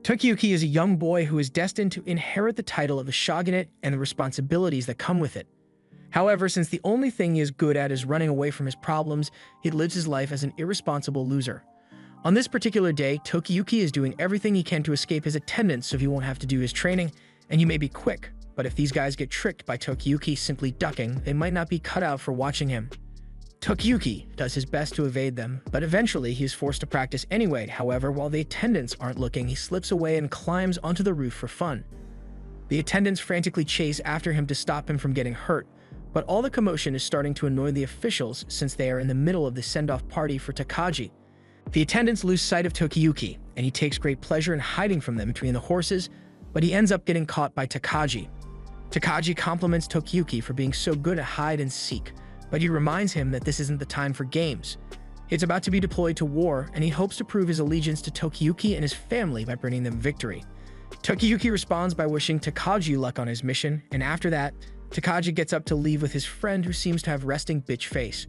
Tokiyuki is a young boy who is destined to inherit the title of the shogunate and the responsibilities that come with it. However, since the only thing he is good at is running away from his problems, he lives his life as an irresponsible loser. On this particular day, Tokiyuki is doing everything he can to escape his attendants so he won't have to do his training, and you may be quick, but if these guys get tricked by Tokiyuki simply ducking, they might not be cut out for watching him. Tokiyuki does his best to evade them, but eventually he is forced to practice anyway. However, while the attendants aren't looking, he slips away and climbs onto the roof for fun. The attendants frantically chase after him to stop him from getting hurt, but all the commotion is starting to annoy the officials since they are in the middle of the send-off party for Takagi. The attendants lose sight of Tokiyuki, and he takes great pleasure in hiding from them between the horses, but he ends up getting caught by Takagi. Takagi compliments Tokiyuki for being so good at hide and seek, but he reminds him that this isn't the time for games. It's about to be deployed to war, and he hopes to prove his allegiance to Tokiyuki and his family by bringing them victory. Tokiyuki responds by wishing Takagi luck on his mission, and after that, Takagi gets up to leave with his friend who seems to have resting bitch face.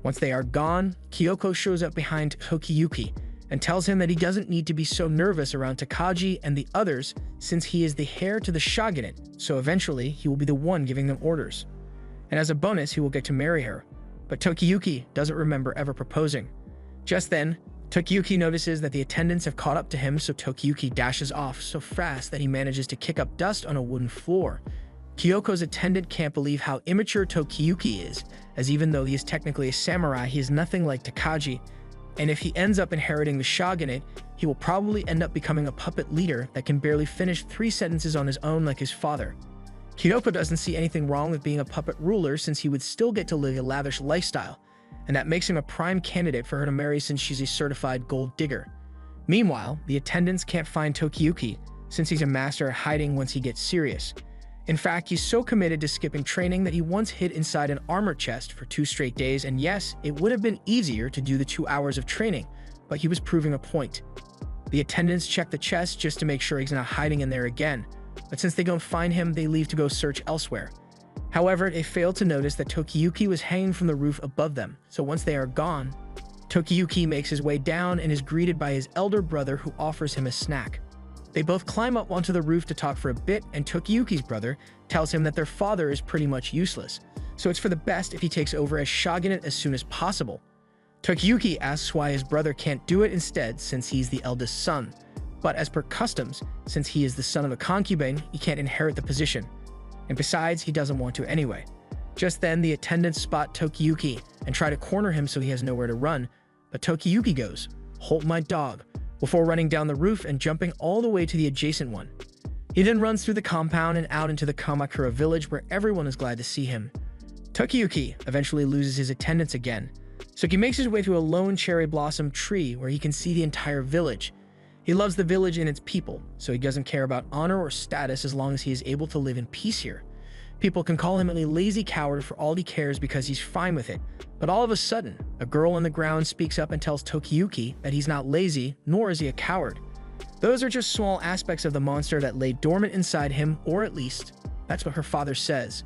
Once they are gone, Kyoko shows up behind Tokiyuki and tells him that he doesn't need to be so nervous around Takagi and the others since he is the heir to the shogunate, so eventually he will be the one giving them orders. And as a bonus, he will get to marry her. But Tokiyuki doesn't remember ever proposing. Just then, Tokiyuki notices that the attendants have caught up to him, so Tokiyuki dashes off so fast that he manages to kick up dust on a wooden floor. Kyoko's attendant can't believe how immature Tokiyuki is, as even though he is technically a samurai, he is nothing like Takagi, and if he ends up inheriting the shogunate, he will probably end up becoming a puppet leader that can barely finish 3 sentences on his own like his father. Kyoko doesn't see anything wrong with being a puppet ruler since he would still get to live a lavish lifestyle, and that makes him a prime candidate for her to marry since she's a certified gold digger. Meanwhile, the attendants can't find Tokiyuki since he's a master at hiding once he gets serious. In fact, he's so committed to skipping training that he once hid inside an armor chest for 2 straight days, and yes, it would have been easier to do the 2 hours of training, but he was proving a point. The attendants check the chest just to make sure he's not hiding in there again, but since they don't find him, they leave to go search elsewhere. However, they fail to notice that Tokiyuki was hanging from the roof above them, so once they are gone, Tokiyuki makes his way down and is greeted by his elder brother who offers him a snack. They both climb up onto the roof to talk for a bit, and Tokiyuki's brother tells him that their father is pretty much useless, so it's for the best if he takes over as shogunate as soon as possible. Tokiyuki asks why his brother can't do it instead since he's the eldest son, but as per customs, since he is the son of a concubine, he can't inherit the position. And besides, he doesn't want to anyway. Just then, the attendants spot Tokiyuki and try to corner him so he has nowhere to run, but Tokiyuki goes, "Hold my dog," before running down the roof and jumping all the way to the adjacent one. He then runs through the compound and out into the Kamakura village where everyone is glad to see him. Tokiyuki eventually loses his attendants again, so he makes his way through a lone cherry blossom tree where he can see the entire village. He loves the village and its people, so he doesn't care about honor or status as long as he is able to live in peace here. People can call him a lazy coward for all he cares because he's fine with it, but all of a sudden, a girl on the ground speaks up and tells Tokiyuki that he's not lazy, nor is he a coward. Those are just small aspects of the monster that lay dormant inside him, or at least, that's what her father says.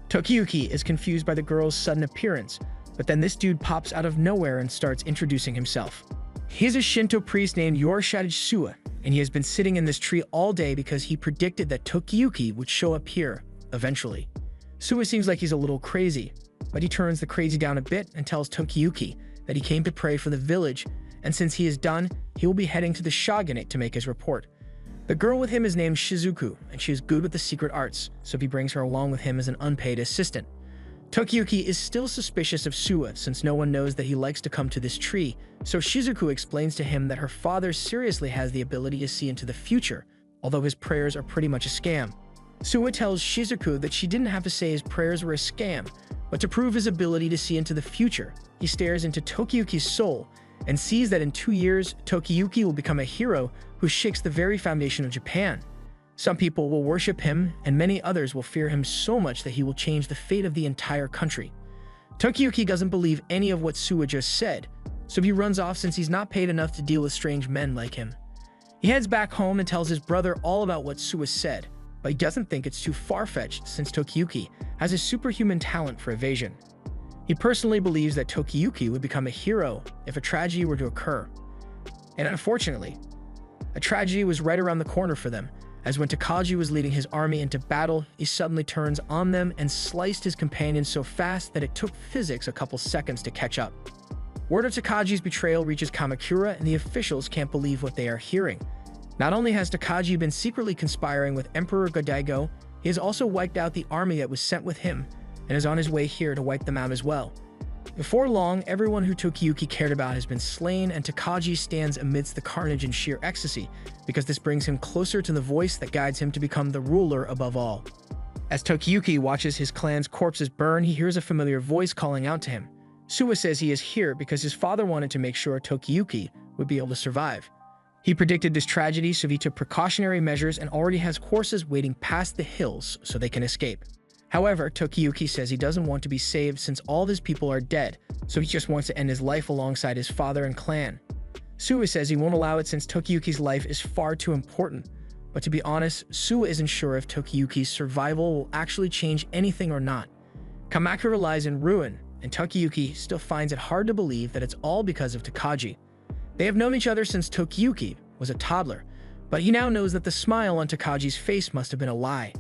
Tokiyuki is confused by the girl's sudden appearance, but then this dude pops out of nowhere and starts introducing himself. He's a Shinto priest named Yorishita Suwa, and he has been sitting in this tree all day because he predicted that Tokiyuki would show up here, eventually. Suwa seems like he's a little crazy, but he turns the crazy down a bit and tells Tokiyuki that he came to pray for the village, and since he is done, he will be heading to the shogunate to make his report. The girl with him is named Shizuku, and she is good with the secret arts, so he brings her along with him as an unpaid assistant. Tokiyuki is still suspicious of Suwa since no one knows that he likes to come to this tree, so Shizuku explains to him that her father seriously has the ability to see into the future, although his prayers are pretty much a scam. Suwa tells Shizuku that she didn't have to say his prayers were a scam, but to prove his ability to see into the future, he stares into Tokiyuki's soul and sees that in 2 years, Tokiyuki will become a hero who shakes the very foundation of Japan. Some people will worship him, and many others will fear him so much that he will change the fate of the entire country. Tokiyuki doesn't believe any of what Suwa just said, so he runs off since he's not paid enough to deal with strange men like him. He heads back home and tells his brother all about what Suwa said, but he doesn't think it's too far-fetched since Tokiyuki has a superhuman talent for evasion. He personally believes that Tokiyuki would become a hero if a tragedy were to occur. And unfortunately, A tragedy was right around the corner for them, as when Takagi was leading his army into battle, he suddenly turns on them and sliced his companion so fast that it took physics a couple seconds to catch up. Word of Takagi's betrayal reaches Kamakura, and the officials can't believe what they are hearing. Not only has Takagi been secretly conspiring with Emperor Godaigo, he has also wiped out the army that was sent with him, and is on his way here to wipe them out as well. Before long, everyone who Tokiyuki cared about has been slain, and Takagi stands amidst the carnage in sheer ecstasy, because this brings him closer to the voice that guides him to become the ruler above all. As Tokiyuki watches his clan's corpses burn, he hears a familiar voice calling out to him. Suwa says he is here because his father wanted to make sure Tokiyuki would be able to survive. He predicted this tragedy, so he took precautionary measures and already has horses waiting past the hills so they can escape. However, Tokiyuki says he doesn't want to be saved since all of his people are dead, so he just wants to end his life alongside his father and clan. Suwa says he won't allow it since Tokiyuki's life is far too important. But to be honest, Suwa isn't sure if Tokiyuki's survival will actually change anything or not. Kamakura lies in ruin, and Tokiyuki still finds it hard to believe that it's all because of Takagi. They have known each other since Tokiyuki was a toddler, but he now knows that the smile on Takagi's face must have been a lie.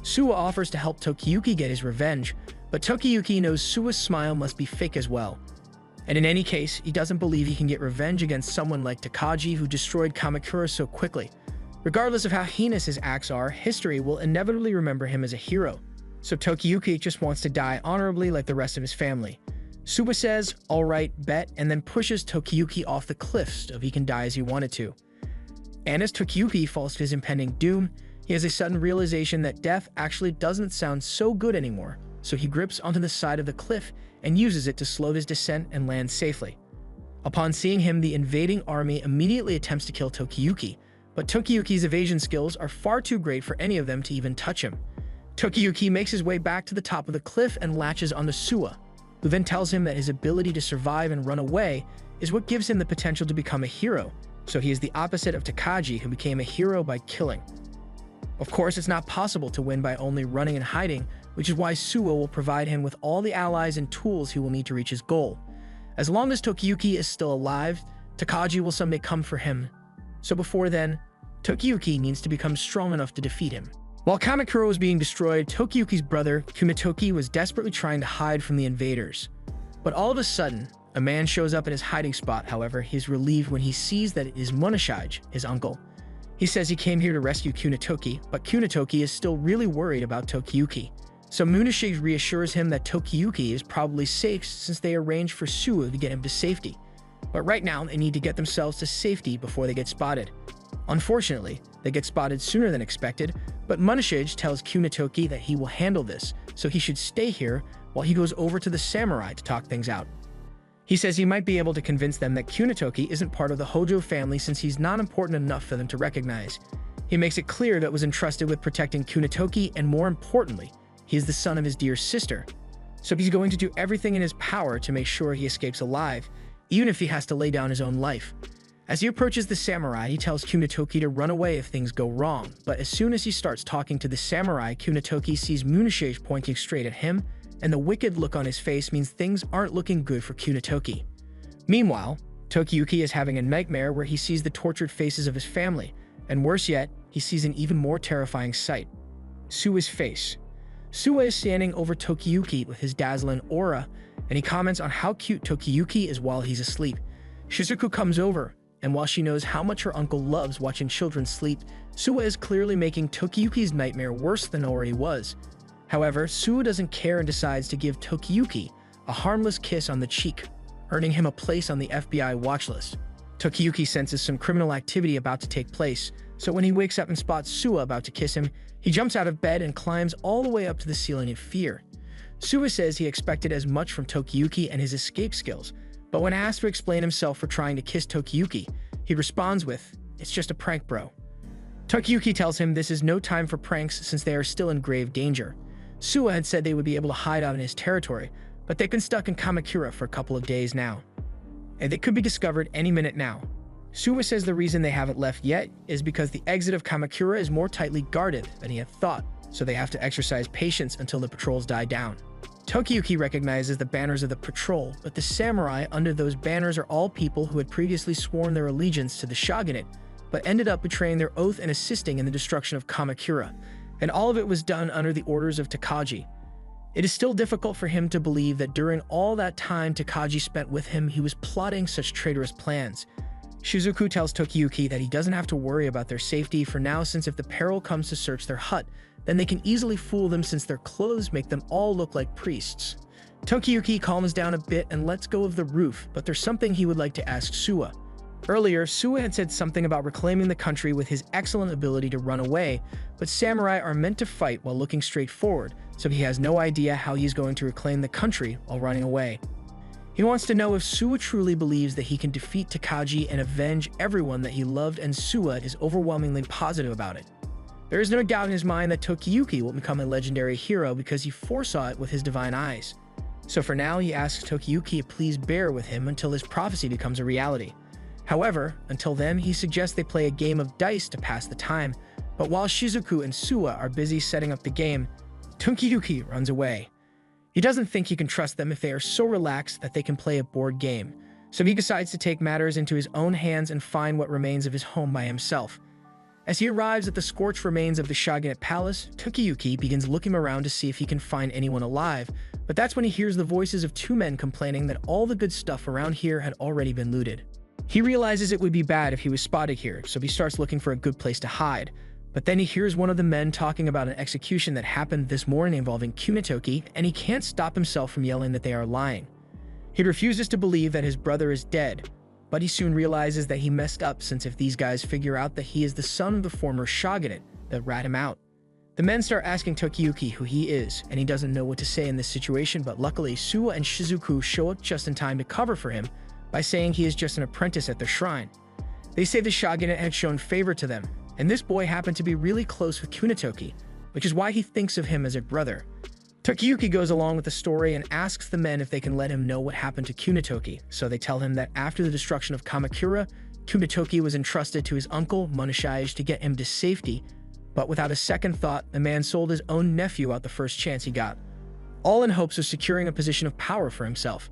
Suwa offers to help Tokiyuki get his revenge, but Tokiyuki knows Suwa's smile must be fake as well. And in any case, he doesn't believe he can get revenge against someone like Takagi, who destroyed Kamakura so quickly. Regardless of how heinous his acts are, history will inevitably remember him as a hero. So Tokiyuki just wants to die honorably like the rest of his family. Suwa says, "Alright, bet," and then pushes Tokiyuki off the cliffs so he can die as he wanted to. And as Tokiyuki falls to his impending doom, he has a sudden realization that death actually doesn't sound so good anymore, so he grips onto the side of the cliff and uses it to slow his descent and land safely. Upon seeing him, the invading army immediately attempts to kill Tokiyuki, but Tokiyuki's evasion skills are far too great for any of them to even touch him. Tokiyuki makes his way back to the top of the cliff and latches onto Suwa, who then tells him that his ability to survive and run away is what gives him the potential to become a hero, so he is the opposite of Takagi, who became a hero by killing. Of course, it's not possible to win by only running and hiding, which is why Suwa will provide him with all the allies and tools he will need to reach his goal. As long as Tokiyuki is still alive, Takagi will someday come for him. So before then, Tokiyuki needs to become strong enough to defeat him. While Kamakura was being destroyed, Tokiyuki's brother, Kumitoki, was desperately trying to hide from the invaders. But all of a sudden, a man shows up in his hiding spot. However, he is relieved when he sees that it is Munashige, his uncle. He says he came here to rescue Kunitoki, but Kunitoki is still really worried about Tokiyuki. So Munashige reassures him that Tokiyuki is probably safe since they arranged for Suwa to get him to safety. But right now, they need to get themselves to safety before they get spotted. Unfortunately, they get spotted sooner than expected, but Munashige tells Kunitoki that he will handle this, so he should stay here while he goes over to the samurai to talk things out. He says he might be able to convince them that Kunitoki isn't part of the Hojo family since he's not important enough for them to recognize. He makes it clear that was entrusted with protecting Kunitoki, and more importantly, he is the son of his dear sister. So he's going to do everything in his power to make sure he escapes alive, even if he has to lay down his own life. As he approaches the samurai, he tells Kunitoki to run away if things go wrong, but as soon as he starts talking to the samurai, Kunitoki sees Munashige pointing straight at him, and the wicked look on his face means things aren't looking good for Kunitoki. Meanwhile, Tokiyuki is having a nightmare where he sees the tortured faces of his family, and worse yet, he sees an even more terrifying sight: Suwa's face. Suwa is standing over Tokiyuki with his dazzling aura, and he comments on how cute Tokiyuki is while he's asleep. Shizuku comes over, and while she knows how much her uncle loves watching children sleep, Suwa is clearly making Tokiyuki's nightmare worse than it already was. However, Suwa doesn't care and decides to give Tokiyuki a harmless kiss on the cheek, earning him a place on the FBI watch list. Tokiyuki senses some criminal activity about to take place, so when he wakes up and spots Suwa about to kiss him, he jumps out of bed and climbs all the way up to the ceiling in fear. Suwa says he expected as much from Tokiyuki and his escape skills, but when asked to explain himself for trying to kiss Tokiyuki, he responds with, "It's just a prank, bro." Tokiyuki tells him this is no time for pranks since they are still in grave danger. Suwa had said they would be able to hide out in his territory, but they've been stuck in Kamakura for a couple of days now, and they could be discovered any minute now. Suwa says the reason they haven't left yet is because the exit of Kamakura is more tightly guarded than he had thought, so they have to exercise patience until the patrols die down. Tokiyuki recognizes the banners of the patrol, but the samurai under those banners are all people who had previously sworn their allegiance to the shogunate, but ended up betraying their oath and assisting in the destruction of Kamakura, and all of it was done under the orders of Takagi. It is still difficult for him to believe that during all that time Takagi spent with him, he was plotting such traitorous plans. Shizuku tells Tokiyuki that he doesn't have to worry about their safety for now, since if the peril comes to search their hut, then they can easily fool them since their clothes make them all look like priests. Tokiyuki calms down a bit and lets go of the roof, but there's something he would like to ask Suwa. Earlier, Suwa had said something about reclaiming the country with his excellent ability to run away, but samurai are meant to fight while looking straight forward, so he has no idea how he's going to reclaim the country while running away. He wants to know if Suwa truly believes that he can defeat Takagi and avenge everyone that he loved, and Suwa is overwhelmingly positive about it. There is no doubt in his mind that Tokiyuki will become a legendary hero because he foresaw it with his divine eyes. So for now, he asks Tokiyuki to please bear with him until his prophecy becomes a reality. However, until then, he suggests they play a game of dice to pass the time, but while Shizuku and Suwa are busy setting up the game, Tokiyuki runs away. He doesn't think he can trust them if they are so relaxed that they can play a board game, so he decides to take matters into his own hands and find what remains of his home by himself. As he arrives at the scorched remains of the Shogunate Palace, Tokiyuki begins looking around to see if he can find anyone alive, but that's when he hears the voices of two men complaining that all the good stuff around here had already been looted. He realizes it would be bad if he was spotted here, so he starts looking for a good place to hide. But then he hears one of the men talking about an execution that happened this morning involving Kunitoki, and he can't stop himself from yelling that they are lying. He refuses to believe that his brother is dead, but he soon realizes that he messed up, since if these guys figure out that he is the son of the former shogunate, they'll rat him out. The men start asking Tokiyuki who he is, and he doesn't know what to say in this situation, but luckily Suwa and Shizuku show up just in time to cover for him by saying he is just an apprentice at the shrine. They say the shogunate had shown favor to them, and this boy happened to be really close with Kunitoki, which is why he thinks of him as a brother. Tokiyuki goes along with the story and asks the men if they can let him know what happened to Kunitoki, so they tell him that after the destruction of Kamakura, Kunitoki was entrusted to his uncle, Munashige, to get him to safety, but without a second thought, the man sold his own nephew out the first chance he got, all in hopes of securing a position of power for himself,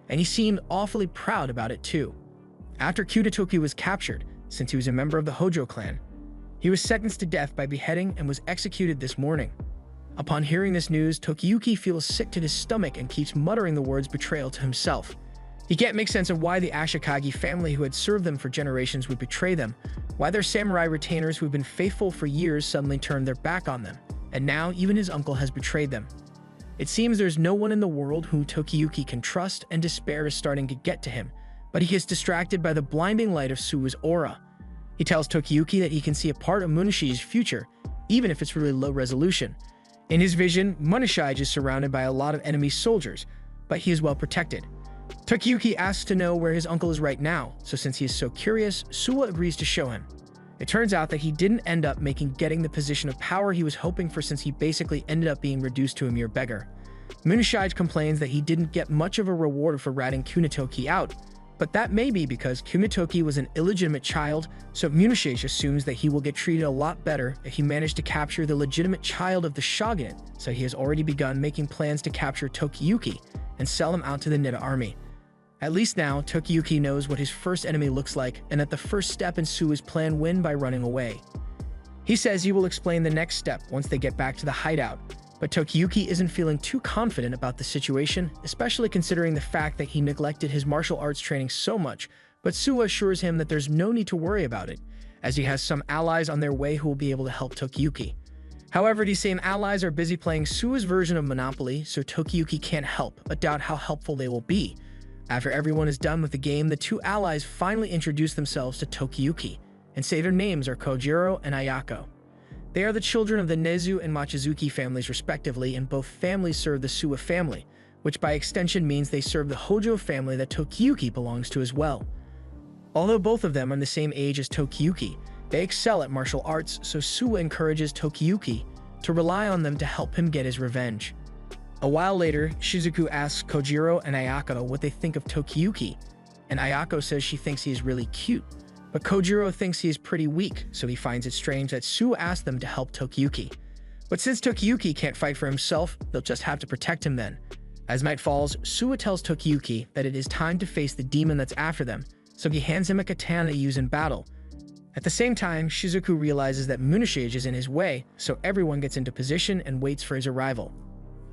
and he seemed awfully proud about it too. After Kunitoki was captured, since he was a member of the Hojo clan, he was sentenced to death by beheading and was executed this morning. Upon hearing this news, Tokiyuki feels sick to his stomach and keeps muttering the words betrayal to himself. He can't make sense of why the Ashikage family who had served them for generations would betray them, why their samurai retainers who had been faithful for years suddenly turned their back on them, and now even his uncle has betrayed them. It seems there's no one in the world whom Tokiyuki can trust, and despair is starting to get to him, but he gets distracted by the blinding light of Suwa's aura. He tells Tokiyuki that he can see a part of Munashige's future, even if it's really low resolution. In his vision, Munashige is surrounded by a lot of enemy soldiers, but he is well protected. Tokiyuki asks to know where his uncle is right now, so since he is so curious, Suwa agrees to show him. It turns out that he didn't end up getting the position of power he was hoping for, since he basically ended up being reduced to a mere beggar. Munashige complains that he didn't get much of a reward for ratting Kunitoki out, but that may be because Kunitoki was an illegitimate child, so Munashige assumes that he will get treated a lot better if he managed to capture the legitimate child of the shogunate, so he has already begun making plans to capture Tokiyuki and sell him out to the Nida army. At least now, Tokiyuki knows what his first enemy looks like, and that the first step in Suwa's plan win by running away. He says he will explain the next step once they get back to the hideout, but Tokiyuki isn't feeling too confident about the situation, especially considering the fact that he neglected his martial arts training so much, but Suwa assures him that there's no need to worry about it, as he has some allies on their way who will be able to help Tokiyuki. However, these same allies are busy playing Suwa's version of Monopoly, so Tokiyuki can't help but doubt how helpful they will be. After everyone is done with the game, the two allies finally introduce themselves to Tokiyuki, and say their names are Kojiro and Ayako. They are the children of the Nezu and Mochizuki families respectively, and both families serve the Suwa family, which by extension means they serve the Hojo family that Tokiyuki belongs to as well. Although both of them are the same age as Tokiyuki, they excel at martial arts, so Suwa encourages Tokiyuki to rely on them to help him get his revenge. A while later, Shizuku asks Kojiro and Ayako what they think of Tokiyuki, and Ayako says she thinks he is really cute, but Kojiro thinks he is pretty weak, so he finds it strange that Suwa asked them to help Tokiyuki. But since Tokiyuki can't fight for himself, they'll just have to protect him then. As night falls, Suwa tells Tokiyuki that it is time to face the demon that's after them, so he hands him a katana to use in battle. At the same time, Shizuku realizes that Munashige is in his way, so everyone gets into position and waits for his arrival.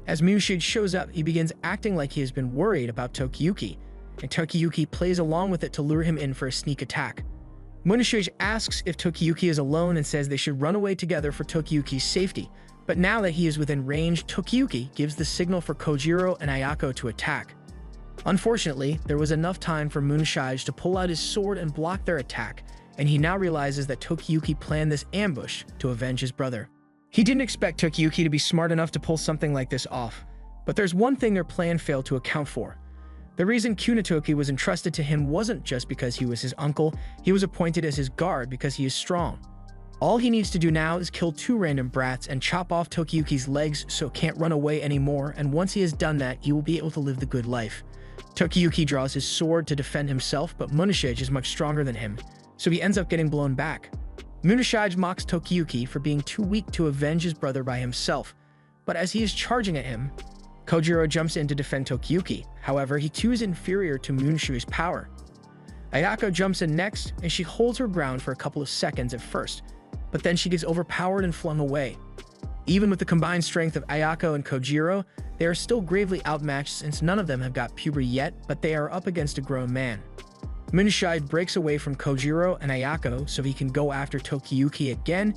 As Munashige shows up, he begins acting like he has been worried about Tokiyuki, and Tokiyuki plays along with it to lure him in for a sneak attack. Munashige asks if Tokiyuki is alone and says they should run away together for Tokiyuki's safety, but now that he is within range, Tokiyuki gives the signal for Kojiro and Ayako to attack. Unfortunately, there was enough time for Munashige to pull out his sword and block their attack, and he now realizes that Tokiyuki planned this ambush to avenge his brother. He didn't expect Tokiyuki to be smart enough to pull something like this off, but there's one thing their plan failed to account for. The reason Kunitoki was entrusted to him wasn't just because he was his uncle, he was appointed as his guard because he is strong. All he needs to do now is kill 2 random brats and chop off Tokiyuki's legs so it can't run away anymore, and once he has done that, he will be able to live the good life. Tokiyuki draws his sword to defend himself, but Munashige is much stronger than him, so he ends up getting blown back. Munashige mocks Tokiyuki for being too weak to avenge his brother by himself, but as he is charging at him, Kojiro jumps in to defend Tokiyuki. However, he too is inferior to Munashige's power. Ayako jumps in next, and she holds her ground for a couple of seconds at first, but then she gets overpowered and flung away. Even with the combined strength of Ayako and Kojiro, they are still gravely outmatched since none of them have got puberty yet, but they are up against a grown man. Munashige breaks away from Kojiro and Ayako so he can go after Tokiyuki again,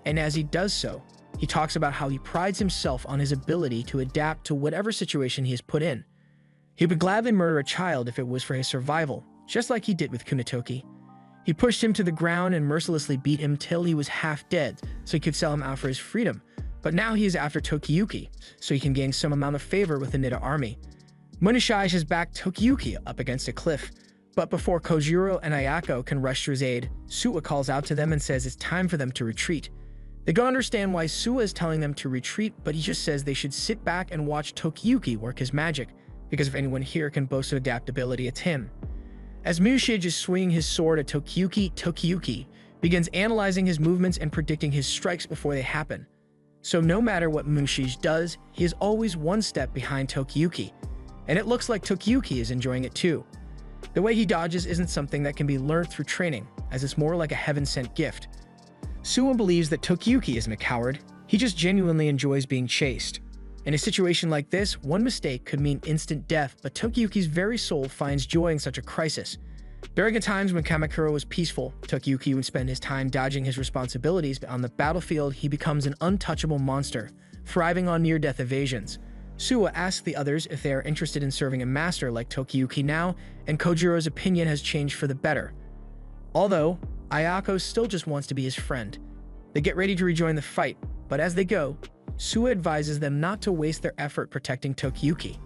and as he does so, he talks about how he prides himself on his ability to adapt to whatever situation he is put in. He would gladly murder a child if it was for his survival, just like he did with Kunitoki. He pushed him to the ground and mercilessly beat him till he was half dead so he could sell him out for his freedom, but now he is after Tokiyuki, so he can gain some amount of favor with the Nida army. Munashige has backed Tokiyuki up against a cliff, but before Kojiro and Ayako can rush to his aid, Suwa calls out to them and says it's time for them to retreat. They don't understand why Suwa is telling them to retreat, but he just says they should sit back and watch Tokiyuki work his magic, because if anyone here can boast of adaptability, it's him. As Munashige is swinging his sword at Tokiyuki, Tokiyuki begins analyzing his movements and predicting his strikes before they happen. So no matter what Munashige does, he is always one step behind Tokiyuki, and it looks like Tokiyuki is enjoying it too. The way he dodges isn't something that can be learned through training, as it's more like a heaven-sent gift. Suwa believes that Tokiyuki isn't a coward, he just genuinely enjoys being chased. In a situation like this, one mistake could mean instant death, but Tokiyuki's very soul finds joy in such a crisis. During the times when Kamakura was peaceful, Tokiyuki would spend his time dodging his responsibilities, but on the battlefield he becomes an untouchable monster, thriving on near-death evasions. Suwa asks the others if they are interested in serving a master like Tokiyuki now, and Kojiro's opinion has changed for the better. Although, Ayako still just wants to be his friend. They get ready to rejoin the fight, but as they go, Suwa advises them not to waste their effort protecting Tokiyuki.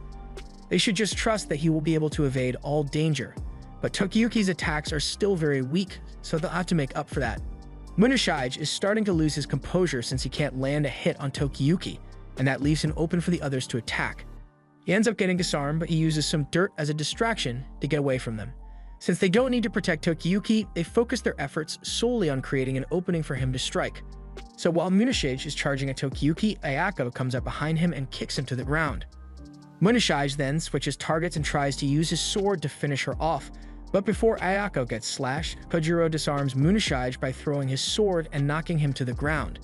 They should just trust that he will be able to evade all danger, but Tokiyuki's attacks are still very weak, so they'll have to make up for that. Munashige is starting to lose his composure since he can't land a hit on Tokiyuki, and that leaves him open for the others to attack. He ends up getting disarmed, but he uses some dirt as a distraction to get away from them. Since they don't need to protect Tokiyuki, they focus their efforts solely on creating an opening for him to strike. So while Munashige is charging at Tokiyuki, Ayako comes up behind him and kicks him to the ground. Munashige then switches targets and tries to use his sword to finish her off, but before Ayako gets slashed, Kojiro disarms Munashige by throwing his sword and knocking him to the ground.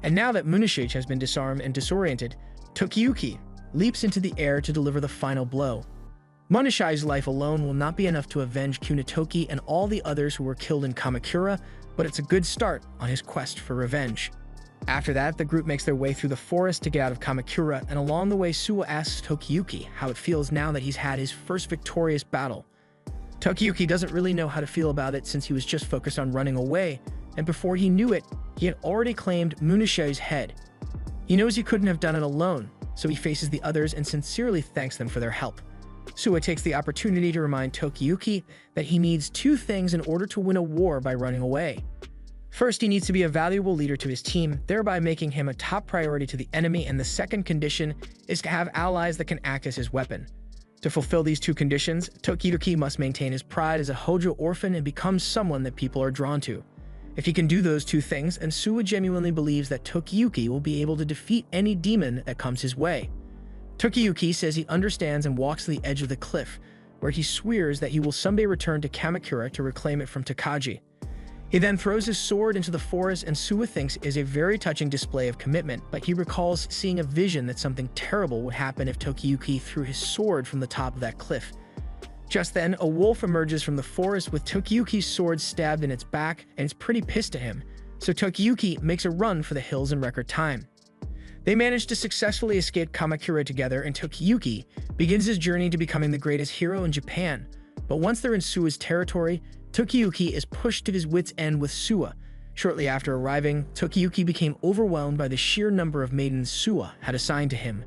And now that Munashige has been disarmed and disoriented, Tokiyuki leaps into the air to deliver the final blow. Munashige's life alone will not be enough to avenge Kunitoki and all the others who were killed in Kamakura, but it's a good start on his quest for revenge. After that, the group makes their way through the forest to get out of Kamakura, and along the way Suwa asks Tokiyuki how it feels now that he's had his first victorious battle. Tokiyuki doesn't really know how to feel about it since he was just focused on running away, and before he knew it, he had already claimed Munashige's head. He knows he couldn't have done it alone, so he faces the others and sincerely thanks them for their help. Suwa takes the opportunity to remind Tokiyuki that he needs 2 things in order to win a war by running away. First, he needs to be a valuable leader to his team, thereby making him a top priority to the enemy, and the second condition is to have allies that can act as his weapon. To fulfill these 2 conditions, Tokiyuki must maintain his pride as a Hojo orphan and become someone that people are drawn to. If he can do those 2 things, and Suwa genuinely believes that Tokiyuki will be able to defeat any demon that comes his way. Tokiyuki says he understands and walks to the edge of the cliff, where he swears that he will someday return to Kamakura to reclaim it from Takagi. He then throws his sword into the forest, and Suwa thinks is a very touching display of commitment, but he recalls seeing a vision that something terrible would happen if Tokiyuki threw his sword from the top of that cliff. Just then, a wolf emerges from the forest with Tokiyuki's sword stabbed in its back, and it's pretty pissed at him, so Tokiyuki makes a run for the hills in record time. They manage to successfully escape Kamakura together, and Tokiyuki begins his journey to becoming the greatest hero in Japan. But once they're in Suwa's territory, Tokiyuki is pushed to his wits' end with Suwa. Shortly after arriving, Tokiyuki became overwhelmed by the sheer number of maidens Suwa had assigned to him.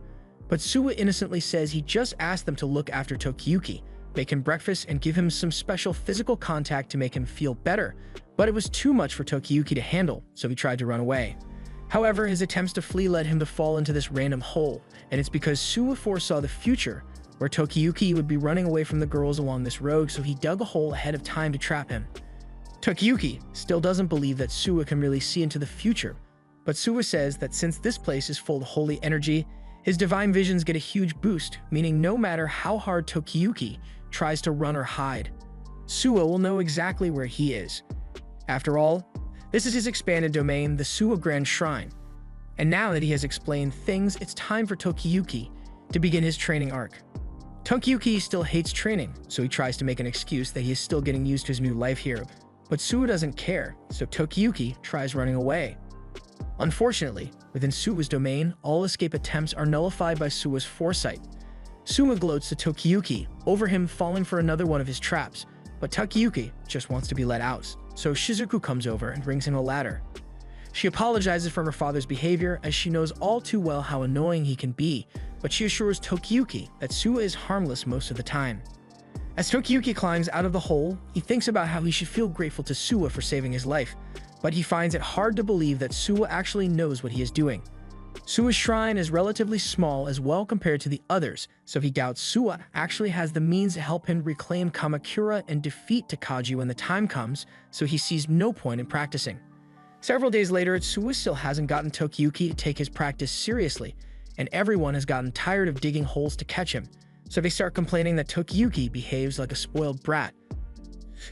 But Suwa innocently says he just asked them to look after Tokiyuki, make him breakfast, and give him some special physical contact to make him feel better. But it was too much for Tokiyuki to handle, so he tried to run away. However, his attempts to flee led him to fall into this random hole, and it's because Suwa foresaw the future, where Tokiyuki would be running away from the girls along this road, so he dug a hole ahead of time to trap him. Tokiyuki still doesn't believe that Suwa can really see into the future, but Suwa says that since this place is full of holy energy, his divine visions get a huge boost, meaning no matter how hard Tokiyuki tries to run or hide, Suwa will know exactly where he is. After all, this is his expanded domain, the Suwa Grand Shrine. And now that he has explained things, it's time for Tokiyuki to begin his training arc. Tokiyuki still hates training, so he tries to make an excuse that he is still getting used to his new life here. But Suwa doesn't care, so Tokiyuki tries running away. Unfortunately, within Suwa's domain, all escape attempts are nullified by Suwa's foresight. Suwa gloats to Tokiyuki over him falling for another one of his traps, but Tokiyuki just wants to be let out, so Shizuku comes over and brings him a ladder. She apologizes for her father's behavior, as she knows all too well how annoying he can be, but she assures Tokiyuki that Suwa is harmless most of the time. As Tokiyuki climbs out of the hole, he thinks about how he should feel grateful to Suwa for saving his life, but he finds it hard to believe that Suwa actually knows what he is doing. Suwa's shrine is relatively small as well compared to the others, so he doubts Suwa actually has the means to help him reclaim Kamakura and defeat Takagi when the time comes, so he sees no point in practicing. Several days later, Suwa still hasn't gotten Tokiyuki to take his practice seriously, and everyone has gotten tired of digging holes to catch him, so they start complaining that Tokiyuki behaves like a spoiled brat.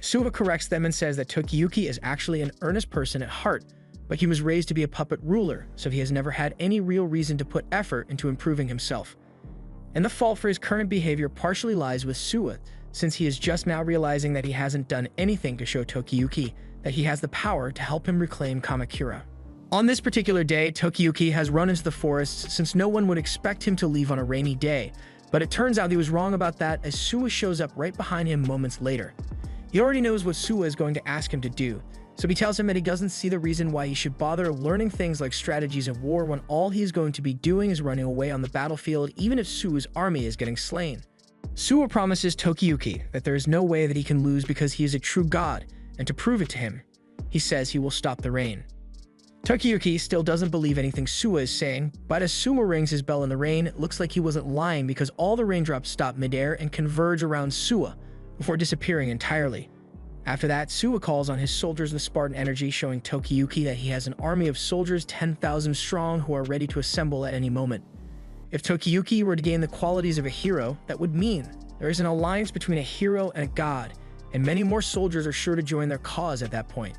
Suwa corrects them and says that Tokiyuki is actually an earnest person at heart, but he was raised to be a puppet ruler, so he has never had any real reason to put effort into improving himself. And the fault for his current behavior partially lies with Suwa, since he is just now realizing that he hasn't done anything to show Tokiyuki that he has the power to help him reclaim Kamakura. On this particular day, Tokiyuki has run into the forest since no one would expect him to leave on a rainy day, but it turns out he was wrong about that as Suwa shows up right behind him moments later. He already knows what Suwa is going to ask him to do, so he tells him that he doesn't see the reason why he should bother learning things like strategies of war when all he is going to be doing is running away on the battlefield even if Suwa's army is getting slain. Suwa promises Tokiyuki that there is no way that he can lose because he is a true god, and to prove it to him, he says he will stop the rain. Tokiyuki still doesn't believe anything Suwa is saying, but as Suwa rings his bell in the rain, it looks like he wasn't lying because all the raindrops stop midair and converge around Suwa before disappearing entirely. After that, Suwa calls on his soldiers with Spartan energy, showing Tokiyuki that he has an army of soldiers 10,000 strong who are ready to assemble at any moment. If Tokiyuki were to gain the qualities of a hero, that would mean there is an alliance between a hero and a god, and many more soldiers are sure to join their cause at that point.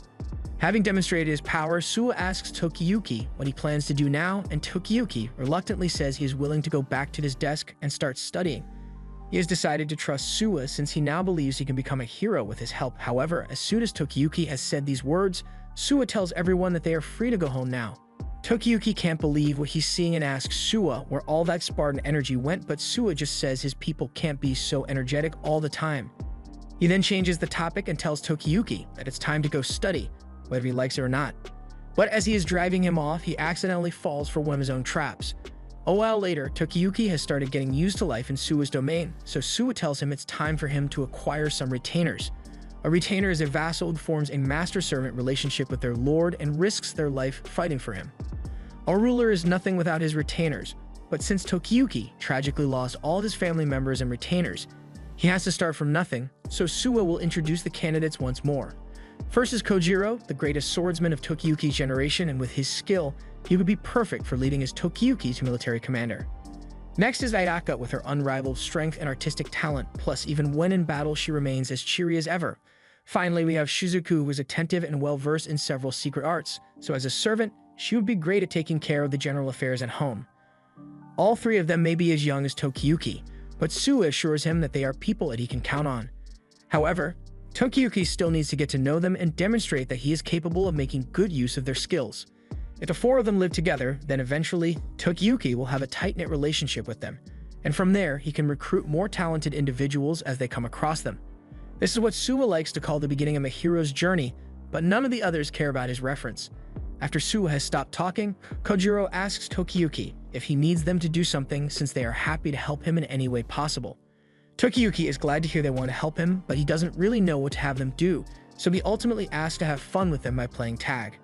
Having demonstrated his power, Suwa asks Tokiyuki what he plans to do now, and Tokiyuki reluctantly says he is willing to go back to his desk and start studying. He has decided to trust Suwa since he now believes he can become a hero with his help. However, as soon as Tokiyuki has said these words, Suwa tells everyone that they are free to go home now. Tokiyuki can't believe what he's seeing and asks Suwa where all that Spartan energy went, but Suwa just says his people can't be so energetic all the time. He then changes the topic and tells Tokiyuki that it's time to go study, whether he likes it or not. But as he is driving him off, he accidentally falls for one of his own traps. A while later, Tokiyuki has started getting used to life in Suwa's domain, so Suwa tells him it's time for him to acquire some retainers. A retainer is a vassal who forms a master-servant relationship with their lord and risks their life fighting for him. A ruler is nothing without his retainers, but since Tokiyuki tragically lost all of his family members and retainers, he has to start from nothing, so Suwa will introduce the candidates once more. First is Kojiro, the greatest swordsman of Tokiyuki's generation, and with his skill, he would be perfect for leading as Tokiyuki's military commander. Next is Ayaka with her unrivaled strength and artistic talent, plus even when in battle she remains as cheery as ever. Finally, we have Shizuku, who is attentive and well-versed in several secret arts, so as a servant, she would be great at taking care of the general affairs at home. All three of them may be as young as Tokiyuki, but Suwa assures him that they are people that he can count on. However, Tokiyuki still needs to get to know them and demonstrate that he is capable of making good use of their skills. If the four of them live together, then eventually, Tokiyuki will have a tight-knit relationship with them, and from there, he can recruit more talented individuals as they come across them. This is what Suwa likes to call the beginning of a hero's journey, but none of the others care about his reference. After Suwa has stopped talking, Kojiro asks Tokiyuki if he needs them to do something since they are happy to help him in any way possible. Tokiyuki is glad to hear they want to help him, but he doesn't really know what to have them do, so he ultimately asks to have fun with them by playing tag.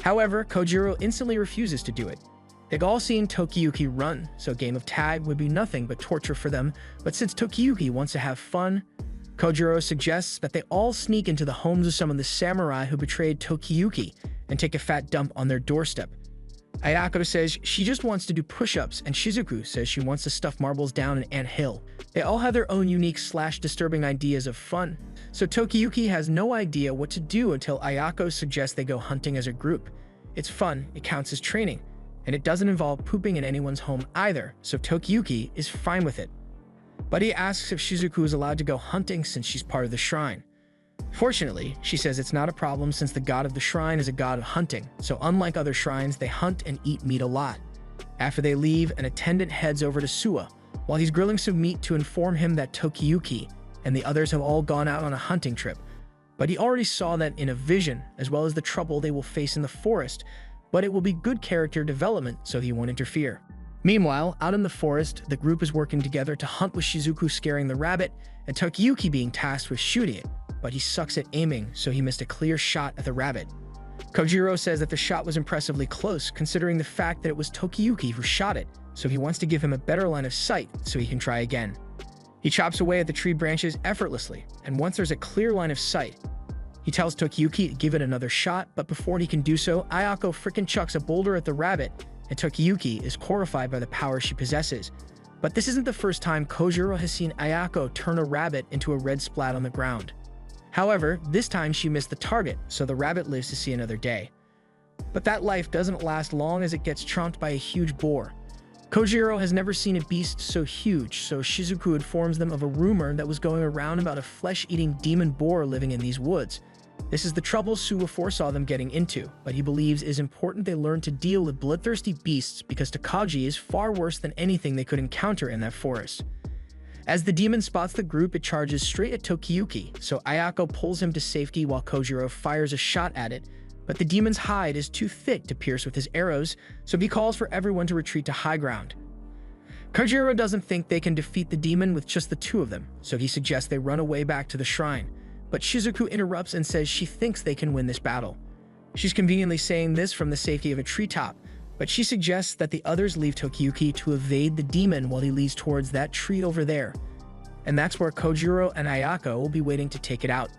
However, Kojiro instantly refuses to do it. They've all seen Tokiyuki run, so a game of tag would be nothing but torture for them, but since Tokiyuki wants to have fun, Kojiro suggests that they all sneak into the homes of some of the samurai who betrayed Tokiyuki and take a fat dump on their doorstep. Ayako says she just wants to do push-ups, and Shizuku says she wants to stuff marbles down an anthill. They all have their own unique/disturbing ideas of fun, so Tokiyuki has no idea what to do until Ayako suggests they go hunting as a group. It's fun, it counts as training, and it doesn't involve pooping in anyone's home either, so Tokiyuki is fine with it. But he asks if Shizuku is allowed to go hunting since she's part of the shrine. Fortunately, she says it's not a problem since the god of the shrine is a god of hunting, so unlike other shrines, they hunt and eat meat a lot. After they leave, an attendant heads over to Suwa, while he's grilling some meat to inform him that Tokiyuki and the others have all gone out on a hunting trip. But he already saw that in a vision, as well as the trouble they will face in the forest, but it will be good character development, so he won't interfere. Meanwhile, out in the forest, the group is working together to hunt with Shizuku scaring the rabbit and Tokiyuki being tasked with shooting it, but he sucks at aiming, so he missed a clear shot at the rabbit. Kojiro says that the shot was impressively close, considering the fact that it was Tokiyuki who shot it, so he wants to give him a better line of sight so he can try again. He chops away at the tree branches effortlessly, and once there's a clear line of sight, he tells Tokiyuki to give it another shot, but before he can do so, Ayako frickin' chucks a boulder at the rabbit, and Tokiyuki is horrified by the power she possesses. But this isn't the first time Kojiro has seen Ayako turn a rabbit into a red splat on the ground. However, this time she missed the target, so the rabbit lives to see another day. But that life doesn't last long as it gets chomped by a huge boar. Kojiro has never seen a beast so huge, so Shizuku informs them of a rumor that was going around about a flesh-eating demon boar living in these woods. This is the trouble Suwa foresaw them getting into, but he believes it is important they learn to deal with bloodthirsty beasts because Takagi is far worse than anything they could encounter in that forest. As the demon spots the group, it charges straight at Tokiyuki, so Ayako pulls him to safety while Kojiro fires a shot at it, but the demon's hide is too thick to pierce with his arrows, so he calls for everyone to retreat to high ground. Kojiro doesn't think they can defeat the demon with just the two of them, so he suggests they run away back to the shrine, but Shizuku interrupts and says she thinks they can win this battle. She's conveniently saying this from the safety of a treetop, but she suggests that the others leave Tokiyuki to evade the demon while he leads towards that tree over there. And that's where Kojiro and Ayako will be waiting to take it out.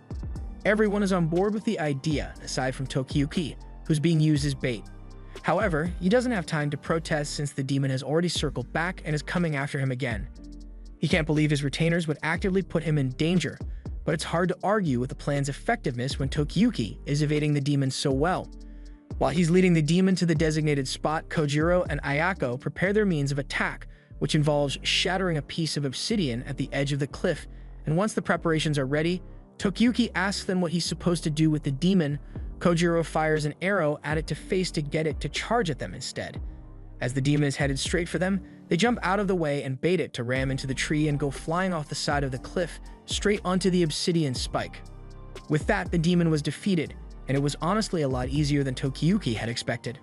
Everyone is on board with the idea, aside from Tokiyuki, who's being used as bait. However, he doesn't have time to protest since the demon has already circled back and is coming after him again. He can't believe his retainers would actively put him in danger, but it's hard to argue with the plan's effectiveness when Tokiyuki is evading the demon so well. While he's leading the demon to the designated spot, Kojiro and Ayako prepare their means of attack, which involves shattering a piece of obsidian at the edge of the cliff, and once the preparations are ready, Tokiyuki asks them what he's supposed to do with the demon. Kojiro fires an arrow at it to face to get it to charge at them instead. As the demon is headed straight for them, they jump out of the way and bait it to ram into the tree and go flying off the side of the cliff, straight onto the obsidian spike. With that, the demon was defeated, and it was honestly a lot easier than Tokiyuki had expected.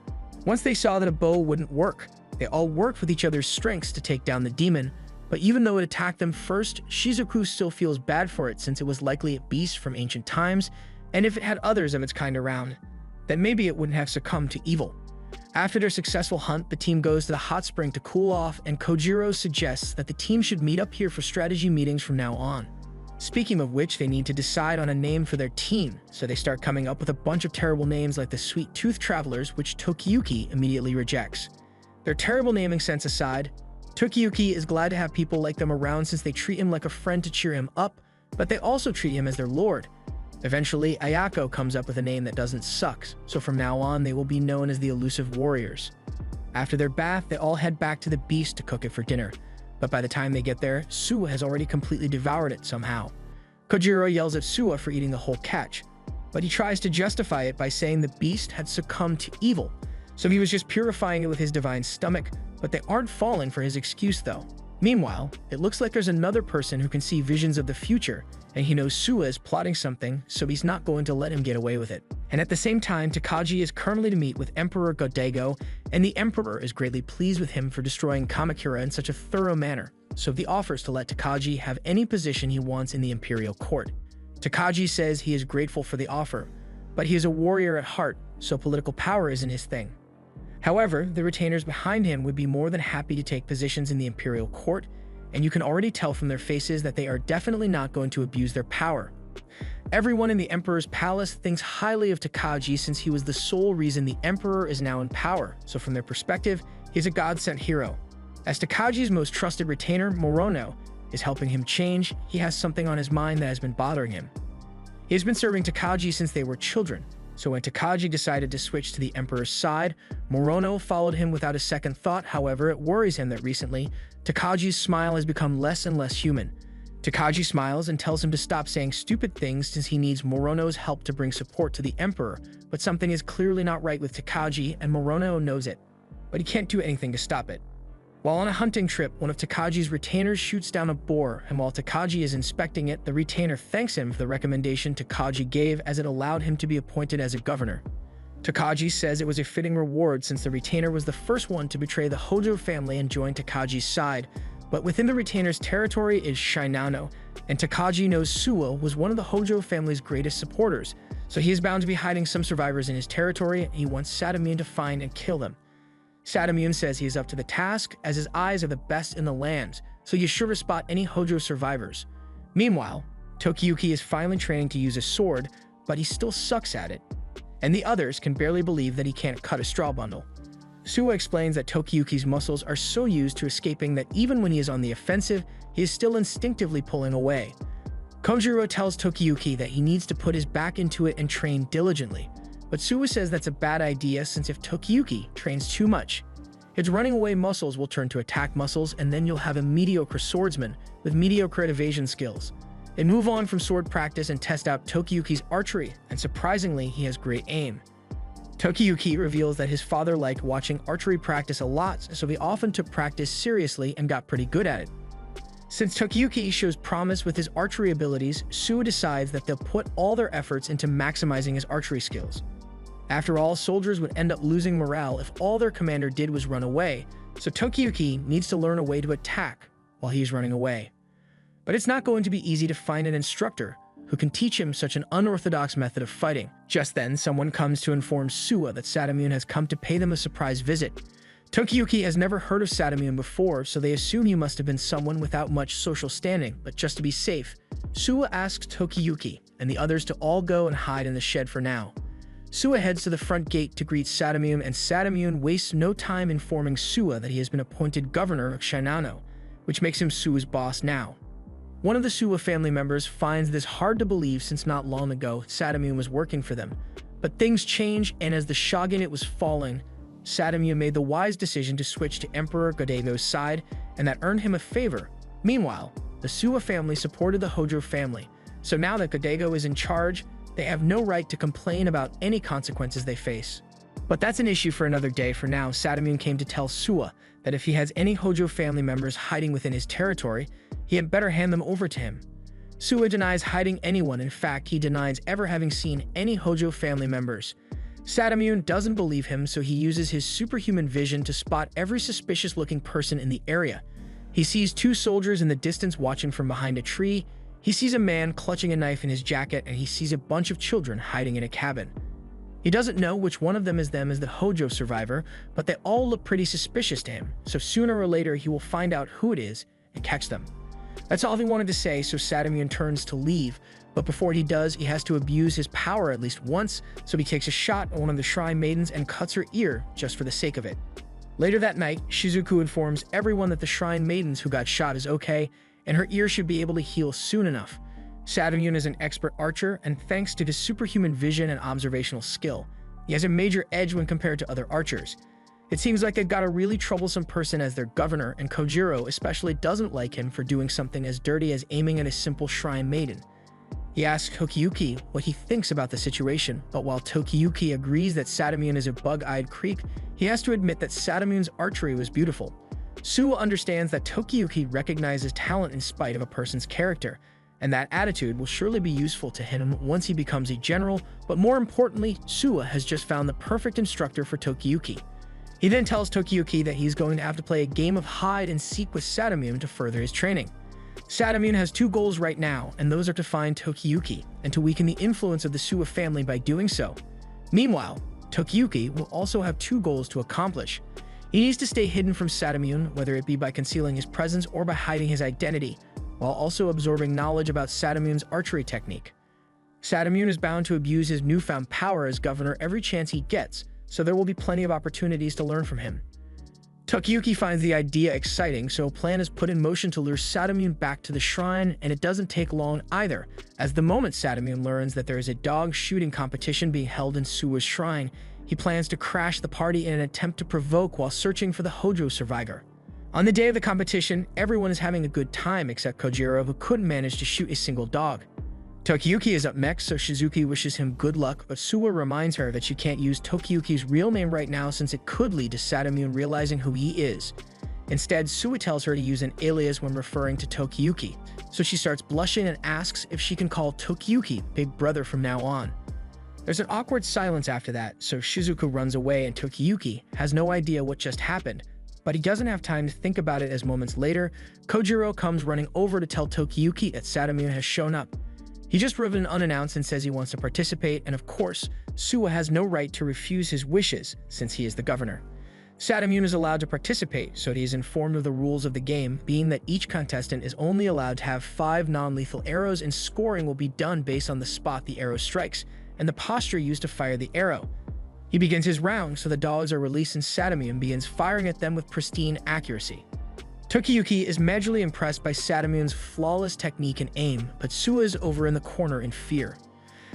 Once they saw that a bow wouldn't work, they all worked with each other's strengths to take down the demon, but even though it attacked them first, Shizuku still feels bad for it since it was likely a beast from ancient times, and if it had others of its kind around, then maybe it wouldn't have succumbed to evil. After their successful hunt, the team goes to the hot spring to cool off, and Kojiro suggests that the team should meet up here for strategy meetings from now on. Speaking of which, they need to decide on a name for their team, so they start coming up with a bunch of terrible names like the Sweet Tooth Travelers, which Tokiyuki immediately rejects. Their terrible naming sense aside, Tokiyuki is glad to have people like them around since they treat him like a friend to cheer him up, but they also treat him as their lord. Eventually, Ayako comes up with a name that doesn't suck, so from now on they will be known as the Elusive Warriors. After their bath, they all head back to the beast to cook it for dinner, but by the time they get there, Suwa has already completely devoured it somehow. Kojiro yells at Suwa for eating the whole catch, but he tries to justify it by saying the beast had succumbed to evil, so he was just purifying it with his divine stomach, but they aren't falling for his excuse though. Meanwhile, it looks like there's another person who can see visions of the future, and he knows Suwa is plotting something, so he's not going to let him get away with it. And at the same time, Takagi is currently to meet with Emperor Godaigo, and the Emperor is greatly pleased with him for destroying Kamakura in such a thorough manner, so he offers to let Takagi have any position he wants in the imperial court. Takagi says he is grateful for the offer, but he is a warrior at heart, so political power isn't his thing. However, the retainers behind him would be more than happy to take positions in the imperial court, and you can already tell from their faces that they are definitely not going to abuse their power. Everyone in the Emperor's palace thinks highly of Takagi since he was the sole reason the Emperor is now in power, so from their perspective, he's a god-sent hero. As Takagi's most trusted retainer, Morono, is helping him change, he has something on his mind that has been bothering him. He has been serving Takagi since they were children, so when Takagi decided to switch to the Emperor's side, Morono followed him without a second thought. However, it worries him that recently, Takagi's smile has become less and less human. Takagi smiles and tells him to stop saying stupid things since he needs Morono's help to bring support to the Emperor, but something is clearly not right with Takagi and Morono knows it, but he can't do anything to stop it. While on a hunting trip, one of Takagi's retainers shoots down a boar, and while Takagi is inspecting it, the retainer thanks him for the recommendation Takagi gave as it allowed him to be appointed as a governor. Takagi says it was a fitting reward since the retainer was the first one to betray the Hojo family and join Takagi's side, but within the retainer's territory is Shinano, and Takagi knows Suwa was one of the Hojo family's greatest supporters, so he is bound to be hiding some survivors in his territory, and he wants Sadamune to find and kill them. Sadamune says he is up to the task, as his eyes are the best in the land, so he's sure to spot any Hojo survivors. Meanwhile, Tokiyuki is finally training to use a sword, but he still sucks at it, and the others can barely believe that he can't cut a straw bundle. Suwa explains that Tokiyuki's muscles are so used to escaping that even when he is on the offensive, he is still instinctively pulling away. Kojiro tells Tokiyuki that he needs to put his back into it and train diligently, but Suwa says that's a bad idea since if Tokiyuki trains too much, his running away muscles will turn to attack muscles and then you'll have a mediocre swordsman with mediocre evasion skills. They move on from sword practice and test out Tokiyuki's archery, and surprisingly, he has great aim. Tokiyuki reveals that his father liked watching archery practice a lot, so he often took practice seriously and got pretty good at it. Since Tokiyuki shows promise with his archery abilities, Suwa decides that they'll put all their efforts into maximizing his archery skills. After all, soldiers would end up losing morale if all their commander did was run away, so Tokiyuki needs to learn a way to attack while he's running away. But it's not going to be easy to find an instructor who can teach him such an unorthodox method of fighting. Just then, someone comes to inform Suwa that Sadamune has come to pay them a surprise visit. Tokiyuki has never heard of Sadamune before, so they assume he must have been someone without much social standing, but just to be safe, Suwa asks Tokiyuki and the others to all go and hide in the shed for now. Suwa heads to the front gate to greet Sadamune, and Sadamune wastes no time informing Suwa that he has been appointed governor of Shinano, which makes him Suwa's boss now. One of the Suwa family members finds this hard to believe since not long ago Sadamune was working for them. But things change, and as the shogunate was falling, Sadamune made the wise decision to switch to Emperor Godaigo's side, and that earned him a favor. Meanwhile, the Suwa family supported the Hojo family, so now that Godaigo is in charge, they have no right to complain about any consequences they face. But that's an issue for another day. For now, Sadamune came to tell Suwa that if he has any Hojo family members hiding within his territory, he had better hand them over to him. Suwa denies hiding anyone. In fact, he denies ever having seen any Hojo family members. Sadamune doesn't believe him, so he uses his superhuman vision to spot every suspicious-looking person in the area. He sees two soldiers in the distance watching from behind a tree. He sees a man clutching a knife in his jacket, and he sees a bunch of children hiding in a cabin. He doesn't know which one of them is the Hojo survivor, but they all look pretty suspicious to him, so sooner or later he will find out who it is and catch them. That's all he wanted to say, so Sadamune turns to leave, but before he does, he has to abuse his power at least once, so he takes a shot at one of the Shrine Maidens and cuts her ear just for the sake of it. Later that night, Shizuku informs everyone that the Shrine Maidens who got shot is okay, and her ear should be able to heal soon enough. Sadamune is an expert archer, and thanks to his superhuman vision and observational skill, he has a major edge when compared to other archers. It seems like they've got a really troublesome person as their governor, and Kojiro especially doesn't like him for doing something as dirty as aiming at a simple shrine maiden. He asks Tokiyuki what he thinks about the situation, but while Tokiyuki agrees that Sadamune is a bug-eyed creep, he has to admit that Sadamune's archery was beautiful. Suwa understands that Tokiyuki recognizes talent in spite of a person's character, and that attitude will surely be useful to him once he becomes a general, but more importantly, Suwa has just found the perfect instructor for Tokiyuki. He then tells Tokiyuki that he's going to have to play a game of hide and seek with Sadamune to further his training. Sadamune has two goals right now, and those are to find Tokiyuki and to weaken the influence of the Suwa family by doing so. Meanwhile, Tokiyuki will also have two goals to accomplish. He needs to stay hidden from Sadamune, whether it be by concealing his presence or by hiding his identity, while also absorbing knowledge about Sadamune's archery technique. Sadamune is bound to abuse his newfound power as governor every chance he gets, so there will be plenty of opportunities to learn from him. Tokiyuki finds the idea exciting, so a plan is put in motion to lure Sadamune back to the shrine, and it doesn't take long either, as the moment Sadamune learns that there is a dog shooting competition being held in Suwa's shrine, he plans to crash the party in an attempt to provoke while searching for the Hojo survivor. On the day of the competition, everyone is having a good time except Kojiro, who couldn't manage to shoot a single dog. Tokiyuki is up next, so Shizuki wishes him good luck, but Suwa reminds her that she can't use Tokiyuki's real name right now since it could lead to Sadamune realizing who he is. Instead, Suwa tells her to use an alias when referring to Tokiyuki, so she starts blushing and asks if she can call Tokiyuki Big Brother from now on. There's an awkward silence after that, so Shizuku runs away and Tokiyuki has no idea what just happened, but he doesn't have time to think about it as moments later, Kojiro comes running over to tell Tokiyuki that Sadamune has shown up. He just arrived unannounced and says he wants to participate, and of course, Suwa has no right to refuse his wishes since he is the governor. Sadamune is allowed to participate, so he is informed of the rules of the game, being that each contestant is only allowed to have 5 non-lethal arrows, and scoring will be done based on the spot the arrow strikes, and the posture used to fire the arrow. He begins his round, so the dogs are released and Sadamune begins firing at them with pristine accuracy. Tokiyuki is majorly impressed by Sadamune's flawless technique and aim, but Suwa is over in the corner in fear.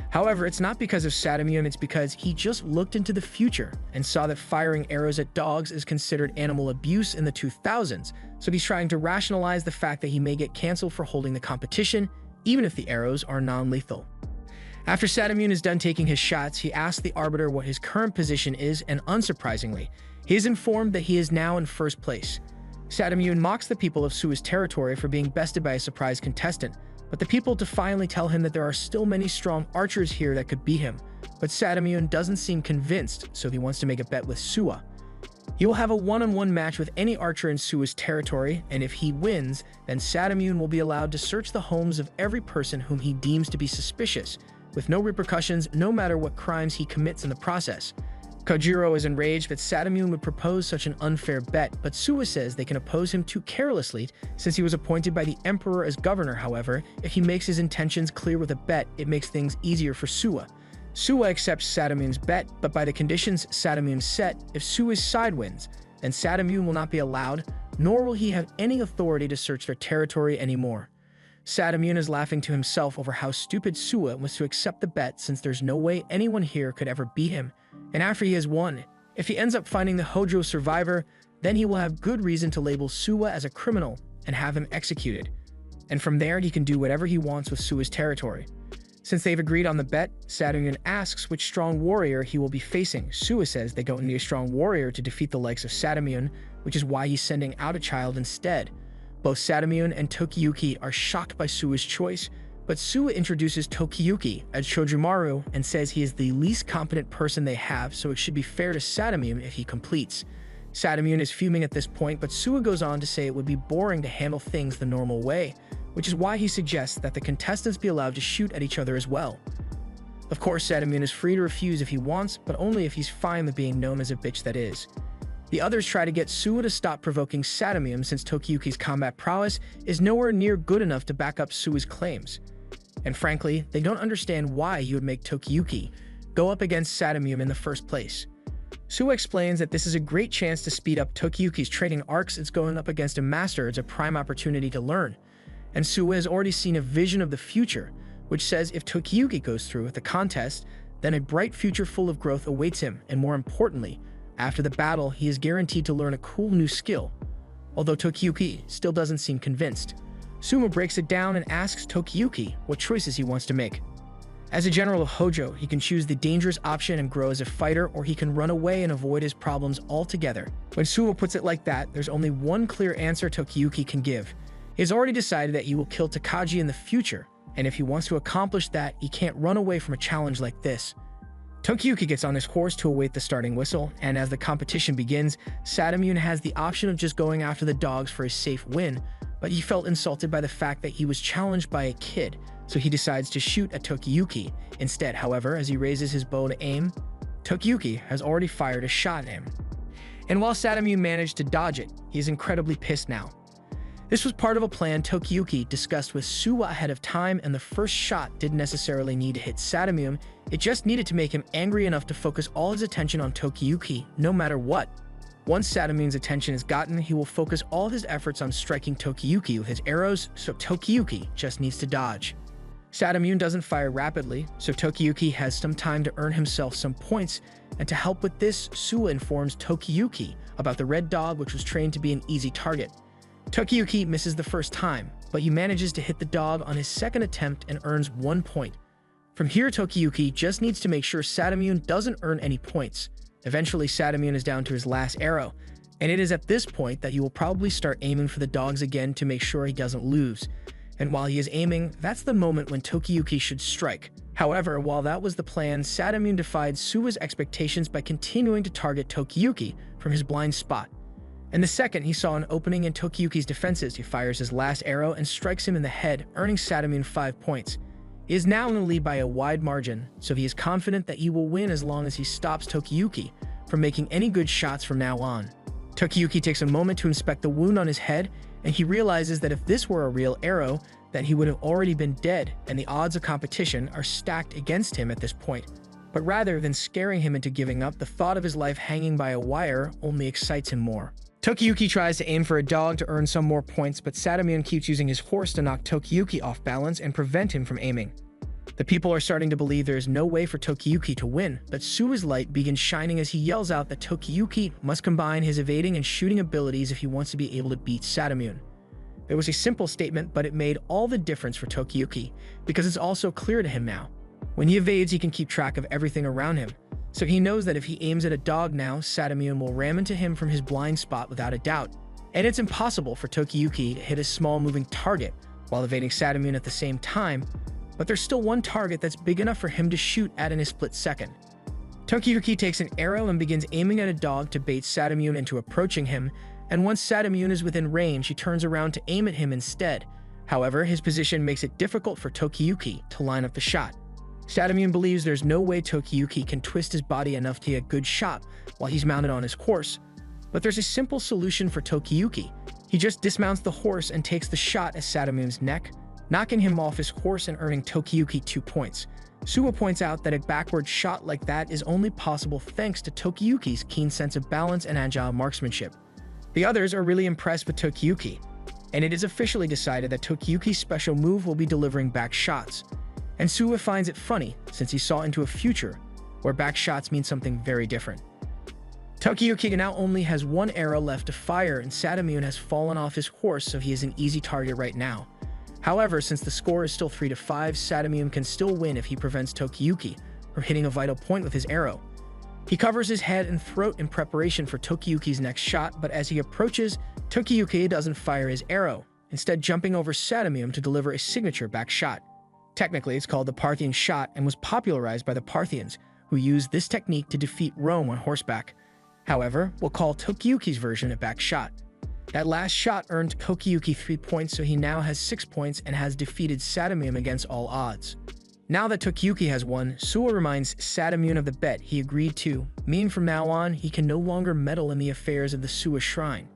However, it's not because of Sadamune, it's because he just looked into the future and saw that firing arrows at dogs is considered animal abuse in the 2000s, so he's trying to rationalize the fact that he may get cancelled for holding the competition, even if the arrows are non-lethal. After Sadamune is done taking his shots, he asks the arbiter what his current position is, and unsurprisingly, he is informed that he is now in first place. Sadamune mocks the people of Suwa's territory for being bested by a surprise contestant, but the people defiantly tell him that there are still many strong archers here that could beat him. But Sadamune doesn't seem convinced, so he wants to make a bet with Suwa. He will have a one-on-one match with any archer in Suwa's territory, and if he wins, then Sadamune will be allowed to search the homes of every person whom he deems to be suspicious, with no repercussions no matter what crimes he commits in the process. Kojiro is enraged that Sadamune would propose such an unfair bet, but Suwa says they can oppose him too carelessly since he was appointed by the Emperor as governor. However, if he makes his intentions clear with a bet, it makes things easier for Suwa. Suwa accepts Sadamune's bet, but by the conditions Sadamune set, if Suwa's side wins, then Sadamune will not be allowed, nor will he have any authority to search their territory anymore. Sadamune is laughing to himself over how stupid Suwa was to accept the bet since there's no way anyone here could ever beat him. And after he has won, if he ends up finding the Hojo survivor, then he will have good reason to label Suwa as a criminal and have him executed. And from there, he can do whatever he wants with Suwa's territory. Since they've agreed on the bet, Sadamune asks which strong warrior he will be facing. Suwa says they don't need a strong warrior to defeat the likes of Sadamune, which is why he's sending out a child instead. Both Sadamune and Tokiyuki are shocked by Suwa's choice, but Suwa introduces Tokiyuki as Chojumaru and says he is the least competent person they have, so it should be fair to Sadamune if he completes. Sadamune is fuming at this point, but Suwa goes on to say it would be boring to handle things the normal way, which is why he suggests that the contestants be allowed to shoot at each other as well. Of course, Sadamune is free to refuse if he wants, but only if he's fine with being known as a bitch that is. The others try to get Suwa to stop provoking Sadamune since Tokiyuki's combat prowess is nowhere near good enough to back up Suwa's claims. And frankly, they don't understand why he would make Tokiyuki go up against Sadamune in the first place. Suwa explains that this is a great chance to speed up Tokiyuki's training arcs as going up against a master is a prime opportunity to learn. And Suwa has already seen a vision of the future, which says if Tokiyuki goes through with the contest, then a bright future full of growth awaits him, and more importantly, after the battle, he is guaranteed to learn a cool new skill. Although Tokiyuki still doesn't seem convinced, Suma breaks it down and asks Tokiyuki what choices he wants to make. As a general of Hojo, he can choose the dangerous option and grow as a fighter, or he can run away and avoid his problems altogether. When Suma puts it like that, there's only one clear answer Tokiyuki can give. He has already decided that he will kill Takagi in the future, and if he wants to accomplish that, he can't run away from a challenge like this. Tokiyuki gets on his horse to await the starting whistle, and as the competition begins, Sadamune has the option of just going after the dogs for a safe win, but he felt insulted by the fact that he was challenged by a kid, so he decides to shoot at Tokiyuki. Instead, however, as he raises his bow to aim, Tokiyuki has already fired a shot at him. And while Sadamune managed to dodge it, he is incredibly pissed now. This was part of a plan Tokiyuki discussed with Suwa ahead of time, and the first shot didn't necessarily need to hit Sadamune, it just needed to make him angry enough to focus all his attention on Tokiyuki, no matter what. Once Sadamune's attention is gotten, he will focus all his efforts on striking Tokiyuki with his arrows, so Tokiyuki just needs to dodge. Sadamune doesn't fire rapidly, so Tokiyuki has some time to earn himself some points, and to help with this, Suwa informs Tokiyuki about the red dog, which was trained to be an easy target. Tokiyuki misses the first time, but he manages to hit the dog on his second attempt and earns 1 point. From here, Tokiyuki just needs to make sure Sadamune doesn't earn any points. Eventually, Sadamune is down to his last arrow, and it is at this point that he will probably start aiming for the dogs again to make sure he doesn't lose. And while he is aiming, that's the moment when Tokiyuki should strike. However, while that was the plan, Sadamune defied Suwa's expectations by continuing to target Tokiyuki from his blind spot. And the second he saw an opening in Tokiyuki's defenses, he fires his last arrow and strikes him in the head, earning Sadamune 5 points. He is now in the lead by a wide margin, so he is confident that he will win as long as he stops Tokiyuki from making any good shots from now on. Tokiyuki takes a moment to inspect the wound on his head, and he realizes that if this were a real arrow, that he would have already been dead, and the odds of competition are stacked against him at this point. But rather than scaring him into giving up, the thought of his life hanging by a wire only excites him more. Tokiyuki tries to aim for a dog to earn some more points, but Sadamune keeps using his horse to knock Tokiyuki off balance and prevent him from aiming. The people are starting to believe there is no way for Tokiyuki to win, but Suwa's light begins shining as he yells out that Tokiyuki must combine his evading and shooting abilities if he wants to be able to beat Sadamune. It was a simple statement, but it made all the difference for Tokiyuki, because it's also clear to him now. When he evades, he can keep track of everything around him, so he knows that if he aims at a dog now, Sadamune will ram into him from his blind spot without a doubt. And it's impossible for Tokiyuki to hit a small moving target while evading Sadamune at the same time, but there's still one target that's big enough for him to shoot at in a split second. Tokiyuki takes an arrow and begins aiming at a dog to bait Sadamune into approaching him, and once Sadamune is within range, he turns around to aim at him instead. However, his position makes it difficult for Tokiyuki to line up the shot. Sadamune believes there's no way Tokiyuki can twist his body enough to get a good shot while he's mounted on his horse. But there's a simple solution for Tokiyuki. He just dismounts the horse and takes the shot at Sadamune's neck, knocking him off his horse and earning Tokiyuki 2 points. Suwa points out that a backward shot like that is only possible thanks to Tokiyuki's keen sense of balance and agile marksmanship. The others are really impressed with Tokiyuki, and it is officially decided that Tokiyuki's special move will be delivering back shots. And Suwa finds it funny, since he saw into a future where back shots mean something very different. Tokiyuki now only has 1 arrow left to fire, and Sadamune has fallen off his horse, so he is an easy target right now. However, since the score is still 3-5, Sadamune can still win if he prevents Tokiyuki from hitting a vital point with his arrow. He covers his head and throat in preparation for Tokiyuki's next shot, but as he approaches, Tokiyuki doesn't fire his arrow, instead jumping over Sadamune to deliver a signature back shot. Technically, it's called the Parthian shot and was popularized by the Parthians, who used this technique to defeat Rome on horseback. However, we'll call Tokiyuki's version a back shot. That last shot earned Tokiyuki 3 points, so he now has 6 points and has defeated Sadamune against all odds. Now that Tokiyuki has won, Suwa reminds Sadamune of the bet he agreed to, meaning from now on, he can no longer meddle in the affairs of the Suwa Shrine.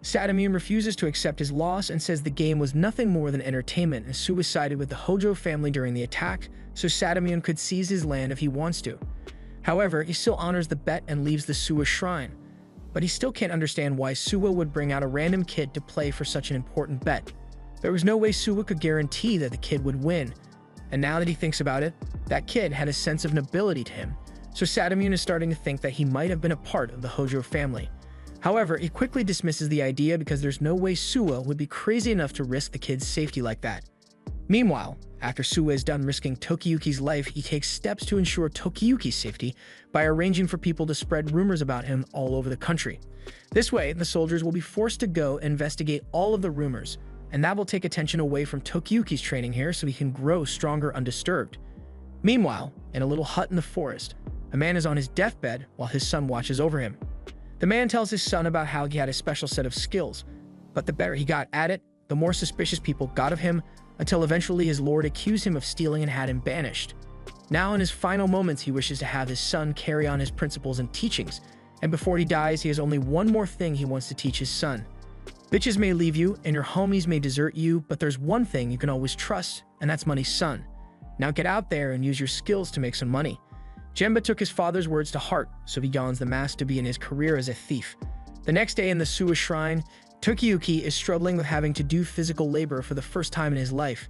Sadamune refuses to accept his loss and says the game was nothing more than entertainment, and Suwa sided with the Hojo family during the attack, so Sadamune could seize his land if he wants to. However, he still honors the bet and leaves the Suwa Shrine. But he still can't understand why Suwa would bring out a random kid to play for such an important bet. There was no way Suwa could guarantee that the kid would win, And now that he thinks about it, that kid had a sense of nobility to him, so Sadamune is starting to think that he might have been a part of the Hojo family. However, he quickly dismisses the idea because there's no way Suwa would be crazy enough to risk the kid's safety like that. Meanwhile, after Suwa is done risking Tokiyuki's life, he takes steps to ensure Tokiyuki's safety by arranging for people to spread rumors about him all over the country. This way, the soldiers will be forced to go investigate all of the rumors, and that will take attention away from Tokiyuki's training here so he can grow stronger undisturbed. Meanwhile, in a little hut in the forest, a man is on his deathbed while his son watches over him. The man tells his son about how he had a special set of skills, but the better he got at it, the more suspicious people got of him, until eventually his lord accused him of stealing and had him banished. Now in his final moments, he wishes to have his son carry on his principles and teachings, and before he dies, he has only one more thing he wants to teach his son. Bitches may leave you, and your homies may desert you, but there's one thing you can always trust, and that's money, son. Now get out there and use your skills to make some money. Genba took his father's words to heart, so he dons the mask to begin his career as a thief. The next day in the Suwa Shrine, Tokiyuki is struggling with having to do physical labor for the first time in his life.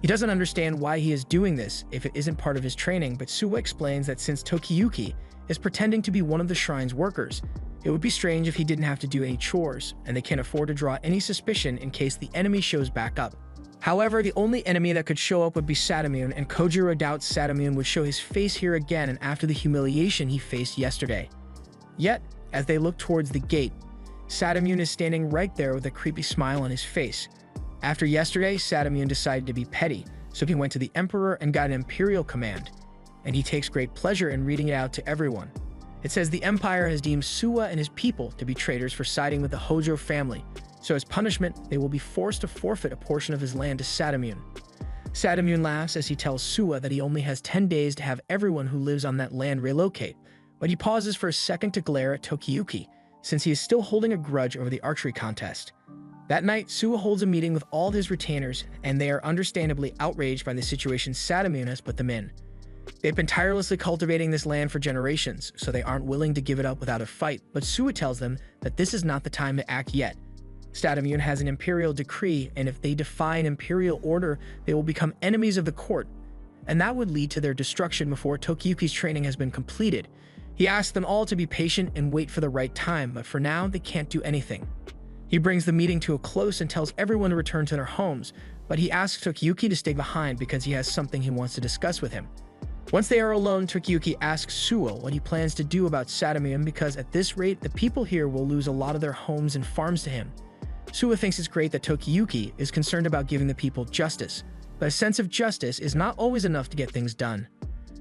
He doesn't understand why he is doing this if it isn't part of his training, but Suwa explains that since Tokiyuki is pretending to be one of the shrine's workers, it would be strange if he didn't have to do any chores, and they can't afford to draw any suspicion in case the enemy shows back up. However, the only enemy that could show up would be Sadamune, and Kojiro doubts Sadamune would show his face here again and after the humiliation he faced yesterday. Yet, as they look towards the gate, Sadamune is standing right there with a creepy smile on his face. After yesterday, Sadamune decided to be petty, so he went to the Emperor and got an Imperial command, and he takes great pleasure in reading it out to everyone. It says the Empire has deemed Suwa and his people to be traitors for siding with the Hojo family, so as punishment, they will be forced to forfeit a portion of his land to Sadamune. Sadamune laughs as he tells Suwa that he only has 10 days to have everyone who lives on that land relocate, but he pauses for a second to glare at Tokiyuki, since he is still holding a grudge over the archery contest. That night, Suwa holds a meeting with all his retainers, and they are understandably outraged by the situation Sadamune has put them in. They've been tirelessly cultivating this land for generations, so they aren't willing to give it up without a fight, but Suwa tells them that this is not the time to act yet. Sadamune has an imperial decree, and if they defy an imperial order, they will become enemies of the court, and that would lead to their destruction before Tokiyuki's training has been completed. He asks them all to be patient and wait for the right time, but for now, they can't do anything. He brings the meeting to a close and tells everyone to return to their homes, but he asks Tokiyuki to stay behind because he has something he wants to discuss with him. Once they are alone, Tokiyuki asks Suwa what he plans to do about Sadamune because at this rate, the people here will lose a lot of their homes and farms to him. Suwa thinks it's great that Tokiyuki is concerned about giving the people justice, but a sense of justice is not always enough to get things done.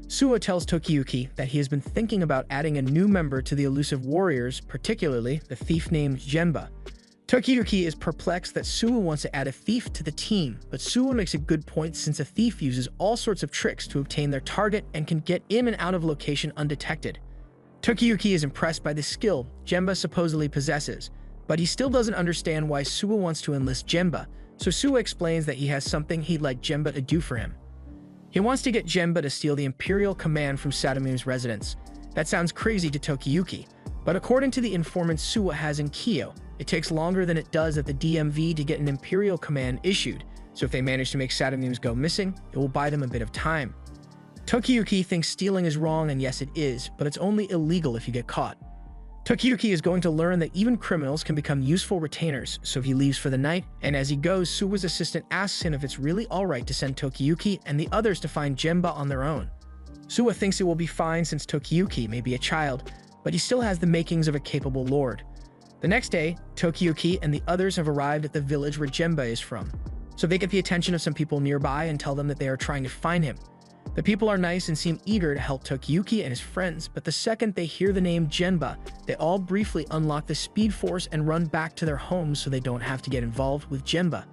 Suwa tells Tokiyuki that he has been thinking about adding a new member to the Elusive Warriors, particularly the thief named Genba. Tokiyuki is perplexed that Suwa wants to add a thief to the team, but Suwa makes a good point since a thief uses all sorts of tricks to obtain their target and can get in and out of location undetected. Tokiyuki is impressed by the skill Genba supposedly possesses, but he still doesn't understand why Suwa wants to enlist Genba, so Suwa explains that he has something he'd like Genba to do for him. He wants to get Genba to steal the Imperial command from Sadamune's residence. That sounds crazy to Tokiyuki, but according to the informant Suwa has in Kyo, it takes longer than it does at the DMV to get an Imperial command issued, so if they manage to make Sadamune's go missing, it will buy them a bit of time. Tokiyuki thinks stealing is wrong, and yes it is, but it's only illegal if you get caught. Tokiyuki is going to learn that even criminals can become useful retainers, so he leaves for the night, and as he goes, Suwa's assistant asks him if it's really alright to send Tokiyuki and the others to find Genba on their own. Suwa thinks it will be fine since Tokiyuki may be a child, but he still has the makings of a capable lord. The next day, Tokiyuki and the others have arrived at the village where Genba is from, so they get the attention of some people nearby and tell them that they are trying to find him. The people are nice and seem eager to help Tokiyuki and his friends, but the second they hear the name Genba, they all briefly unlock the Speed Force and run back to their homes so they don't have to get involved with Genba.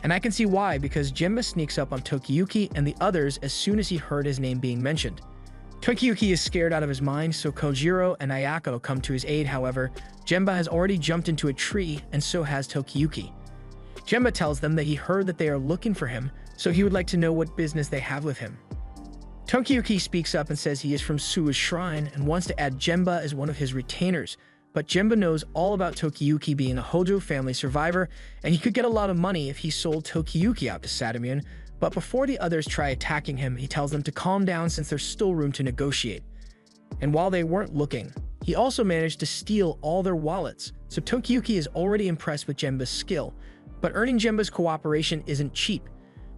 And I can see why, because Genba sneaks up on Tokiyuki and the others as soon as he heard his name being mentioned. Tokiyuki is scared out of his mind, so Kojiro and Ayako come to his aid. However, Genba has already jumped into a tree, and so has Tokiyuki. Genba tells them that he heard that they are looking for him, so he would like to know what business they have with him. Tokiyuki speaks up and says he is from Suwa's shrine and wants to add Genba as one of his retainers, but Genba knows all about Tokiyuki being a Hojo family survivor, and he could get a lot of money if he sold Tokiyuki out to Sadamune, But before the others try attacking him, he tells them to calm down since there's still room to negotiate. And while they weren't looking, he also managed to steal all their wallets, so Tokiyuki is already impressed with Genba's skill. But earning Genba's cooperation isn't cheap.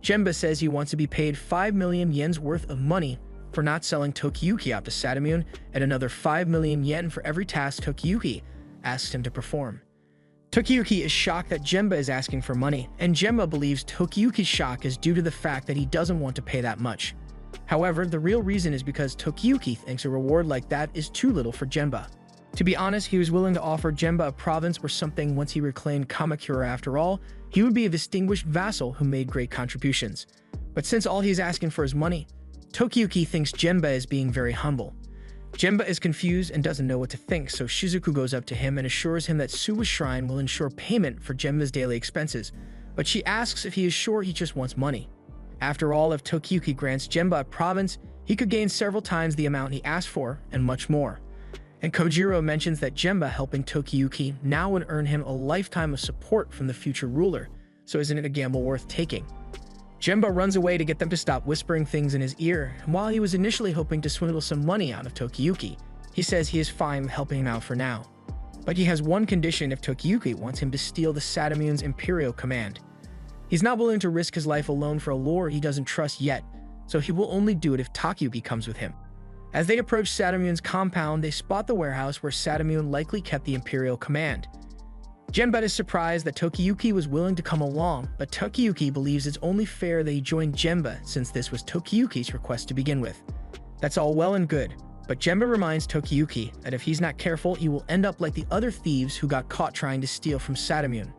Genba says he wants to be paid 5 million yen's worth of money for not selling Tokiyuki out to Sadamun, and another 5 million yen for every task Tokiyuki asks him to perform. Tokiyuki is shocked that Genba is asking for money, and Genba believes Tokiyuki's shock is due to the fact that he doesn't want to pay that much. However, the real reason is because Tokiyuki thinks a reward like that is too little for Genba. To be honest, he was willing to offer Genba a province or something once he reclaimed Kamakura. After all, he would be a distinguished vassal who made great contributions. But since all he's asking for is money, Tokiyuki thinks Genba is being very humble. Genba is confused and doesn't know what to think, so Shizuku goes up to him and assures him that Suwa Shrine will ensure payment for Genba's daily expenses, but she asks if he is sure he just wants money. After all, if Tokiyuki grants Genba a province, he could gain several times the amount he asked for, and much more. And Kojiro mentions that Genba helping Tokiyuki now would earn him a lifetime of support from the future ruler, so isn't it a gamble worth taking? Genba runs away to get them to stop whispering things in his ear, and while he was initially hoping to swindle some money out of Tokiyuki, he says he is fine helping him out for now. But he has one condition if Tokiyuki wants him to steal the Sadamun's Imperial Command. He's not willing to risk his life alone for a lord he doesn't trust yet, so he will only do it if Tokiyuki comes with him. As they approach Sadamun's compound, they spot the warehouse where Sadamun likely kept the Imperial Command. Genba is surprised that Tokiyuki was willing to come along, but Tokiyuki believes it's only fair that he join Genba since this was Tokiyuki's request to begin with. That's all well and good, but Genba reminds Tokiyuki that if he's not careful, he will end up like the other thieves who got caught trying to steal from Sadamun.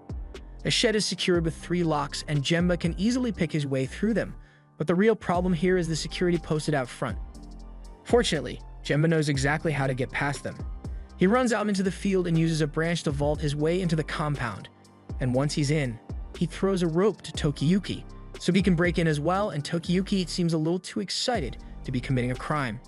The shed is secured with 3 locks, and Genba can easily pick his way through them, but the real problem here is the security posted out front. Fortunately, Genba knows exactly how to get past them. He runs out into the field and uses a branch to vault his way into the compound, and once he's in, he throws a rope to Tokiyuki so he can break in as well, and Tokiyuki seems a little too excited to be committing a crime.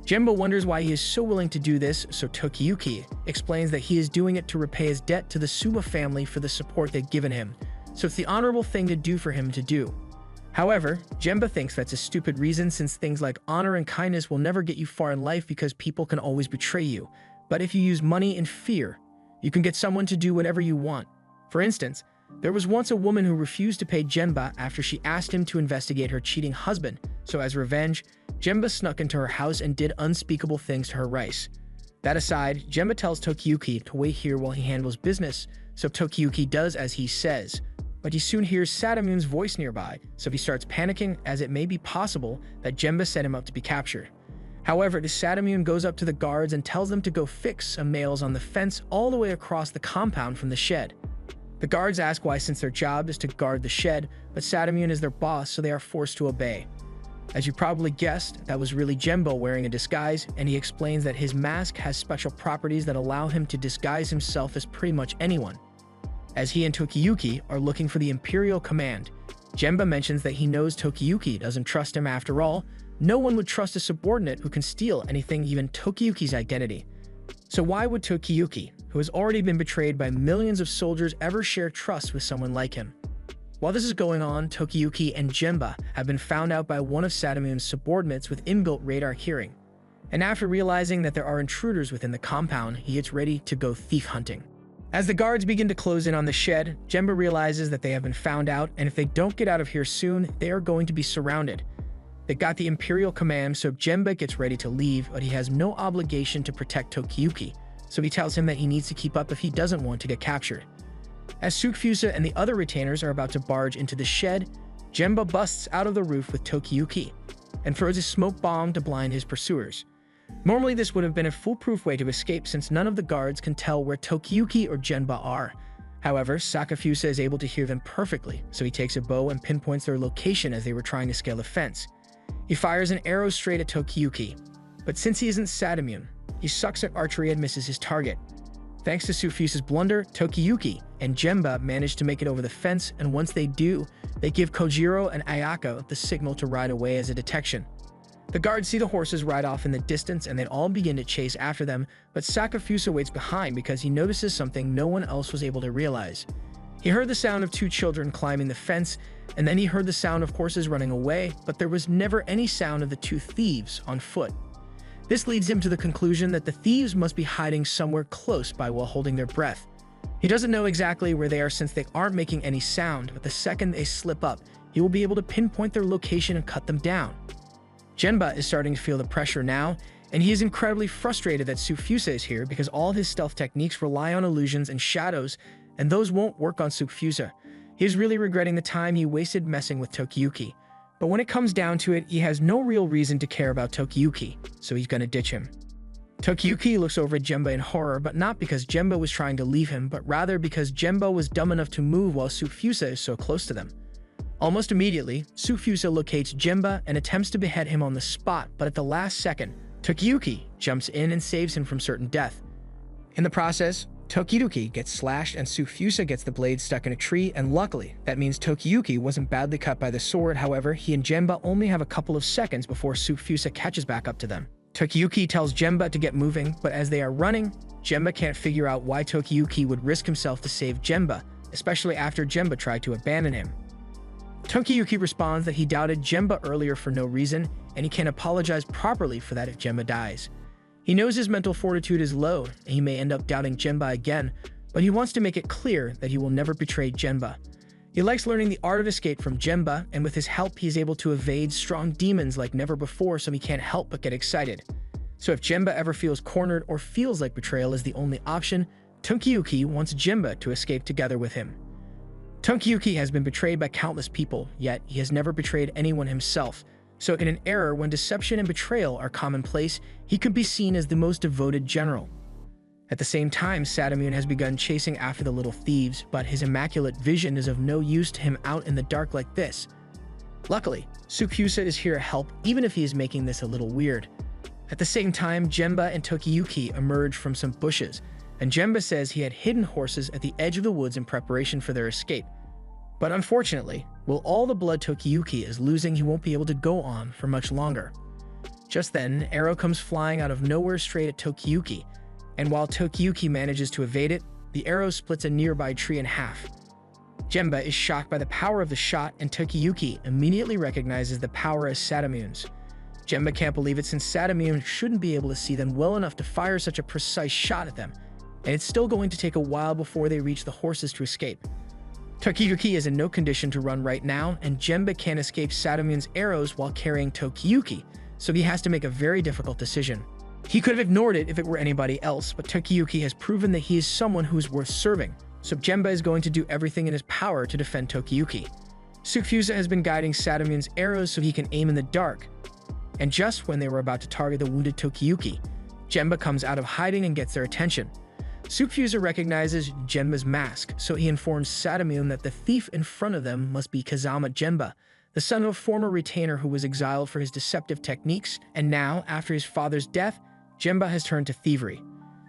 Genba wonders why he is so willing to do this, so Tokiyuki explains that he is doing it to repay his debt to the Suma family for the support they've given him, so it's the honorable thing to do for him to do. However, Genba thinks that's a stupid reason since things like honor and kindness will never get you far in life because people can always betray you. But if you use money and fear, you can get someone to do whatever you want. For instance, there was once a woman who refused to pay Genba after she asked him to investigate her cheating husband, so as revenge, Genba snuck into her house and did unspeakable things to her rice. That aside, Genba tells Tokiyuki to wait here while he handles business, so Tokiyuki does as he says. But he soon hears Sadamun's voice nearby, so he starts panicking as it may be possible that Genba set him up to be captured. However, the Sadamun goes up to the guards and tells them to go fix some nails on the fence all the way across the compound from the shed. The guards ask why since their job is to guard the shed, but Sadamun is their boss, so they are forced to obey. As you probably guessed, that was really Genba wearing a disguise, and he explains that his mask has special properties that allow him to disguise himself as pretty much anyone. As he and Tokiyuki are looking for the Imperial Command, Genba mentions that he knows Tokiyuki doesn't trust him after all. No one would trust a subordinate who can steal anything, even Tokiyuki's identity. So why would Tokiyuki, who has already been betrayed by millions of soldiers, ever share trust with someone like him? While this is going on, Tokiyuki and Genba have been found out by one of Sadamun's subordinates with inbuilt radar hearing. And after realizing that there are intruders within the compound, he gets ready to go thief hunting. As the guards begin to close in on the shed, Genba realizes that they have been found out, and if they don't get out of here soon, they are going to be surrounded. They got the Imperial Command, so Genba gets ready to leave, but he has no obligation to protect Tokiyuki, so he tells him that he needs to keep up if he doesn't want to get captured. As Tsukfusa and the other retainers are about to barge into the shed, Genba busts out of the roof with Tokiyuki and throws a smoke bomb to blind his pursuers. Normally this would have been a foolproof way to escape since none of the guards can tell where Tokiyuki or Genba are. However, Sakafusa is able to hear them perfectly, so he takes a bow and pinpoints their location as they were trying to scale the fence. He fires an arrow straight at Tokiyuki, but since he isn't Sadamun, he sucks at archery and misses his target. Thanks to Tsukfusa's blunder, Tokiyuki and Genba manage to make it over the fence, and once they do, they give Kojiro and Ayako the signal to ride away as a detection. The guards see the horses ride off in the distance and they all begin to chase after them, but Sakafusa waits behind because he notices something no one else was able to realize. He heard the sound of two children climbing the fence, and then he heard the sound of horses running away, but there was never any sound of the two thieves on foot. This leads him to the conclusion that the thieves must be hiding somewhere close by while holding their breath. He doesn't know exactly where they are since they aren't making any sound, but the second they slip up, he will be able to pinpoint their location and cut them down. Genba is starting to feel the pressure now, and he is incredibly frustrated that Tsukfusa is here because all his stealth techniques rely on illusions and shadows, and those won't work on Tsukfusa. He is really regretting the time he wasted messing with Tokiyuki. But when it comes down to it, he has no real reason to care about Tokiyuki, so he's gonna ditch him. Tokiyuki looks over at Genba in horror, but not because Genba was trying to leave him, but rather because Genba was dumb enough to move while Tsukfusa is so close to them. Almost immediately, Tsukfusa locates Genba and attempts to behead him on the spot, but at the last second, Tokiyuki jumps in and saves him from certain death. In the process, Tokiyuki gets slashed and Tsukfusa gets the blade stuck in a tree, and luckily, that means Tokiyuki wasn't badly cut by the sword. However, he and Genba only have a couple of seconds before Tsukfusa catches back up to them. Tokiyuki tells Genba to get moving, but as they are running, Genba can't figure out why Tokiyuki would risk himself to save Genba, especially after Genba tried to abandon him. Tokiyuki responds that he doubted Genba earlier for no reason, and he can't apologize properly for that if Genba dies. He knows his mental fortitude is low, and he may end up doubting Genba again, but he wants to make it clear that he will never betray Genba. He likes learning the art of escape from Genba, and with his help he is able to evade strong demons like never before, so he can't help but get excited. So if Genba ever feels cornered or feels like betrayal is the only option, Tokiyuki wants Genba to escape together with him. Tokiyuki has been betrayed by countless people, yet he has never betrayed anyone himself. So in an era when deception and betrayal are commonplace, he could be seen as the most devoted general. At the same time, Sadamun has begun chasing after the little thieves, but his immaculate vision is of no use to him out in the dark like this. Luckily, Tsukfusa is here to help, even if he is making this a little weird. At the same time, Genba and Tokiyuki emerge from some bushes, and Genba says he had hidden horses at the edge of the woods in preparation for their escape. But unfortunately, with all the blood Tokiyuki is losing, he won't be able to go on for much longer. Just then, an arrow comes flying out of nowhere straight at Tokiyuki, and while Tokiyuki manages to evade it, the arrow splits a nearby tree in half. Genba is shocked by the power of the shot, and Tokiyuki immediately recognizes the power as Sadamun's. Genba can't believe it since Sadamun shouldn't be able to see them well enough to fire such a precise shot at them, and it's still going to take a while before they reach the horses to escape. Tokiyuki is in no condition to run right now, and Genba can't escape Sadamun's arrows while carrying Tokiyuki, so he has to make a very difficult decision. He could have ignored it if it were anybody else, but Tokiyuki has proven that he is someone who is worth serving, so Genba is going to do everything in his power to defend Tokiyuki. Tsukfusa has been guiding Sadamun's arrows so he can aim in the dark, and just when they were about to target the wounded Tokiyuki, Genba comes out of hiding and gets their attention. Tsukfusa recognizes Genba's mask, so he informs Sadamun that the thief in front of them must be Kazama Genba, the son of a former retainer who was exiled for his deceptive techniques, and now, after his father's death, Genba has turned to thievery.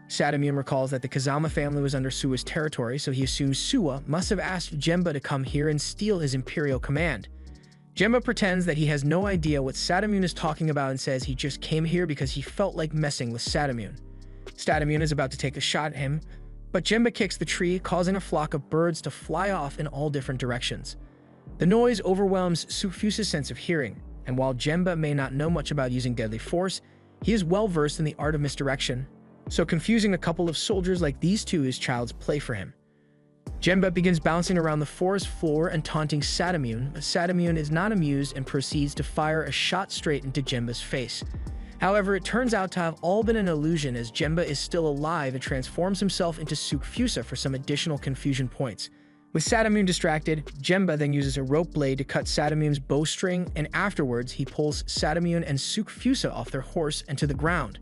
Sadamun recalls that the Kazama family was under Suwa's territory, so he assumes Suwa must have asked Genba to come here and steal his imperial command. Genba pretends that he has no idea what Sadamun is talking about and says he just came here because he felt like messing with Sadamun. Sadamun is about to take a shot at him, but Genba kicks the tree, causing a flock of birds to fly off in all different directions. The noise overwhelms Tsukfusa's sense of hearing, and while Genba may not know much about using deadly force, he is well versed in the art of misdirection, so confusing a couple of soldiers like these two is child's play for him. Genba begins bouncing around the forest floor and taunting Sadamun, but Sadamun is not amused and proceeds to fire a shot straight into Genba's face. However, it turns out to have all been an illusion as Genba is still alive and transforms himself into Tsukfusa for some additional confusion points. With Sadamun distracted, Genba then uses a rope blade to cut Sadamun's bowstring, and afterwards he pulls Sadamun and Tsukfusa off their horse and to the ground.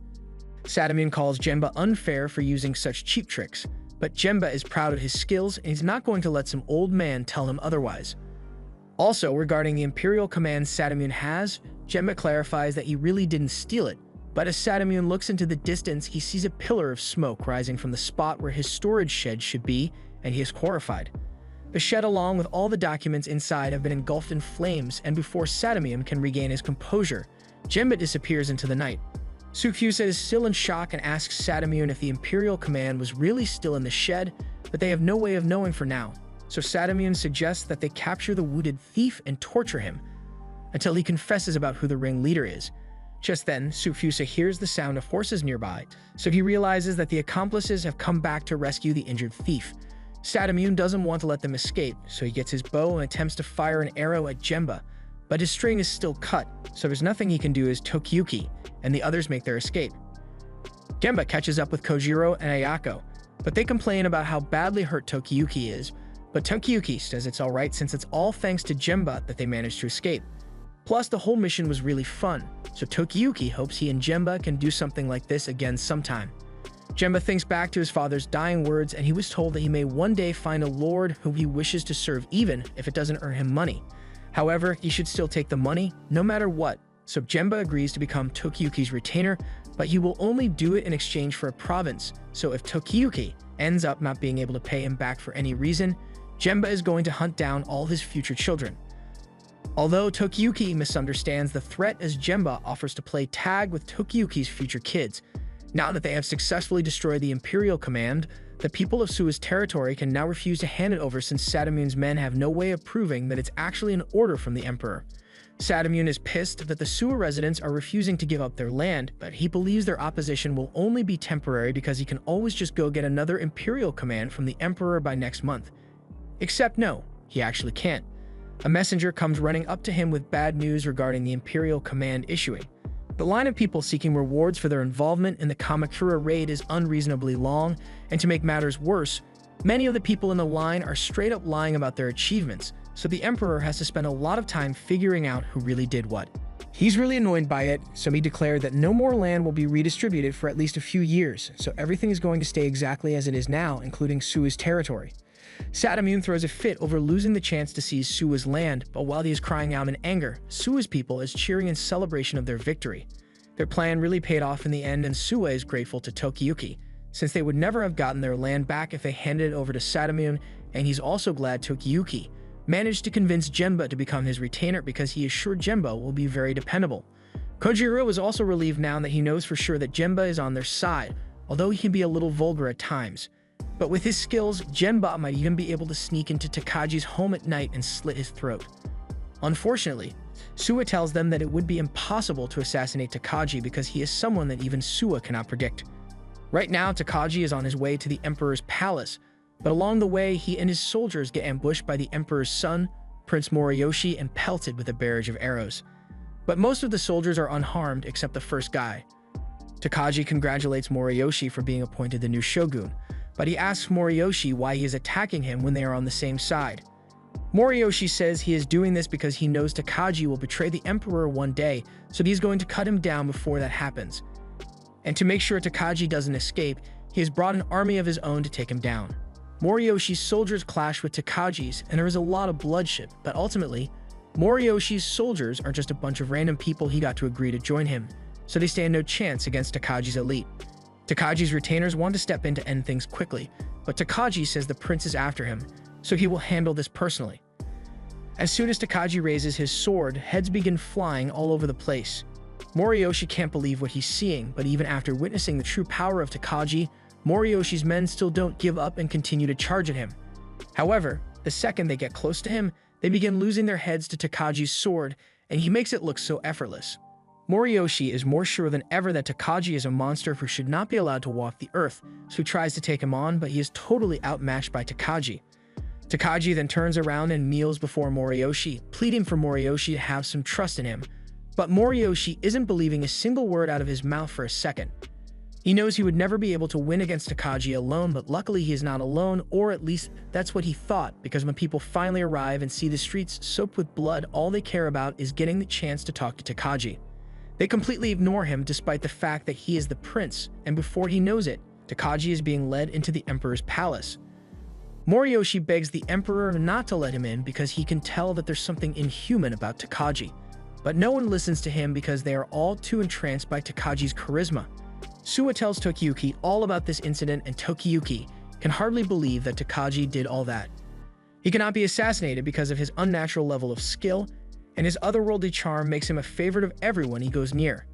Sadamun calls Genba unfair for using such cheap tricks, but Genba is proud of his skills and he's not going to let some old man tell him otherwise. Also, regarding the Imperial command Sadamun has, Genba clarifies that he really didn't steal it, but as Sadamun looks into the distance, he sees a pillar of smoke rising from the spot where his storage shed should be, and he is horrified. The shed along with all the documents inside have been engulfed in flames, and before Sadamun can regain his composure, Genba disappears into the night. Tsukfusa is still in shock and asks Sadamun if the Imperial command was really still in the shed, but they have no way of knowing for now. so Sadamune suggests that they capture the wounded thief and torture him until he confesses about who the ringleader is. Just then, Sufusa hears the sound of horses nearby, so he realizes that the accomplices have come back to rescue the injured thief. Sadamune doesn't want to let them escape, so he gets his bow and attempts to fire an arrow at Gemba, but his string is still cut, so there's nothing he can do as Tokiyuki and the others make their escape. Gemba catches up with Kojiro and Ayako, but they complain about how badly hurt Tokiyuki is, but Tokiyuki says it's alright since it's all thanks to Gemba that they managed to escape. Plus, the whole mission was really fun, so Tokiyuki hopes he and Gemba can do something like this again sometime. Gemba thinks back to his father's dying words, and he was told that he may one day find a lord whom he wishes to serve even if it doesn't earn him money. However, he should still take the money, no matter what, so Gemba agrees to become Tokiyuki's retainer, but he will only do it in exchange for a province, so if Tokiyuki ends up not being able to pay him back for any reason, Gemba is going to hunt down all his future children. Although Tokiyuki misunderstands the threat as Gemba offers to play tag with Tokiyuki's future kids. Now that they have successfully destroyed the Imperial Command, the people of Suwa's territory can now refuse to hand it over since Sadamune's men have no way of proving that it's actually an order from the Emperor. Sadamune is pissed that the Suwa residents are refusing to give up their land, but he believes their opposition will only be temporary because he can always just go get another Imperial command from the Emperor by next month. Except no, he actually can't. A messenger comes running up to him with bad news regarding the Imperial command issuing. The line of people seeking rewards for their involvement in the Kamakura raid is unreasonably long, and to make matters worse, many of the people in the line are straight up lying about their achievements, so the Emperor has to spend a lot of time figuring out who really did what. He's really annoyed by it, so he declared that no more land will be redistributed for at least a few years, so everything is going to stay exactly as it is now, including Suwa's territory. Sadamune throws a fit over losing the chance to seize Suwa's land, but while he is crying out in anger, Suwa's people is cheering in celebration of their victory. Their plan really paid off in the end, and Suwa is grateful to Tokiyuki, since they would never have gotten their land back if they handed it over to Sadamune, and he's also glad Tokiyuki managed to convince Genba to become his retainer because he is sure Genba will be very dependable. Kojiro is also relieved now that he knows for sure that Genba is on their side, although he can be a little vulgar at times. But with his skills, Genba might even be able to sneak into Takaji's home at night and slit his throat. Unfortunately, Suwa tells them that it would be impossible to assassinate Takaji because he is someone that even Suwa cannot predict. Right now, Takaji is on his way to the Emperor's palace, but along the way, he and his soldiers get ambushed by the Emperor's son, Prince Moriyoshi, and pelted with a barrage of arrows. But most of the soldiers are unharmed except the first guy. Takaji congratulates Moriyoshi for being appointed the new shogun, but he asks Moriyoshi why he is attacking him when they are on the same side. Moriyoshi says he is doing this because he knows Takaji will betray the Emperor one day, so he's going to cut him down before that happens. And to make sure Takaji doesn't escape, he has brought an army of his own to take him down. Moriyoshi's soldiers clash with Takaji's, and there is a lot of bloodshed, but ultimately, Moriyoshi's soldiers are just a bunch of random people he got to agree to join him, so they stand no chance against Takaji's elite. Takaji's retainers want to step in to end things quickly, but Takaji says the prince is after him, so he will handle this personally. As soon as Takaji raises his sword, heads begin flying all over the place. Moriyoshi can't believe what he's seeing, but even after witnessing the true power of Takaji, Moriyoshi's men still don't give up and continue to charge at him. However, the second they get close to him, they begin losing their heads to Takaji's sword, and he makes it look so effortless. Moriyoshi is more sure than ever that Takaji is a monster who should not be allowed to walk the earth, so he tries to take him on, but he is totally outmatched by Takaji. Takaji then turns around and kneels before Moriyoshi, pleading for Moriyoshi to have some trust in him. But Moriyoshi isn't believing a single word out of his mouth for a second. He knows he would never be able to win against Takaji alone, but luckily he is not alone, or at least that's what he thought, because when people finally arrive and see the streets soaked with blood, all they care about is getting the chance to talk to Takaji. They completely ignore him despite the fact that he is the prince, and before he knows it, Takaji is being led into the Emperor's palace. Moriyoshi begs the Emperor not to let him in because he can tell that there's something inhuman about Takaji. But no one listens to him because they are all too entranced by Takaji's charisma. Suwa tells Tokiyuki all about this incident, and Tokiyuki can hardly believe that Takaji did all that. He cannot be assassinated because of his unnatural level of skill, and his otherworldly charm makes him a favorite of everyone he goes near.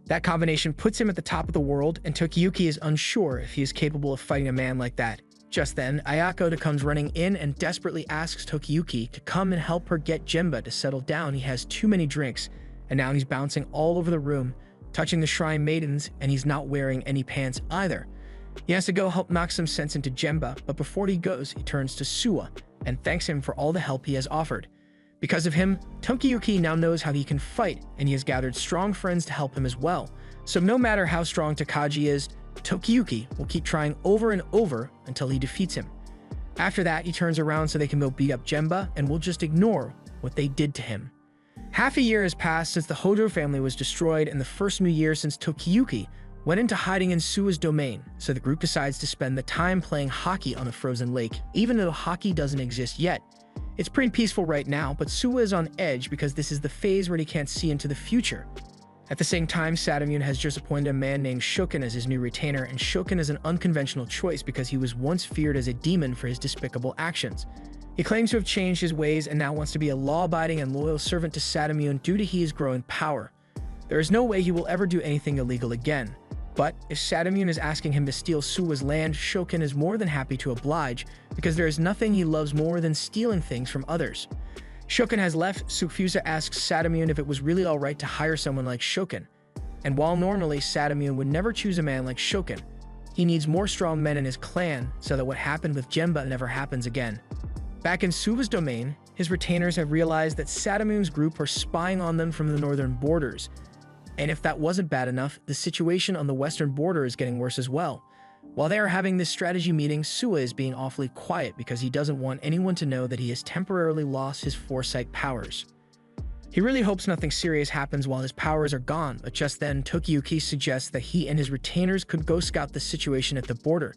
That combination puts him at the top of the world, and Tokiyuki is unsure if he is capable of fighting a man like that. Just then, Ayako comes running in and desperately asks Tokiyuki to come and help her get Jemba to settle down. He has too many drinks, and now he's bouncing all over the room, touching the shrine maidens, and he's not wearing any pants either. He has to go help knock some sense into Jemba, but before he goes, he turns to Suwa and thanks him for all the help he has offered. Because of him, Tokiyuki now knows how he can fight, and he has gathered strong friends to help him as well. So no matter how strong Takagi is, Tokiyuki will keep trying over and over until he defeats him. After that, he turns around so they can go beat up Jemba and will just ignore what they did to him. Half a year has passed since the Hojo family was destroyed and the first new year since Tokiyuki went into hiding in Suwa's domain, so the group decides to spend the time playing hockey on the frozen lake, even though hockey doesn't exist yet. It's pretty peaceful right now, but Suwa is on edge because this is the phase where he can't see into the future. At the same time, Sadamune has just appointed a man named Shoken as his new retainer, and Shoken is an unconventional choice because he was once feared as a demon for his despicable actions. He claims to have changed his ways and now wants to be a law-abiding and loyal servant to Sadamune due to his growing power. There is no way he will ever do anything illegal again. But if Sadamune is asking him to steal Suwa's land, Shoken is more than happy to oblige, because there is nothing he loves more than stealing things from others. Shoken has left. Sufusa asks Sadamune if it was really alright to hire someone like Shoken. And while normally Sadamune would never choose a man like Shoken, he needs more strong men in his clan so that what happened with Jemba never happens again. Back in Suwa's domain, his retainers have realized that Sadamune's group are spying on them from the northern borders. And if that wasn't bad enough, the situation on the western border is getting worse as well. While they are having this strategy meeting, Suwa is being awfully quiet because he doesn't want anyone to know that he has temporarily lost his foresight powers. He really hopes nothing serious happens while his powers are gone, but just then Tokiyuki suggests that he and his retainers could go scout the situation at the border.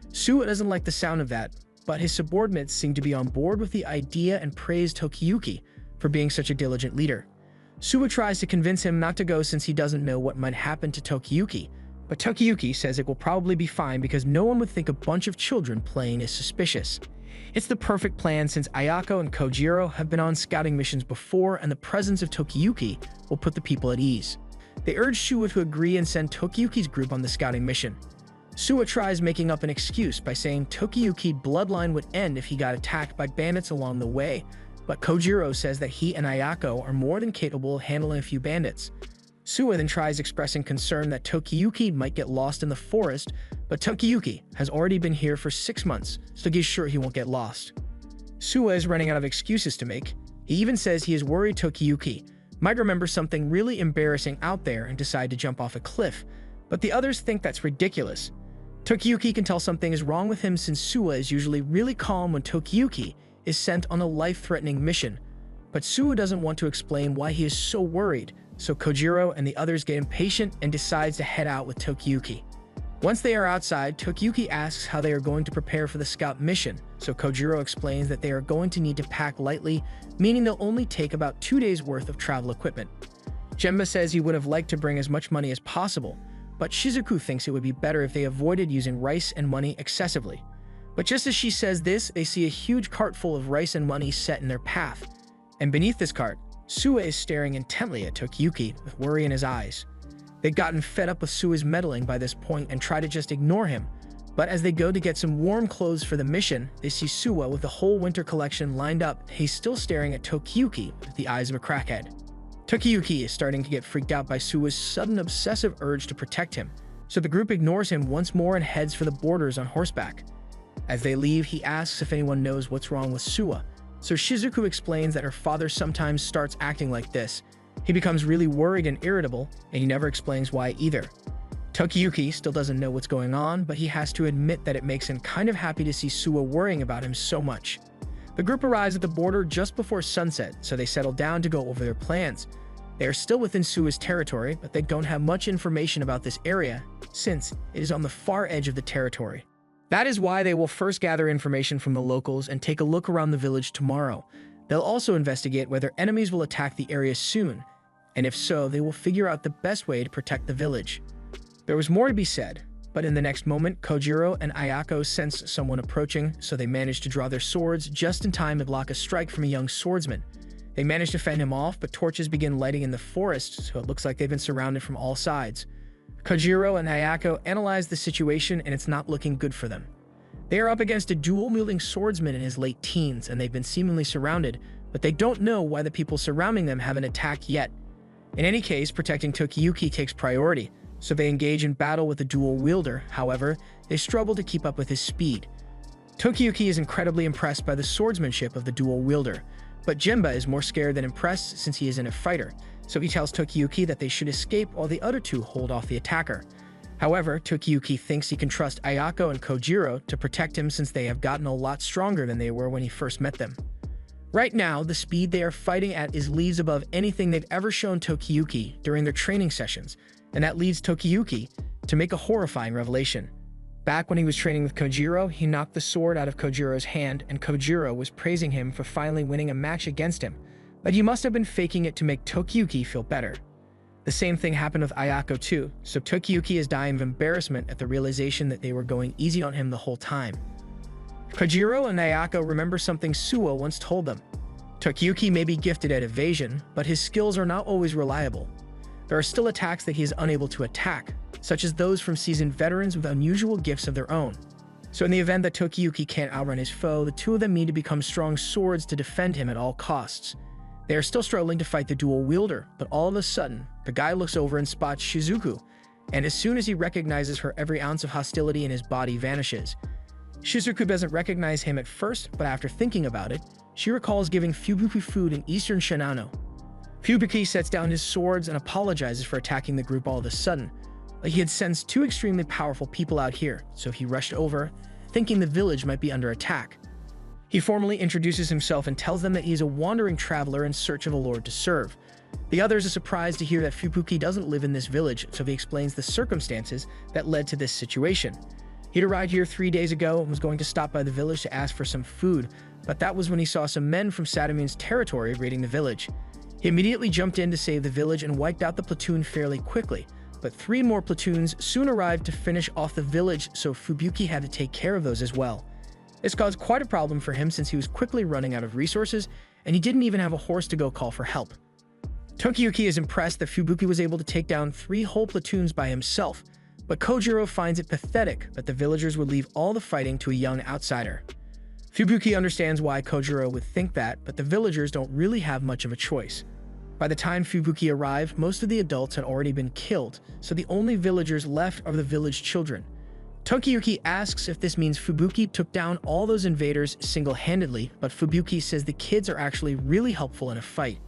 Suwa doesn't like the sound of that, but his subordinates seem to be on board with the idea and praise Tokiyuki for being such a diligent leader. Suwa tries to convince him not to go since he doesn't know what might happen to Tokiyuki, but Tokiyuki says it will probably be fine because no one would think a bunch of children playing is suspicious. It's the perfect plan since Ayako and Kojiro have been on scouting missions before, and the presence of Tokiyuki will put the people at ease. They urge Suwa to agree and send Tokiyuki's group on the scouting mission. Suwa tries making up an excuse by saying Tokiyuki's bloodline would end if he got attacked by bandits along the way, but Kojiro says that he and Ayako are more than capable of handling a few bandits. Suwa then tries expressing concern that Tokiyuki might get lost in the forest, but Tokiyuki has already been here for 6 months, so he's sure he won't get lost. Suwa is running out of excuses to make. He even says he is worried Tokiyuki might remember something really embarrassing out there and decide to jump off a cliff, but the others think that's ridiculous. Tokiyuki can tell something is wrong with him since Suwa is usually really calm when Tokiyuki is sent on a life-threatening mission, but Suwa doesn't want to explain why he is so worried, so Kojiro and the others get impatient and decides to head out with Tokiyuki. Once they are outside, Tokiyuki asks how they are going to prepare for the scout mission, so Kojiro explains that they are going to need to pack lightly, meaning they'll only take about 2 days worth of travel equipment. Jemba says he would have liked to bring as much money as possible, but Shizuku thinks it would be better if they avoided using rice and money excessively. But just as she says this, they see a huge cart full of rice and money set in their path. And beneath this cart, Suwa is staring intently at Tokiyuki with worry in his eyes. They'd gotten fed up with Suwa's meddling by this point and try to just ignore him. But as they go to get some warm clothes for the mission, they see Suwa with the whole winter collection lined up. He's still staring at Tokiyuki with the eyes of a crackhead. Tokiyuki is starting to get freaked out by Suwa's sudden obsessive urge to protect him, so the group ignores him once more and heads for the borders on horseback. As they leave, he asks if anyone knows what's wrong with Suwa, so Shizuku explains that her father sometimes starts acting like this. He becomes really worried and irritable, and he never explains why either. Tokiyuki still doesn't know what's going on, but he has to admit that it makes him kind of happy to see Suwa worrying about him so much. The group arrives at the border just before sunset, so they settle down to go over their plans. They are still within Suwa's territory, but they don't have much information about this area, since it is on the far edge of the territory. That is why they will first gather information from the locals and take a look around the village tomorrow. They'll also investigate whether enemies will attack the area soon, and if so, they will figure out the best way to protect the village. There was more to be said, but in the next moment, Kojiro and Ayako sense someone approaching, so they manage to draw their swords just in time to block a strike from a young swordsman. They manage to fend him off, but torches begin lighting in the forest, so it looks like they've been surrounded from all sides. Kojiro and Ayako analyze the situation, and it's not looking good for them. They are up against a dual-wielding swordsman in his late teens, and they've been seemingly surrounded, but they don't know why the people surrounding them haven't attacked yet. In any case, protecting Tokiyuki takes priority, so they engage in battle with the dual-wielder. However, they struggle to keep up with his speed. Tokiyuki is incredibly impressed by the swordsmanship of the dual-wielder, but Jinba is more scared than impressed since he isn't a fighter, so he tells Tokiyuki that they should escape while the other two hold off the attacker. However, Tokiyuki thinks he can trust Ayako and Kojiro to protect him since they have gotten a lot stronger than they were when he first met them. Right now, the speed they are fighting at is leagues above anything they've ever shown Tokiyuki during their training sessions, and that leads Tokiyuki to make a horrifying revelation. Back when he was training with Kojiro, he knocked the sword out of Kojiro's hand, and Kojiro was praising him for finally winning a match against him, but he must have been faking it to make Tokiyuki feel better. The same thing happened with Ayako too, so Tokiyuki is dying of embarrassment at the realization that they were going easy on him the whole time. Kojiro and Ayako remember something Suwa once told them. Tokiyuki may be gifted at evasion, but his skills are not always reliable. There are still attacks that he is unable to attack, such as those from seasoned veterans with unusual gifts of their own. So in the event that Tokiyuki can't outrun his foe, the two of them need to become strong swords to defend him at all costs. They are still struggling to fight the dual wielder, but all of a sudden, the guy looks over and spots Shizuku, and as soon as he recognizes her, every ounce of hostility in his body vanishes. Shizuku doesn't recognize him at first, but after thinking about it, she recalls giving Fubuki food in eastern Shinano. Fubuki sets down his swords and apologizes for attacking the group all of a sudden. Like he had sensed two extremely powerful people out here, so he rushed over, thinking the village might be under attack. He formally introduces himself and tells them that he is a wandering traveler in search of a lord to serve. The others are surprised to hear that Fubuki doesn't live in this village, so he explains the circumstances that led to this situation. He'd arrived here 3 days ago and was going to stop by the village to ask for some food, but that was when he saw some men from Sadamune's territory raiding the village. He immediately jumped in to save the village and wiped out the platoon fairly quickly, but 3 more platoons soon arrived to finish off the village, so Fubuki had to take care of those as well. This caused quite a problem for him since he was quickly running out of resources, and he didn't even have a horse to go call for help. Tokiyuki is impressed that Fubuki was able to take down 3 whole platoons by himself, but Kojiro finds it pathetic that the villagers would leave all the fighting to a young outsider. Fubuki understands why Kojiro would think that, but the villagers don't really have much of a choice. By the time Fubuki arrived, most of the adults had already been killed, so the only villagers left are the village children. Tokiyuki asks if this means Fubuki took down all those invaders single-handedly, but Fubuki says the kids are actually really helpful in a fight.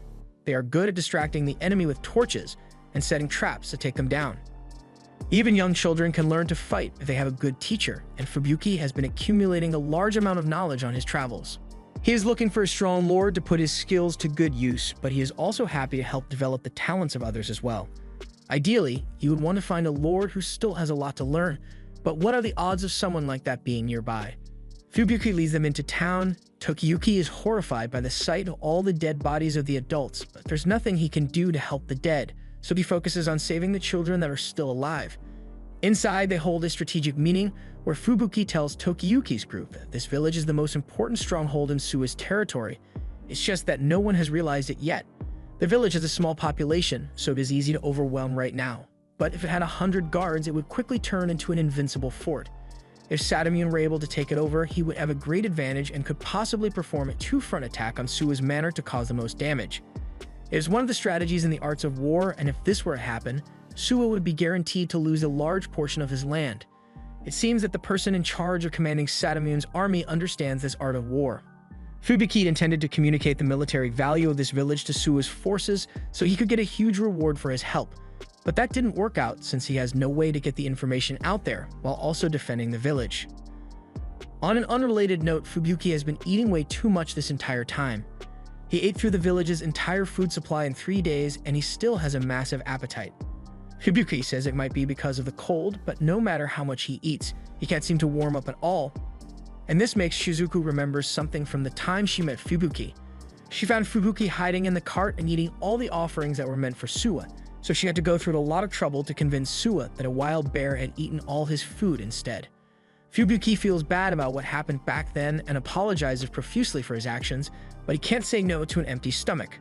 They are good at distracting the enemy with torches and setting traps to take them down. Even young children can learn to fight if they have a good teacher, and Fubuki has been accumulating a large amount of knowledge on his travels. He is looking for a strong lord to put his skills to good use, but he is also happy to help develop the talents of others as well. Ideally, he would want to find a lord who still has a lot to learn, but what are the odds of someone like that being nearby? Fubuki leads them into town. Tokiyuki is horrified by the sight of all the dead bodies of the adults, but there's nothing he can do to help the dead, so he focuses on saving the children that are still alive. Inside, they hold a strategic meeting where Fubuki tells Tokiyuki's group that this village is the most important stronghold in Suwa's territory. It's just that no one has realized it yet. The village has a small population, so it is easy to overwhelm right now. But if it had 100 guards, it would quickly turn into an invincible fort. If Sadamune were able to take it over, he would have a great advantage and could possibly perform a 2-front attack on Suwa's manor to cause the most damage. It is one of the strategies in the arts of war, and if this were to happen, Suwa would be guaranteed to lose a large portion of his land. It seems that the person in charge of commanding Sadamune's army understands this art of war. Fubuki intended to communicate the military value of this village to Suwa's forces so he could get a huge reward for his help, but that didn't work out since he has no way to get the information out there while also defending the village. On an unrelated note, Fubuki has been eating way too much this entire time. He ate through the village's entire food supply in 3 days, and he still has a massive appetite. Fubuki says it might be because of the cold, but no matter how much he eats, he can't seem to warm up at all. And this makes Shizuku remember something from the time she met Fubuki. She found Fubuki hiding in the cart and eating all the offerings that were meant for Suwa, so she had to go through a lot of trouble to convince Suwa that a wild bear had eaten all his food instead. Fubuki feels bad about what happened back then and apologizes profusely for his actions, but he can't say no to an empty stomach.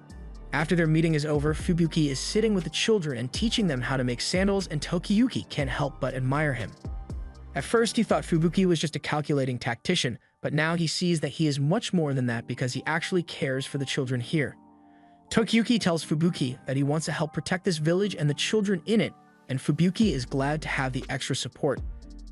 After their meeting is over, Fubuki is sitting with the children and teaching them how to make sandals, and Tokiyuki can't help but admire him. At first, he thought Fubuki was just a calculating tactician, but now he sees that he is much more than that because he actually cares for the children here. Tokiyuki tells Fubuki that he wants to help protect this village and the children in it, and Fubuki is glad to have the extra support.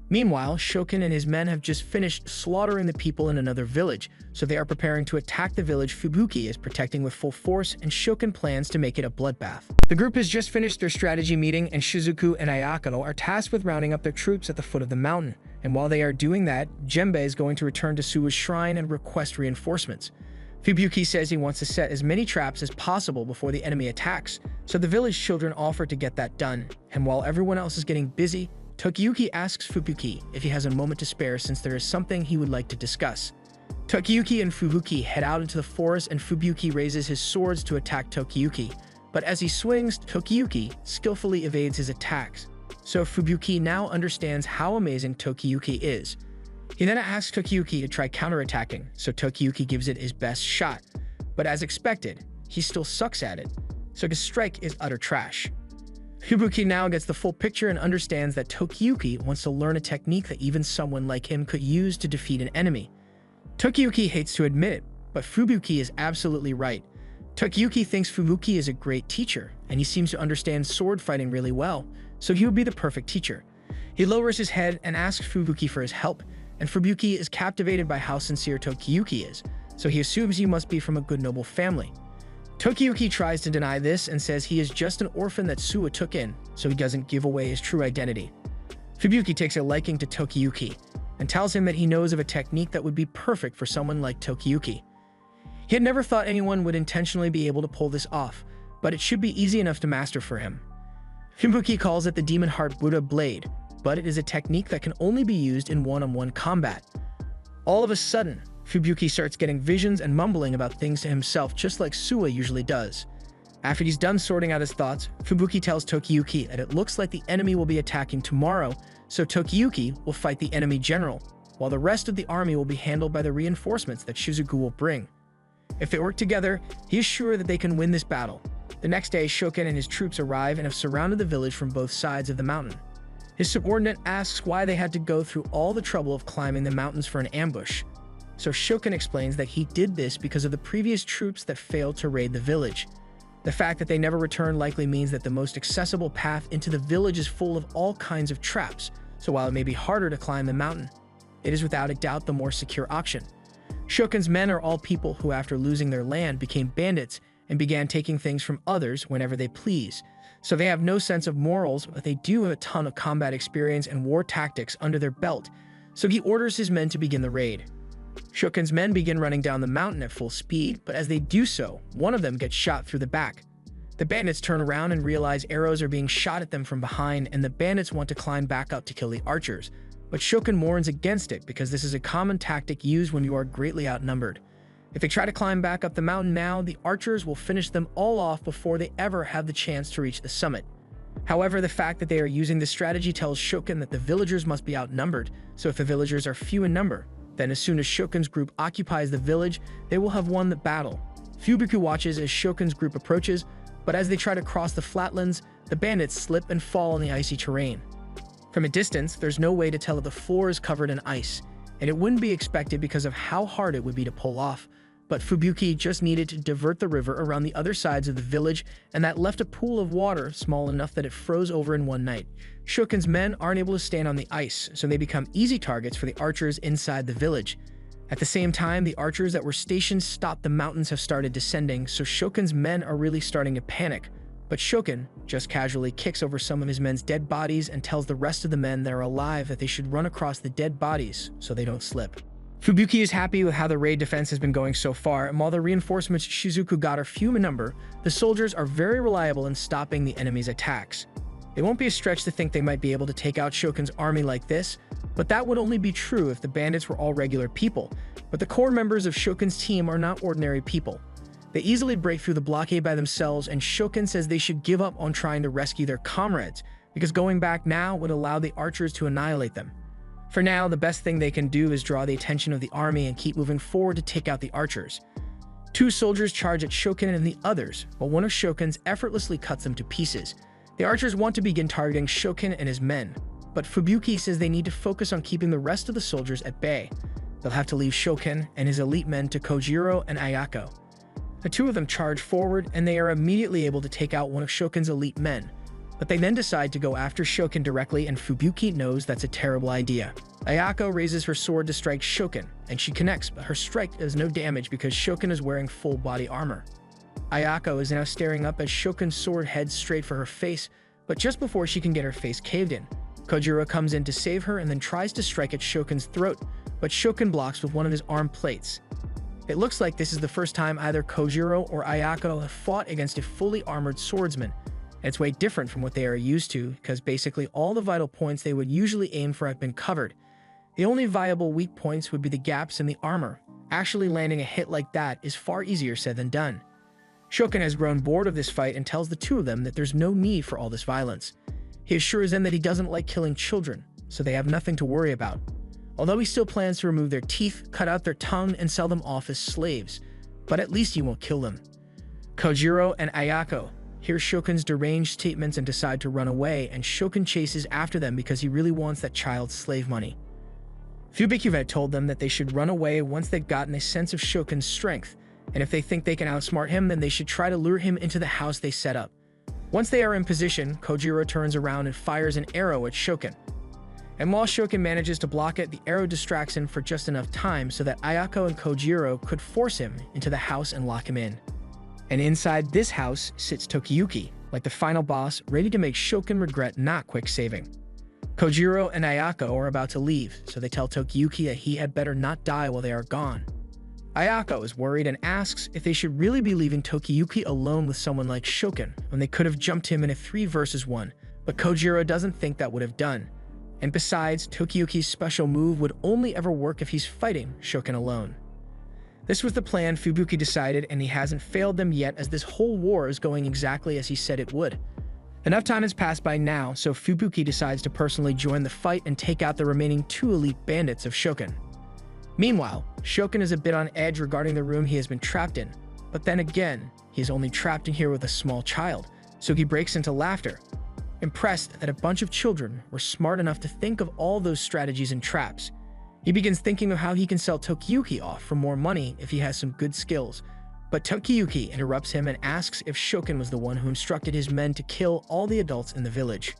Meanwhile, Shokin and his men have just finished slaughtering the people in another village, so they are preparing to attack the village Fubuki is protecting with full force, and Shokin plans to make it a bloodbath. The group has just finished their strategy meeting, and Shizuku and Ayakato are tasked with rounding up their troops at the foot of the mountain. And while they are doing that, Jembe is going to return to Suwa's shrine and request reinforcements. Fubuki says he wants to set as many traps as possible before the enemy attacks, so the village children offer to get that done. And while everyone else is getting busy, Tokiyuki asks Fubuki if he has a moment to spare since there is something he would like to discuss. Tokiyuki and Fubuki head out into the forest and Fubuki raises his swords to attack Tokiyuki, but as he swings, Tokiyuki skillfully evades his attacks. So Fubuki now understands how amazing Tokiyuki is. He then asks Tokiyuki to try counterattacking, so Tokiyuki gives it his best shot. But as expected, he still sucks at it, so his strike is utter trash. Fubuki now gets the full picture and understands that Tokiyuki wants to learn a technique that even someone like him could use to defeat an enemy. Tokiyuki hates to admit it, but Fubuki is absolutely right. Tokiyuki thinks Fubuki is a great teacher, and he seems to understand sword fighting really well, so he would be the perfect teacher. He lowers his head and asks Fubuki for his help, and Fubuki is captivated by how sincere Tokiyuki is, so he assumes he must be from a good noble family. Tokiyuki tries to deny this and says he is just an orphan that Suwa took in, so he doesn't give away his true identity. Fubuki takes a liking to Tokiyuki and tells him that he knows of a technique that would be perfect for someone like Tokiyuki. He had never thought anyone would intentionally be able to pull this off, but it should be easy enough to master for him. Fubuki calls it the Demon Heart Buddha Blade, but it is a technique that can only be used in one-on-one combat. All of a sudden, Fubuki starts getting visions and mumbling about things to himself just like Suwa usually does. After he's done sorting out his thoughts, Fubuki tells Tokiyuki that it looks like the enemy will be attacking tomorrow, so Tokiyuki will fight the enemy general, while the rest of the army will be handled by the reinforcements that Shizuku will bring. If they work together, he is sure that they can win this battle. The next day, Shokin and his troops arrive and have surrounded the village from both sides of the mountain. His subordinate asks why they had to go through all the trouble of climbing the mountains for an ambush. So Shokin explains that he did this because of the previous troops that failed to raid the village. The fact that they never returned likely means that the most accessible path into the village is full of all kinds of traps, so while it may be harder to climb the mountain, it is without a doubt the more secure option. Shokin's men are all people who, after losing their land, became bandits and began taking things from others whenever they please. So they have no sense of morals, but they do have a ton of combat experience and war tactics under their belt, so he orders his men to begin the raid. Shokin's men begin running down the mountain at full speed, but as they do so, one of them gets shot through the back. The bandits turn around and realize arrows are being shot at them from behind, and the bandits want to climb back up to kill the archers. But Shokin warns against it because this is a common tactic used when you are greatly outnumbered. If they try to climb back up the mountain now, the archers will finish them all off before they ever have the chance to reach the summit. However, the fact that they are using this strategy tells Shokin that the villagers must be outnumbered, so if the villagers are few in number, then as soon as Shokin's group occupies the village, they will have won the battle. Fubuki watches as Shokin's group approaches, but as they try to cross the flatlands, the bandits slip and fall in the icy terrain. From a distance, there's no way to tell if the floor is covered in ice, and it wouldn't be expected because of how hard it would be to pull off. But Fubuki just needed to divert the river around the other sides of the village, and that left a pool of water small enough that it froze over in one night. Shokin's men aren't able to stand on the ice, so they become easy targets for the archers inside the village. At the same time, the archers that were stationed stopped. The mountains have started descending, so Shokin's men are really starting to panic. But Shokin just casually kicks over some of his men's dead bodies and tells the rest of the men that are alive that they should run across the dead bodies so they don't slip. Fubuki is happy with how the raid defense has been going so far, and while the reinforcements Shizuku got are few in number, the soldiers are very reliable in stopping the enemy's attacks. It won't be a stretch to think they might be able to take out Shokin's army like this, but that would only be true if the bandits were all regular people. But the core members of Shokin's team are not ordinary people. They easily break through the blockade by themselves, and Shokin says they should give up on trying to rescue their comrades, because going back now would allow the archers to annihilate them. For now, the best thing they can do is draw the attention of the army and keep moving forward to take out the archers. Two soldiers charge at Shokin and the others, but one of Shokin's effortlessly cuts them to pieces. The archers want to begin targeting Shokin and his men, but Fubuki says they need to focus on keeping the rest of the soldiers at bay. They'll have to leave Shokin and his elite men to Kojiro and Ayako. The two of them charge forward, and they are immediately able to take out one of Shokin's elite men. But they then decide to go after Shokin directly, and Fubuki knows that's a terrible idea. Ayako raises her sword to strike Shokin, and she connects, but her strike does no damage because Shokin is wearing full body armor. Ayako is now staring up as Shokin's sword heads straight for her face, but just before she can get her face caved in, Kojiro comes in to save her and then tries to strike at Shokin's throat, but Shokin blocks with one of his arm plates. It looks like this is the first time either Kojiro or Ayako have fought against a fully armored swordsman. It's way different from what they are used to, because basically all the vital points they would usually aim for have been covered. The only viable weak points would be the gaps in the armor. Actually landing a hit like that is far easier said than done. Shokin has grown bored of this fight and tells the two of them that there's no need for all this violence. He assures them that he doesn't like killing children, so they have nothing to worry about. Although he still plans to remove their teeth, cut out their tongue, and sell them off as slaves. But at least he won't kill them. Kojiro and Ayako hear Shokin's deranged statements and decide to run away, and Shokin chases after them because he really wants that child's slave money. Fubuki had told them that they should run away once they've gotten a sense of Shokin's strength, and if they think they can outsmart him, then they should try to lure him into the house they set up. Once they are in position, Kojiro turns around and fires an arrow at Shokin. And while Shokin manages to block it, the arrow distracts him for just enough time so that Ayako and Kojiro could force him into the house and lock him in. And inside this house sits Tokiyuki, like the final boss, ready to make Shokin regret not quick saving. Kojiro and Ayako are about to leave, so they tell Tokiyuki that he had better not die while they are gone. Ayako is worried and asks if they should really be leaving Tokiyuki alone with someone like Shokin when they could have jumped him in a 3 versus 1, but Kojiro doesn't think that would have done. And besides, Tokiyuki's special move would only ever work if he's fighting Shokin alone. This was the plan Fubuki decided, and he hasn't failed them yet, as this whole war is going exactly as he said it would. Enough time has passed by now, so Fubuki decides to personally join the fight and take out the remaining 2 elite bandits of Shokin. Meanwhile, Shokin is a bit on edge regarding the room he has been trapped in, but then again, he is only trapped in here with a small child, so he breaks into laughter, impressed that a bunch of children were smart enough to think of all those strategies and traps. He begins thinking of how he can sell Tokiyuki off for more money if he has some good skills, but Tokiyuki interrupts him and asks if Shokin was the one who instructed his men to kill all the adults in the village.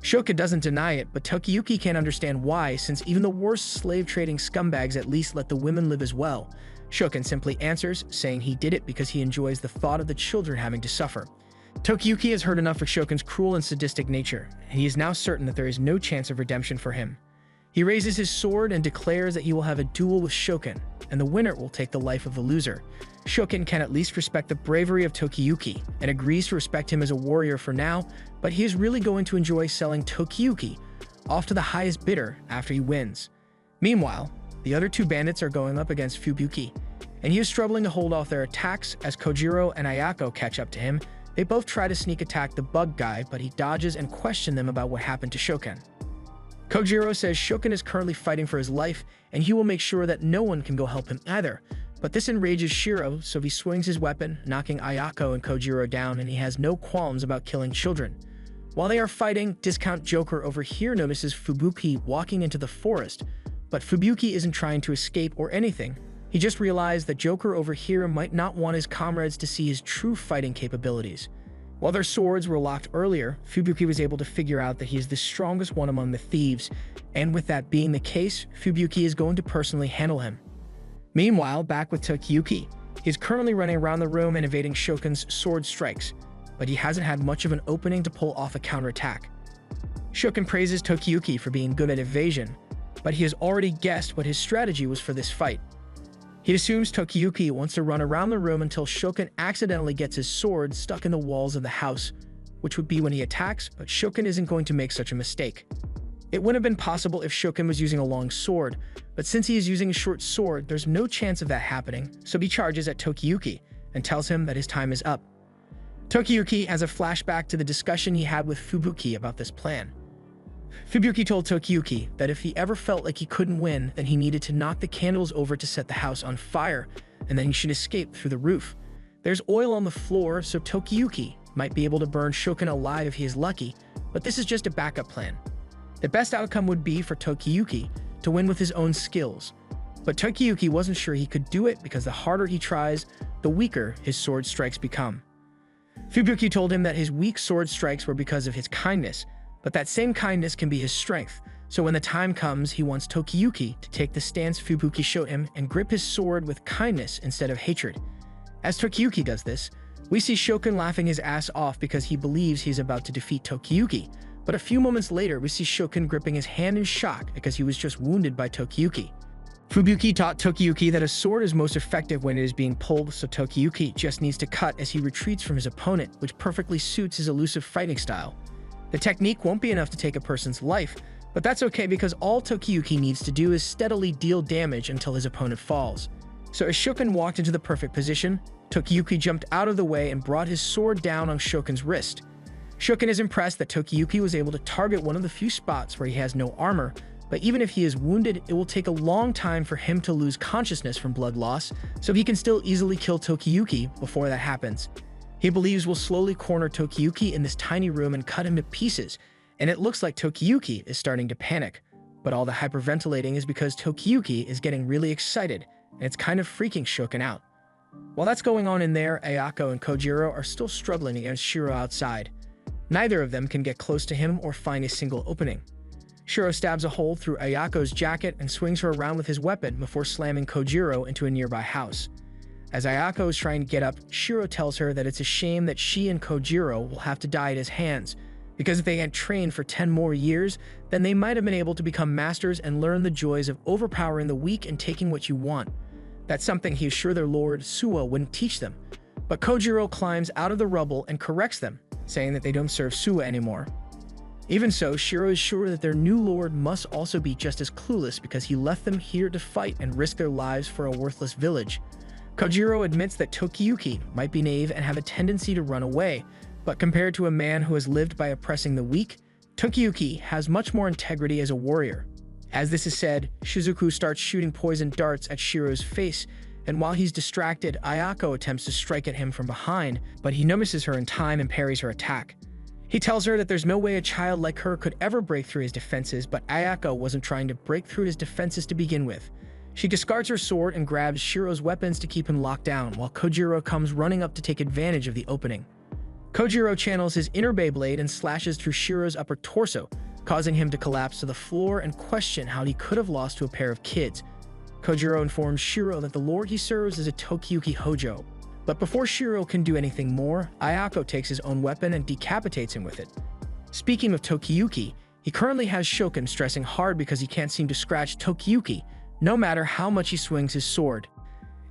Shokin doesn't deny it, but Tokiyuki can't understand why, since even the worst slave-trading scumbags at least let the women live as well. Shokin simply answers, saying he did it because he enjoys the thought of the children having to suffer. Tokiyuki has heard enough of Shokin's cruel and sadistic nature, and he is now certain that there is no chance of redemption for him. He raises his sword and declares that he will have a duel with Shokin, and the winner will take the life of the loser. Shokin can at least respect the bravery of Tokiyuki, and agrees to respect him as a warrior for now, but he is really going to enjoy selling Tokiyuki off to the highest bidder after he wins. Meanwhile, the other 2 bandits are going up against Fubuki, and he is struggling to hold off their attacks as Kojiro and Ayako catch up to him. They both try to sneak attack the bug guy, but he dodges and questions them about what happened to Shokin. Kojiro says Shokin is currently fighting for his life, and he will make sure that no one can go help him either. But this enrages Shiro, so he swings his weapon, knocking Ayako and Kojiro down, and he has no qualms about killing children. While they are fighting, Discount Joker over here notices Fubuki walking into the forest, but Fubuki isn't trying to escape or anything. He just realized that Joker over here might not want his comrades to see his true fighting capabilities. While their swords were locked earlier, Fubuki was able to figure out that he is the strongest one among the thieves, and with that being the case, Fubuki is going to personally handle him. Meanwhile, back with Tokiyuki, he is currently running around the room and evading Shokin's sword strikes, but he hasn't had much of an opening to pull off a counterattack. Shokin praises Tokiyuki for being good at evasion, but he has already guessed what his strategy was for this fight. He assumes Tokiyuki wants to run around the room until Shokin accidentally gets his sword stuck in the walls of the house, which would be when he attacks, but Shokin isn't going to make such a mistake. It wouldn't have been possible if Shokin was using a long sword, but since he is using a short sword, there's no chance of that happening, so he charges at Tokiyuki and tells him that his time is up. Tokiyuki has a flashback to the discussion he had with Fubuki about this plan. Fubuki told Tokiyuki that if he ever felt like he couldn't win, then he needed to knock the candles over to set the house on fire, and then he should escape through the roof. There's oil on the floor, so Tokiyuki might be able to burn Shokin alive if he is lucky, but this is just a backup plan. The best outcome would be for Tokiyuki to win with his own skills. But Tokiyuki wasn't sure he could do it because the harder he tries, the weaker his sword strikes become. Fubuki told him that his weak sword strikes were because of his kindness, but that same kindness can be his strength. So when the time comes, he wants Tokiyuki to take the stance Fubuki showed him and grip his sword with kindness instead of hatred. As Tokiyuki does this, we see Shokin laughing his ass off because he believes he's about to defeat Tokiyuki, but a few moments later we see Shokin gripping his hand in shock because he was just wounded by Tokiyuki. Fubuki taught Tokiyuki that a sword is most effective when it is being pulled, so Tokiyuki just needs to cut as he retreats from his opponent, which perfectly suits his elusive fighting style. The technique won't be enough to take a person's life, but that's okay because all Tokiyuki needs to do is steadily deal damage until his opponent falls. So as Shokin walked into the perfect position, Tokiyuki jumped out of the way and brought his sword down on Shokin's wrist. Shokin is impressed that Tokiyuki was able to target one of the few spots where he has no armor, but even if he is wounded, it will take a long time for him to lose consciousness from blood loss, so he can still easily kill Tokiyuki before that happens. He believes we'll slowly corner Tokiyuki in this tiny room and cut him to pieces, and it looks like Tokiyuki is starting to panic. But all the hyperventilating is because Tokiyuki is getting really excited, and it's kind of freaking Shokin out. While that's going on in there, Ayako and Kojiro are still struggling against Shiro outside. Neither of them can get close to him or find a single opening. Shiro stabs a hole through Ayako's jacket and swings her around with his weapon before slamming Kojiro into a nearby house. As Ayako is trying to get up, Shiro tells her that it's a shame that she and Kojiro will have to die at his hands, because if they had trained for 10 more years, then they might have been able to become masters and learn the joys of overpowering the weak and taking what you want. That's something he is sure their lord, Suwa, wouldn't teach them. But Kojiro climbs out of the rubble and corrects them, saying that they don't serve Suwa anymore. Even so, Shiro is sure that their new lord must also be just as clueless because he left them here to fight and risk their lives for a worthless village. Kojiro admits that Tokiyuki might be naive and have a tendency to run away, but compared to a man who has lived by oppressing the weak, Tokiyuki has much more integrity as a warrior. As this is said, Shizuku starts shooting poison darts at Shiro's face, and while he's distracted, Ayako attempts to strike at him from behind, but he notices her in time and parries her attack. He tells her that there's no way a child like her could ever break through his defenses, but Ayako wasn't trying to break through his defenses to begin with. She discards her sword and grabs Shiro's weapons to keep him locked down, while Kojiro comes running up to take advantage of the opening. Kojiro channels his inner Beyblade and slashes through Shiro's upper torso, causing him to collapse to the floor and question how he could have lost to a pair of kids. Kojiro informs Shiro that the lord he serves is a Tokiyuki Hojo. But before Shiro can do anything more, Ayako takes his own weapon and decapitates him with it. Speaking of Tokiyuki, he currently has Shokin stressing hard because he can't seem to scratch Tokiyuki, no matter how much he swings his sword.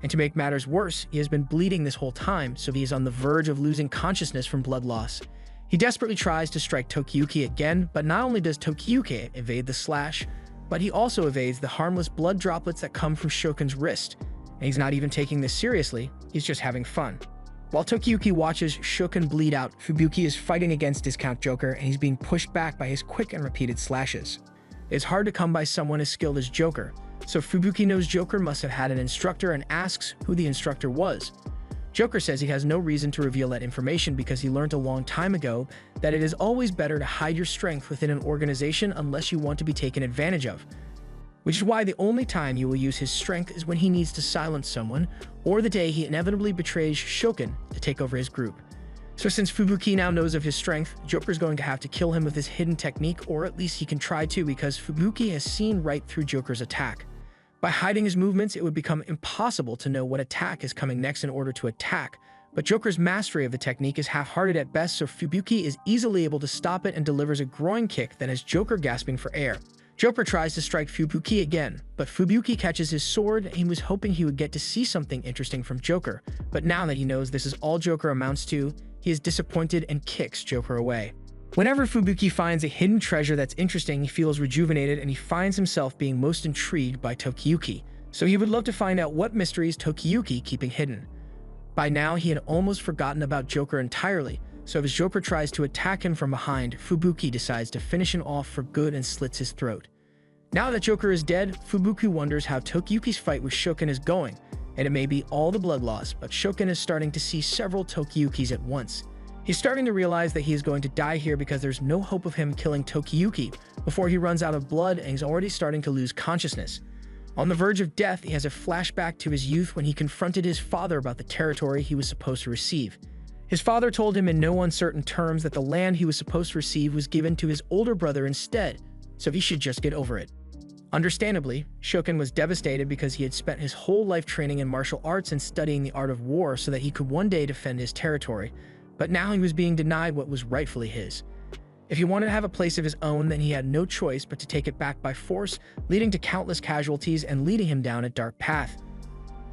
And to make matters worse, he has been bleeding this whole time, so he is on the verge of losing consciousness from blood loss. He desperately tries to strike Tokiyuki again, but not only does Tokiyuki evade the slash, but he also evades the harmless blood droplets that come from Shokin's wrist. And he's not even taking this seriously, he's just having fun. While Tokiyuki watches Shokin bleed out, Fubuki is fighting against Discount Joker and he's being pushed back by his quick and repeated slashes. It's hard to come by someone as skilled as Joker, so Fubuki knows Joker must have had an instructor and asks who the instructor was. Joker says he has no reason to reveal that information because he learned a long time ago that it is always better to hide your strength within an organization unless you want to be taken advantage of. Which is why the only time he will use his strength is when he needs to silence someone, or the day he inevitably betrays Shokin to take over his group. So since Fubuki now knows of his strength, Joker's going to have to kill him with his hidden technique, or at least he can try to because Fubuki has seen right through Joker's attack. By hiding his movements, it would become impossible to know what attack is coming next in order to attack, but Joker's mastery of the technique is half-hearted at best, so Fubuki is easily able to stop it and delivers a groin kick that has Joker gasping for air. Joker tries to strike Fubuki again, but Fubuki catches his sword and he was hoping he would get to see something interesting from Joker, but now that he knows this is all Joker amounts to, he is disappointed and kicks Joker away. Whenever Fubuki finds a hidden treasure that's interesting, he feels rejuvenated and he finds himself being most intrigued by Tokiyuki, so he would love to find out what mysteries Tokiyuki keeping hidden. By now, he had almost forgotten about Joker entirely, so as Joker tries to attack him from behind, Fubuki decides to finish him off for good and slits his throat. Now that Joker is dead, Fubuki wonders how Tokiyuki's fight with Shokin is going, and it may be all the blood loss, but Shokin is starting to see several Tokiyukis at once. He's starting to realize that he is going to die here because there's no hope of him killing Tokiyuki before he runs out of blood, and he's already starting to lose consciousness. On the verge of death, he has a flashback to his youth when he confronted his father about the territory he was supposed to receive. His father told him in no uncertain terms that the land he was supposed to receive was given to his older brother instead, so he should just get over it. Understandably, Shokin was devastated because he had spent his whole life training in martial arts and studying the art of war so that he could one day defend his territory, but now he was being denied what was rightfully his. If he wanted to have a place of his own, then he had no choice but to take it back by force, leading to countless casualties and leading him down a dark path.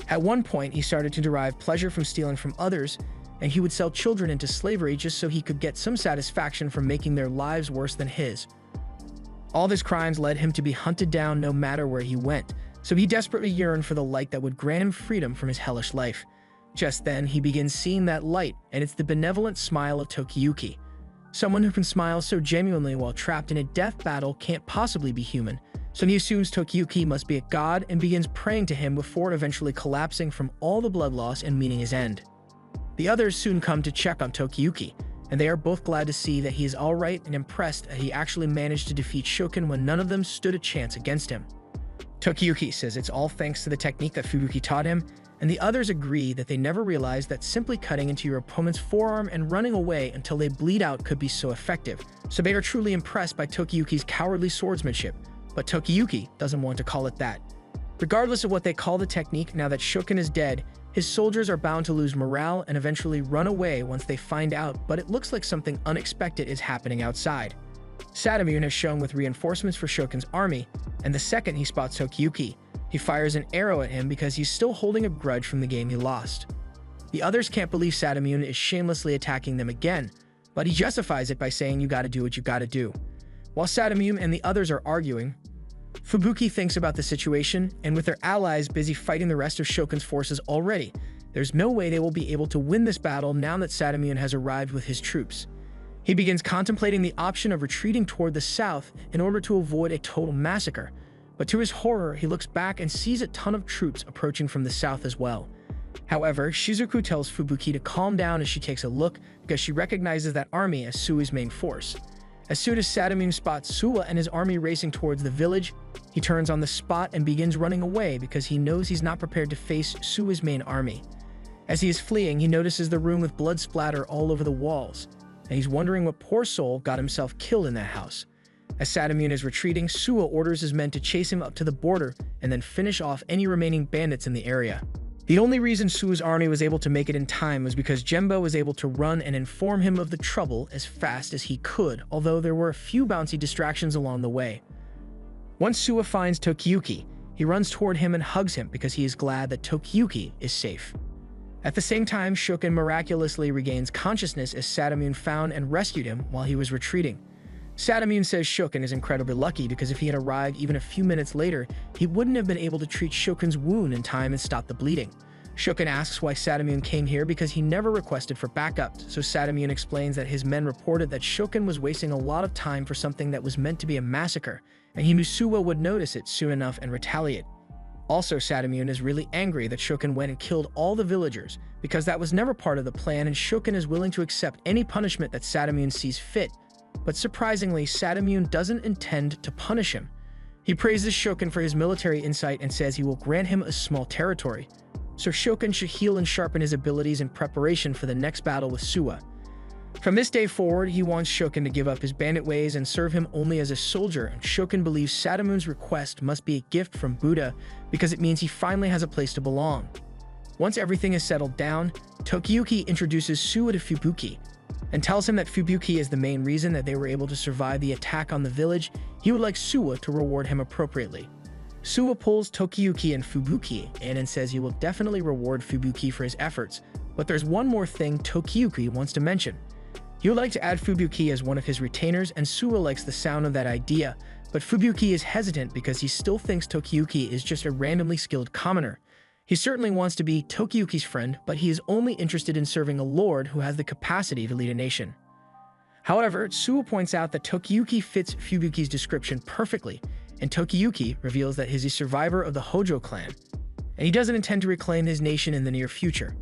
At one point, he started to derive pleasure from stealing from others, and he would sell children into slavery just so he could get some satisfaction from making their lives worse than his. All of his crimes led him to be hunted down no matter where he went, so he desperately yearned for the light that would grant him freedom from his hellish life. Just then, he begins seeing that light, and it's the benevolent smile of Tokiyuki. Someone who can smile so genuinely while trapped in a death battle can't possibly be human, so he assumes Tokiyuki must be a god and begins praying to him before eventually collapsing from all the blood loss and meeting his end. The others soon come to check on Tokiyuki, and they are both glad to see that he is alright and impressed that he actually managed to defeat Shokin when none of them stood a chance against him. Tokiyuki says it's all thanks to the technique that Fubuki taught him, and the others agree that they never realized that simply cutting into your opponent's forearm and running away until they bleed out could be so effective, so they are truly impressed by Tokiyuki's cowardly swordsmanship, but Tokiyuki doesn't want to call it that. Regardless of what they call the technique, now that Shokin is dead, his soldiers are bound to lose morale and eventually run away once they find out, but it looks like something unexpected is happening outside. Sadamune has shown with reinforcements for Shokin's army, and the second he spots Tokiyuki, he fires an arrow at him because he's still holding a grudge from the game he lost. The others can't believe Sadamune is shamelessly attacking them again, but he justifies it by saying you gotta do what you gotta do. While Sadamune and the others are arguing, Fubuki thinks about the situation, and with their allies busy fighting the rest of Shokin's forces already, there's no way they will be able to win this battle now that Sadamune has arrived with his troops. He begins contemplating the option of retreating toward the south in order to avoid a total massacre, but to his horror, he looks back and sees a ton of troops approaching from the south as well. However, Shizuku tells Fubuki to calm down as she takes a look because she recognizes that army as Sui's main force. As soon as Sadamune spots Suwa and his army racing towards the village, he turns on the spot and begins running away because he knows he's not prepared to face Suwa's main army. As he is fleeing, he notices the room with blood splatter all over the walls, and he's wondering what poor soul got himself killed in that house. As Sadamune is retreating, Suwa orders his men to chase him up to the border and then finish off any remaining bandits in the area. The only reason Suwa's army was able to make it in time was because Jemba was able to run and inform him of the trouble as fast as he could, although there were a few bouncy distractions along the way. Once Suwa finds Tokiyuki, he runs toward him and hugs him because he is glad that Tokiyuki is safe. At the same time, Shokin miraculously regains consciousness as Sadamune found and rescued him while he was retreating. Sadamune says Shokin is incredibly lucky because if he had arrived even a few minutes later, he wouldn't have been able to treat Shokin's wound in time and stop the bleeding. Shokin asks why Sadamune came here because he never requested for backup, so Sadamune explains that his men reported that Shokin was wasting a lot of time for something that was meant to be a massacre, and he knew Suwa would notice it soon enough and retaliate. Also, Sadamune is really angry that Shokin went and killed all the villagers, because that was never part of the plan, and Shokin is willing to accept any punishment that Sadamune sees fit. But surprisingly, Sadamune doesn't intend to punish him. He praises Shokin for his military insight and says he will grant him a small territory, so Shokin should heal and sharpen his abilities in preparation for the next battle with Suwa. From this day forward, he wants Shokin to give up his bandit ways and serve him only as a soldier, and Shokin believes Sadamune's request must be a gift from Buddha because it means he finally has a place to belong. Once everything is settled down, Tokiyuki introduces Suwa to Fubuki, and tells him that Fubuki is the main reason that they were able to survive the attack on the village. He would like Suwa to reward him appropriately. Suwa pulls Tokiyuki and Fubuki in and says he will definitely reward Fubuki for his efforts, but there's one more thing Tokiyuki wants to mention. He would like to add Fubuki as one of his retainers, and Suwa likes the sound of that idea, but Fubuki is hesitant because he still thinks Tokiyuki is just a randomly skilled commoner. He certainly wants to be Tokiyuki's friend, but he is only interested in serving a lord who has the capacity to lead a nation. However, Suwa points out that Tokiyuki fits Fubuki's description perfectly, and Tokiyuki reveals that he's a survivor of the Hojo clan, and he doesn't intend to reclaim his nation in the near future.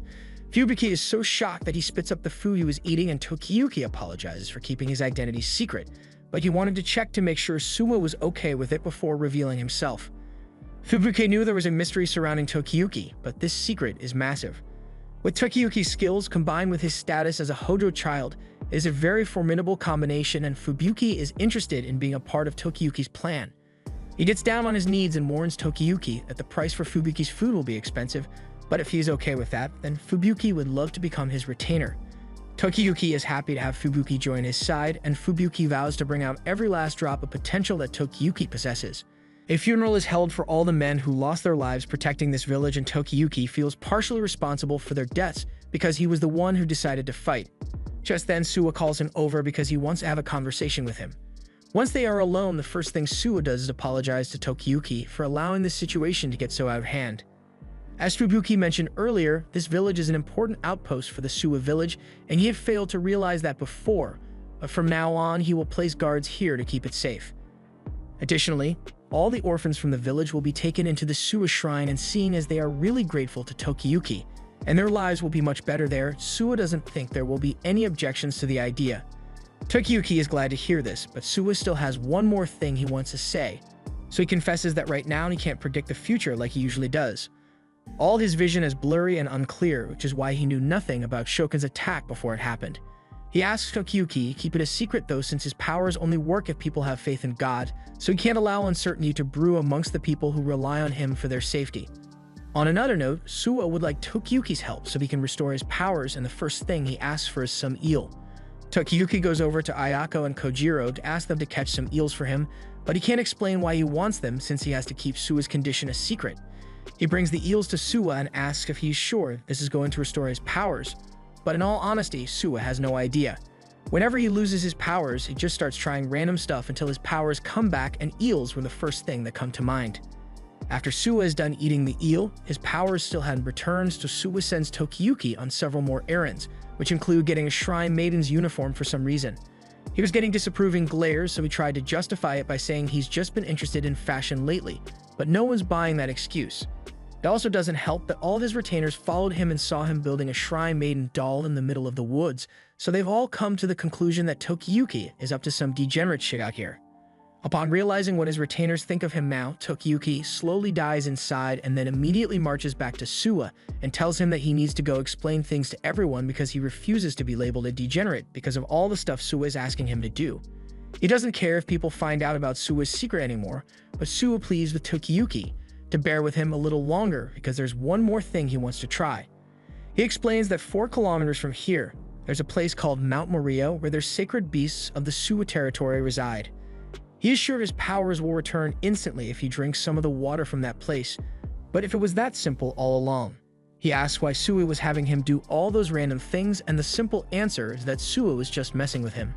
Fubuki is so shocked that he spits up the food he was eating, and Tokiyuki apologizes for keeping his identity secret, but he wanted to check to make sure Suwa was okay with it before revealing himself. Fubuki knew there was a mystery surrounding Tokiyuki, but this secret is massive. With Tokiyuki's skills combined with his status as a Hojo child, it is a very formidable combination, and Fubuki is interested in being a part of Tokiyuki's plan. He gets down on his knees and warns Tokiyuki that the price for Fubuki's food will be expensive, but if he is okay with that, then Fubuki would love to become his retainer. Tokiyuki is happy to have Fubuki join his side, and Fubuki vows to bring out every last drop of potential that Tokiyuki possesses. A funeral is held for all the men who lost their lives protecting this village, and Tokiyuki feels partially responsible for their deaths because he was the one who decided to fight. Just then, Suwa calls him over because he wants to have a conversation with him. Once they are alone, the first thing Suwa does is apologize to Tokiyuki for allowing this situation to get so out of hand. As Fubuki mentioned earlier, this village is an important outpost for the Suwa village, and he had failed to realize that before, but from now on he will place guards here to keep it safe. Additionally, all the orphans from the village will be taken into the Suwa shrine, and seeing as they are really grateful to Tokiyuki, and their lives will be much better there, Suwa doesn't think there will be any objections to the idea. Tokiyuki is glad to hear this, but Suwa still has one more thing he wants to say, so he confesses that right now he can't predict the future like he usually does. All his vision is blurry and unclear, which is why he knew nothing about Shokun's attack before it happened. He asks Tokiyuki to keep it a secret though, since his powers only work if people have faith in God, so he can't allow uncertainty to brew amongst the people who rely on him for their safety. On another note, Suwa would like Tokiyuki's help so he can restore his powers, and the first thing he asks for is some eel. Tokiyuki goes over to Ayako and Kojiro to ask them to catch some eels for him, but he can't explain why he wants them since he has to keep Suwa's condition a secret. He brings the eels to Suwa and asks if he's sure this is going to restore his powers, but in all honesty, Suwa has no idea. Whenever he loses his powers, he just starts trying random stuff until his powers come back, and eels were the first thing that come to mind. After Suwa is done eating the eel, his powers still hadn't returned, so Suwa sends Tokiyuki on several more errands, which include getting a shrine maiden's uniform for some reason. He was getting disapproving glares, so he tried to justify it by saying he's just been interested in fashion lately, but no one's buying that excuse. It also doesn't help that all of his retainers followed him and saw him building a shrine maiden doll in the middle of the woods, so they've all come to the conclusion that Tokiyuki is up to some degenerate shit out here. Upon realizing what his retainers think of him now, Tokiyuki slowly dies inside and then immediately marches back to Suwa and tells him that he needs to go explain things to everyone because he refuses to be labeled a degenerate because of all the stuff Suwa is asking him to do. He doesn't care if people find out about Suwa's secret anymore, but Suwa pleads with Tokiyuki to bear with him a little longer because there's one more thing he wants to try. He explains that 4 kilometers from here, there's a place called Mount Morio where their sacred beasts of the Suwa territory reside. He is sure his powers will return instantly if he drinks some of the water from that place, but if it was that simple all along. He asks why Suwa was having him do all those random things, and the simple answer is that Suwa was just messing with him.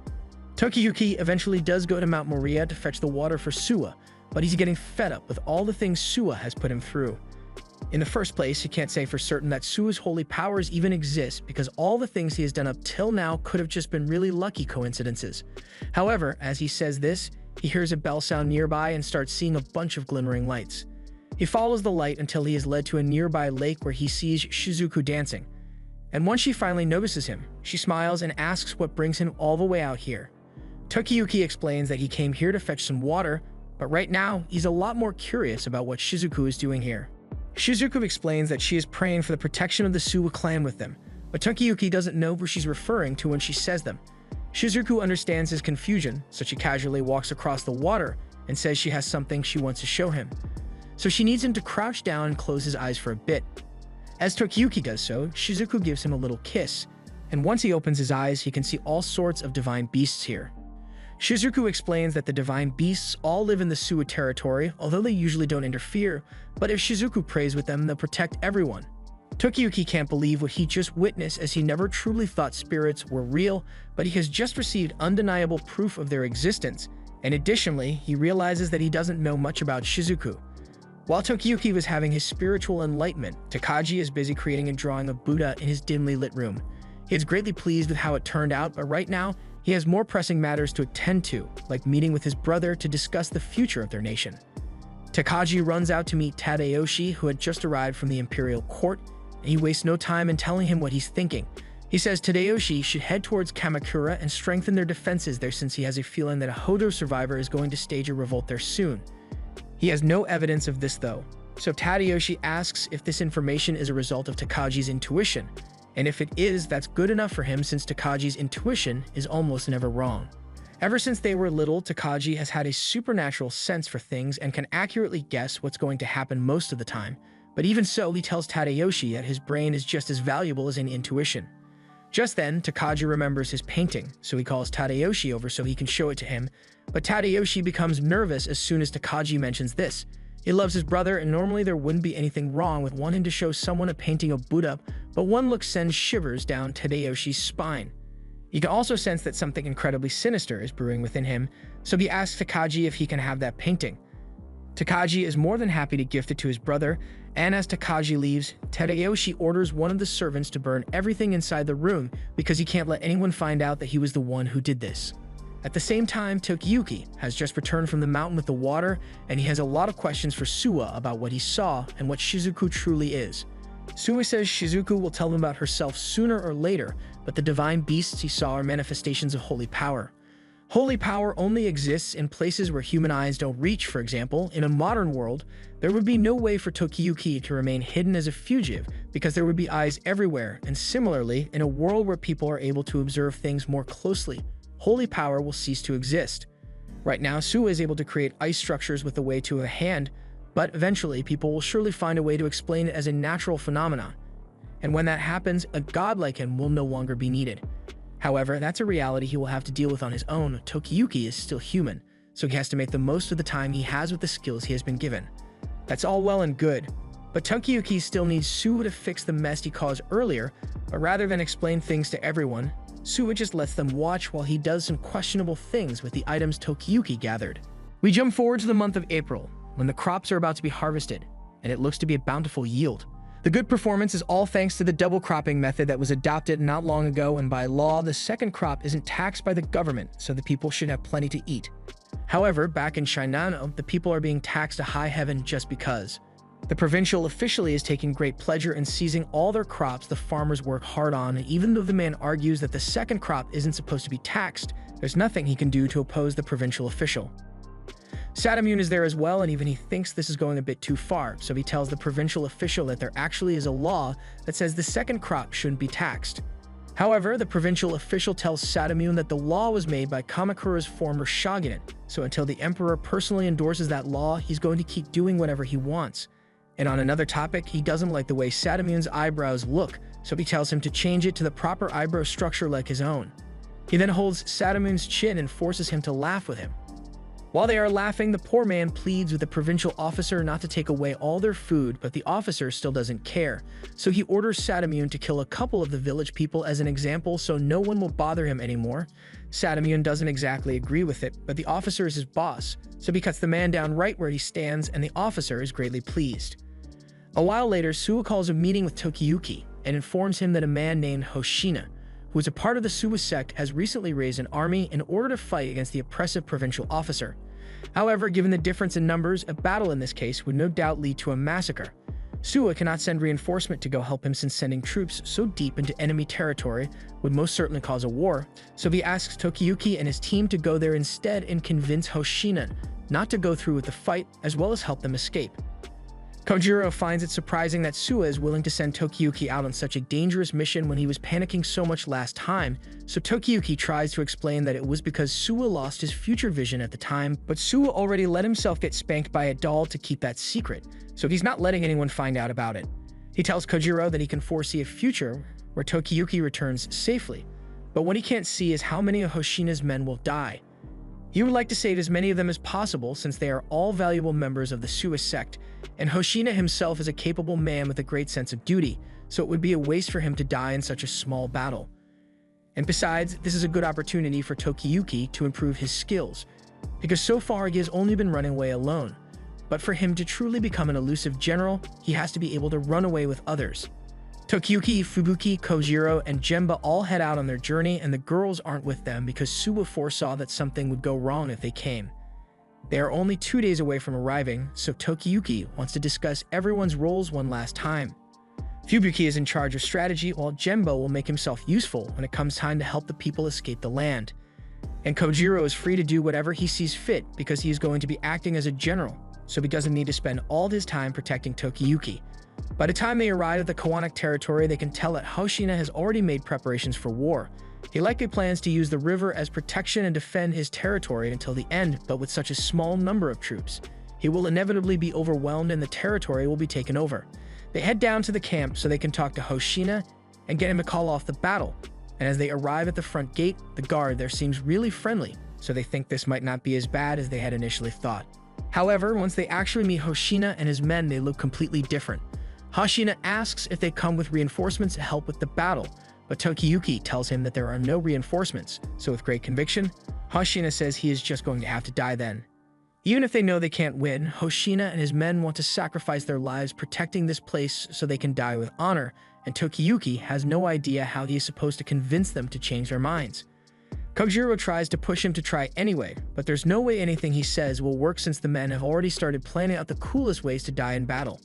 Tokiyuki eventually does go to Mount Moria to fetch the water for Suwa, but he's getting fed up with all the things Suwa has put him through. In the first place, he can't say for certain that Suwa's holy powers even exist because all the things he has done up till now could have just been really lucky coincidences. However, as he says this, he hears a bell sound nearby and starts seeing a bunch of glimmering lights. He follows the light until he is led to a nearby lake where he sees Shizuku dancing. And once she finally notices him, she smiles and asks what brings him all the way out here. Tokiyuki explains that he came here to fetch some water, but right now he's a lot more curious about what Shizuku is doing here. Shizuku explains that she is praying for the protection of the Suwa clan with them, but Tokiyuki doesn't know who she's referring to when she says them. Shizuku understands his confusion, so she casually walks across the water and says she has something she wants to show him. So she needs him to crouch down and close his eyes for a bit. As Tokiyuki does so, Shizuku gives him a little kiss, and once he opens his eyes, he can see all sorts of divine beasts here. Shizuku explains that the divine beasts all live in the Suwa territory, although they usually don't interfere, but if Shizuku prays with them, they'll protect everyone. Tokiyuki can't believe what he just witnessed, as he never truly thought spirits were real, but he has just received undeniable proof of their existence, and additionally, he realizes that he doesn't know much about Shizuku. While Tokiyuki was having his spiritual enlightenment, Takagi is busy creating and drawing a Buddha in his dimly lit room. He is greatly pleased with how it turned out, but right now, he has more pressing matters to attend to, like meeting with his brother to discuss the future of their nation. Takagi runs out to meet Tadayoshi, who had just arrived from the imperial court, and he wastes no time in telling him what he's thinking. He says Tadayoshi should head towards Kamakura and strengthen their defenses there since he has a feeling that a Hodo survivor is going to stage a revolt there soon. He has no evidence of this though, so Tadayoshi asks if this information is a result of Takagi's intuition, and if it is, that's good enough for him since Takagi's intuition is almost never wrong. Ever since they were little, Takagi has had a supernatural sense for things and can accurately guess what's going to happen most of the time, but even so, he tells Tadayoshi that his brain is just as valuable as any intuition. Just then, Takagi remembers his painting, so he calls Tadayoshi over so he can show it to him, but Tadayoshi becomes nervous as soon as Takagi mentions this. He loves his brother, and normally there wouldn't be anything wrong with wanting to show someone a painting of Buddha, but one look sends shivers down Tadayoshi's spine. He can also sense that something incredibly sinister is brewing within him, so he asks Takagi if he can have that painting. Takagi is more than happy to gift it to his brother, and as Takagi leaves, Tadayoshi orders one of the servants to burn everything inside the room because he can't let anyone find out that he was the one who did this. At the same time, Tokiyuki has just returned from the mountain with the water, and he has a lot of questions for Suwa about what he saw and what Shizuku truly is. Suwa says Shizuku will tell him about herself sooner or later, but the divine beasts he saw are manifestations of holy power. Holy power only exists in places where human eyes don't reach. For example, in a modern world, there would be no way for Tokiyuki to remain hidden as a fugitive because there would be eyes everywhere, and similarly, in a world where people are able to observe things more closely, holy power will cease to exist. Right now, Suwa is able to create ice structures with the way to a hand, but eventually people will surely find a way to explain it as a natural phenomenon. And when that happens, a god like him will no longer be needed. However, that's a reality he will have to deal with on his own. Tokiyuki is still human, so he has to make the most of the time he has with the skills he has been given. That's all well and good, but Tokiyuki still needs Suwa to fix the mess he caused earlier, but rather than explain things to everyone, Suwa just lets them watch while he does some questionable things with the items Tokiyuki gathered. We jump forward to the month of April, when the crops are about to be harvested, and it looks to be a bountiful yield. The good performance is all thanks to the double cropping method that was adopted not long ago, and by law, the second crop isn't taxed by the government, so the people should have plenty to eat. However, back in Shinano, the people are being taxed to high heaven just because. The provincial officially is taking great pleasure in seizing all their crops the farmers work hard on, and even though the man argues that the second crop isn't supposed to be taxed, there's nothing he can do to oppose the provincial official. Sadamune is there as well, and even he thinks this is going a bit too far, so he tells the provincial official that there actually is a law that says the second crop shouldn't be taxed. However, the provincial official tells Sadamune that the law was made by Kamakura's former shogunate, so until the emperor personally endorses that law, he's going to keep doing whatever he wants. And on another topic, he doesn't like the way Sadamune's eyebrows look, so he tells him to change it to the proper eyebrow structure like his own. He then holds Sadamune's chin and forces him to laugh with him. While they are laughing, the poor man pleads with the provincial officer not to take away all their food, but the officer still doesn't care. So he orders Sadamune to kill a couple of the village people as an example so no one will bother him anymore. Sadamune doesn't exactly agree with it, but the officer is his boss, so he cuts the man down right where he stands, and the officer is greatly pleased. A while later, Suwa calls a meeting with Tokiyuki and informs him that a man named Hoshina, who is a part of the Suwa sect, has recently raised an army in order to fight against the oppressive provincial officer. However, given the difference in numbers, a battle in this case would no doubt lead to a massacre. Suwa cannot send reinforcement to go help him since sending troops so deep into enemy territory would most certainly cause a war, so he asks Tokiyuki and his team to go there instead and convince Hoshina not to go through with the fight, as well as help them escape. Kojiro finds it surprising that Suwa is willing to send Tokiyuki out on such a dangerous mission when he was panicking so much last time, so Tokiyuki tries to explain that it was because Suwa lost his future vision at the time, but Suwa already let himself get spanked by a doll to keep that secret, so he's not letting anyone find out about it. He tells Kojiro that he can foresee a future where Tokiyuki returns safely, but what he can't see is how many of Hoshina's men will die. He would like to save as many of them as possible since they are all valuable members of the Suwa sect, and Hoshina himself is a capable man with a great sense of duty, so it would be a waste for him to die in such a small battle. And besides, this is a good opportunity for Tokiyuki to improve his skills, because so far he has only been running away alone. But for him to truly become an elusive general, he has to be able to run away with others. Tokiyuki, Fubuki, Kojiro, and Gemba all head out on their journey, and the girls aren't with them because Suwa foresaw that something would go wrong if they came. They are only 2 days away from arriving, so Tokiyuki wants to discuss everyone's roles one last time. Fubuki is in charge of strategy, while Genbo will make himself useful when it comes time to help the people escape the land. And Kojiro is free to do whatever he sees fit because he is going to be acting as a general, so he doesn't need to spend all his time protecting Tokiyuki. By the time they arrive at the Kawanak territory, they can tell that Hoshina has already made preparations for war. He likely plans to use the river as protection and defend his territory until the end, but with such a small number of troops, he will inevitably be overwhelmed and the territory will be taken over. They head down to the camp so they can talk to Hoshina and get him to call off the battle. And as they arrive at the front gate, the guard there seems really friendly, so they think this might not be as bad as they had initially thought. However, once they actually meet Hoshina and his men, they look completely different. Hoshina asks if they come with reinforcements to help with the battle, but Tokiyuki tells him that there are no reinforcements, so with great conviction, Hoshina says he is just going to have to die then. Even if they know they can't win, Hoshina and his men want to sacrifice their lives protecting this place so they can die with honor, and Tokiyuki has no idea how he is supposed to convince them to change their minds. Kojiro tries to push him to try anyway, but there's no way anything he says will work since the men have already started planning out the coolest ways to die in battle.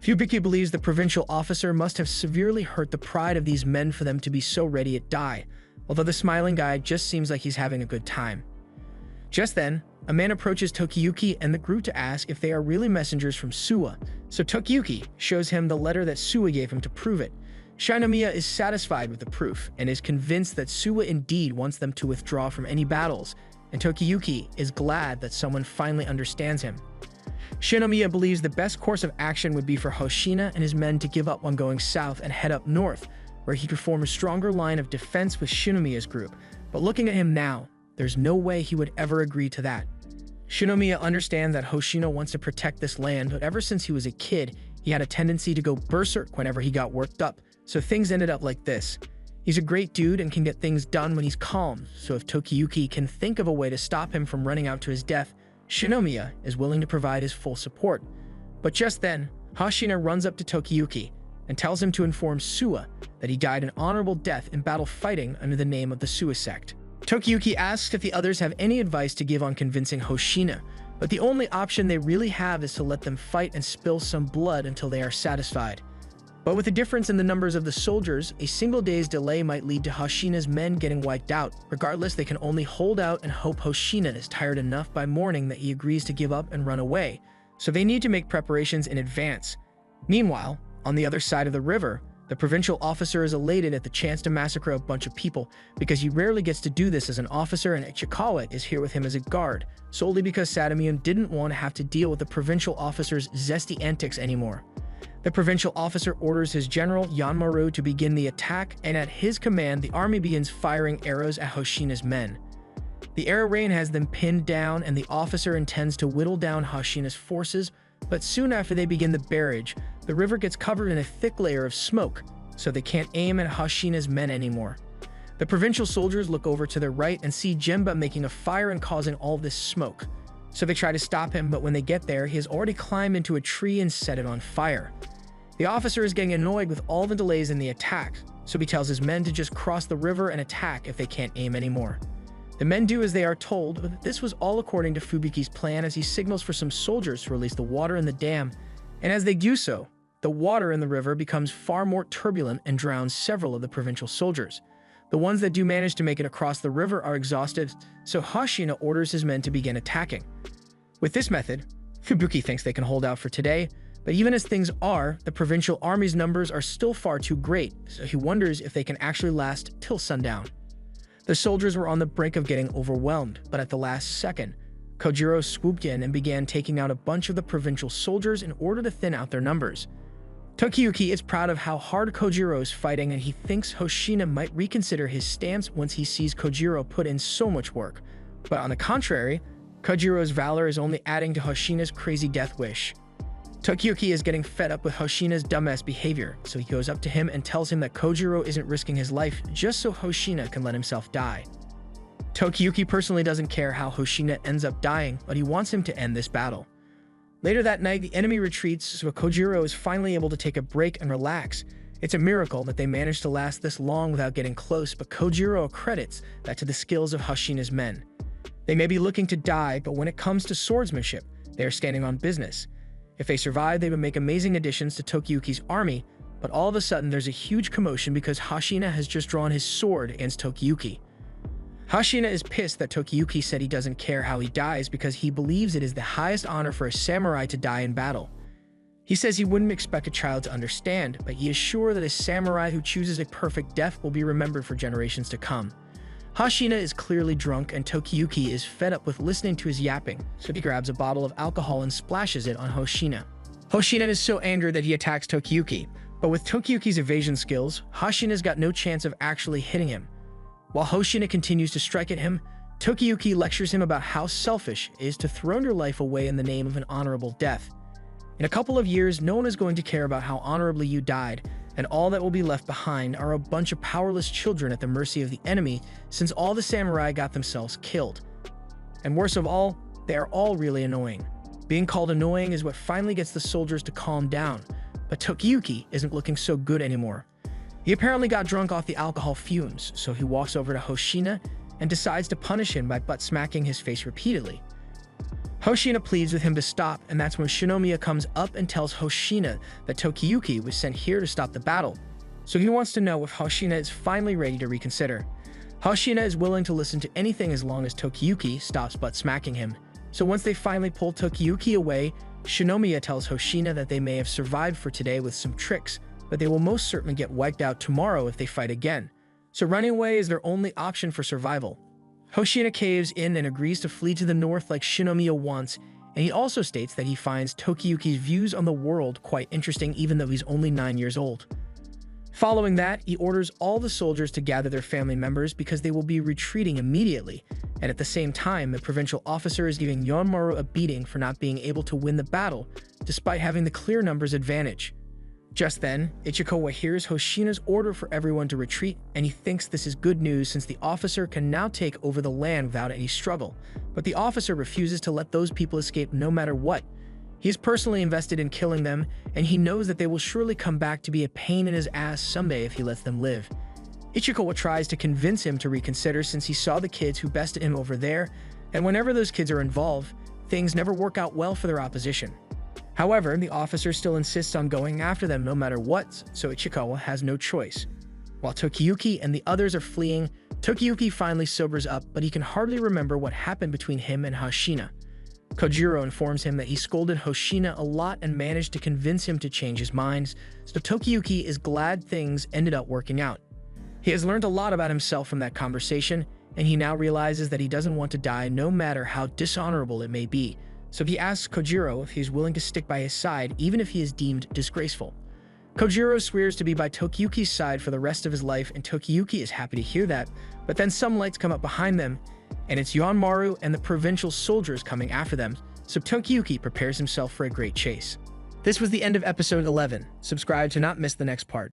Fubuki believes the provincial officer must have severely hurt the pride of these men for them to be so ready to die, although the smiling guy just seems like he's having a good time. Just then, a man approaches Tokiyuki and the group to ask if they are really messengers from Suwa, so Tokiyuki shows him the letter that Suwa gave him to prove it. Shinomiya is satisfied with the proof and is convinced that Suwa indeed wants them to withdraw from any battles, and Tokiyuki is glad that someone finally understands him. Shinomiya believes the best course of action would be for Hoshina and his men to give up on going south and head up north, where he could form a stronger line of defense with Shinomiya's group, but looking at him now, there's no way he would ever agree to that. Shinomiya understands that Hoshina wants to protect this land, but ever since he was a kid, he had a tendency to go berserk whenever he got worked up, so things ended up like this. He's a great dude and can get things done when he's calm, so if Tokiyuki can think of a way to stop him from running out to his death, Shinomiya is willing to provide his full support. But just then, Hoshina runs up to Tokiyuki and tells him to inform Suwa that he died an honorable death in battle fighting under the name of the Suwa sect. Tokiyuki asks if the others have any advice to give on convincing Hoshina, but the only option they really have is to let them fight and spill some blood until they are satisfied. But with the difference in the numbers of the soldiers, a single day's delay might lead to Hoshina's men getting wiped out. Regardless, they can only hold out and hope Hoshina is tired enough by morning that he agrees to give up and run away, so they need to make preparations in advance. Meanwhile, on the other side of the river, the provincial officer is elated at the chance to massacre a bunch of people because he rarely gets to do this as an officer, and Ichikawa is here with him as a guard, solely because Sadamium didn't want to have to deal with the provincial officer's zesty antics anymore. The provincial officer orders his general, Yanmaru, to begin the attack, and at his command, the army begins firing arrows at Hoshina's men. The arrow rain has them pinned down, and the officer intends to whittle down Hoshina's forces, but soon after they begin the barrage, the river gets covered in a thick layer of smoke, so they can't aim at Hoshina's men anymore. The provincial soldiers look over to their right and see Genba making a fire and causing all this smoke. So they try to stop him, but when they get there, he has already climbed into a tree and set it on fire. The officer is getting annoyed with all the delays in the attack, so he tells his men to just cross the river and attack if they can't aim anymore. The men do as they are told, but this was all according to Fubuki's plan as he signals for some soldiers to release the water in the dam, and as they do so, the water in the river becomes far more turbulent and drowns several of the provincial soldiers. The ones that do manage to make it across the river are exhausted, so Hoshina orders his men to begin attacking. With this method, Fubuki thinks they can hold out for today, but even as things are, the provincial army's numbers are still far too great, so he wonders if they can actually last till sundown. The soldiers were on the brink of getting overwhelmed, but at the last second, Kojiro swooped in and began taking out a bunch of the provincial soldiers in order to thin out their numbers. Tokiyuki is proud of how hard Kojiro is fighting, and he thinks Hoshina might reconsider his stance once he sees Kojiro put in so much work. But on the contrary, Kojiro's valor is only adding to Hoshina's crazy death wish. Tokiyuki is getting fed up with Hoshina's dumbass behavior, so he goes up to him and tells him that Kojiro isn't risking his life just so Hoshina can let himself die. Tokiyuki personally doesn't care how Hoshina ends up dying, but he wants him to end this battle. Later that night, the enemy retreats, so Kojiro is finally able to take a break and relax. It's a miracle that they managed to last this long without getting close, but Kojiro credits that to the skills of Hoshina's men. They may be looking to die, but when it comes to swordsmanship, they are standing on business. If they survive, they would make amazing additions to Tokiyuki's army, But all of a sudden, there's a huge commotion because Hashina has just drawn his sword against Tokiyuki. Hashina is pissed that Tokiyuki said he doesn't care how he dies because he believes it is the highest honor for a samurai to die in battle. He says he wouldn't expect a child to understand, but he is sure that a samurai who chooses a perfect death will be remembered for generations to come. Hashina is clearly drunk and Tokiyuki is fed up with listening to his yapping, so he grabs a bottle of alcohol and splashes it on Hoshina. Hoshina is so angered that he attacks Tokiyuki, but with Tokiyuki's evasion skills, Hashina's got no chance of actually hitting him. While Hoshina continues to strike at him, Tokiyuki lectures him about how selfish it is to throw your life away in the name of an honorable death. In a couple of years, no one is going to care about how honorably you died, and all that will be left behind are a bunch of powerless children at the mercy of the enemy, since all the samurai got themselves killed. And worst of all, they are all really annoying. Being called annoying is what finally gets the soldiers to calm down, but Tokiyuki isn't looking so good anymore. He apparently got drunk off the alcohol fumes, so he walks over to Hoshina and decides to punish him by butt-smacking his face repeatedly. Hoshina pleads with him to stop, and that's when Shinomiya comes up and tells Hoshina that Tokiyuki was sent here to stop the battle, so he wants to know if Hoshina is finally ready to reconsider. Hoshina is willing to listen to anything as long as Tokiyuki stops butt-smacking him, so once they finally pull Tokiyuki away, Shinomiya tells Hoshina that they may have survived for today with some tricks, but they will most certainly get wiped out tomorrow if they fight again, so running away is their only option for survival. Hoshina caves in and agrees to flee to the north like Shinomiya wants, and he also states that he finds Tokiyuki's views on the world quite interesting even though he's only 9 years old. Following that, he orders all the soldiers to gather their family members because they will be retreating immediately, and at the same time, the provincial officer is giving Yonmaru a beating for not being able to win the battle, despite having the clear numbers advantage. Just then, Ichikawa hears Hoshina's order for everyone to retreat, and he thinks this is good news since the officer can now take over the land without any struggle. But the officer refuses to let those people escape no matter what. He is personally invested in killing them, and he knows that they will surely come back to be a pain in his ass someday if he lets them live. Ichikawa tries to convince him to reconsider since he saw the kids who bested him over there, and whenever those kids are involved, things never work out well for their opposition. However, the officer still insists on going after them no matter what, so Ichikawa has no choice. While Tokiyuki and the others are fleeing, Tokiyuki finally sobers up, but he can hardly remember what happened between him and Hashina. Kojiro informs him that he scolded Hoshina a lot and managed to convince him to change his mind, so Tokiyuki is glad things ended up working out. He has learned a lot about himself from that conversation, and he now realizes that he doesn't want to die no matter how dishonorable it may be, so he asks Kojiro if he's willing to stick by his side even if he is deemed disgraceful. Kojiro swears to be by Tokiyuki's side for the rest of his life, and Tokiyuki is happy to hear that, but then some lights come up behind them, and it's Yonmaru and the provincial soldiers coming after them, so Tokiyuki prepares himself for a great chase. This was the end of episode 11. Subscribe to not miss the next part.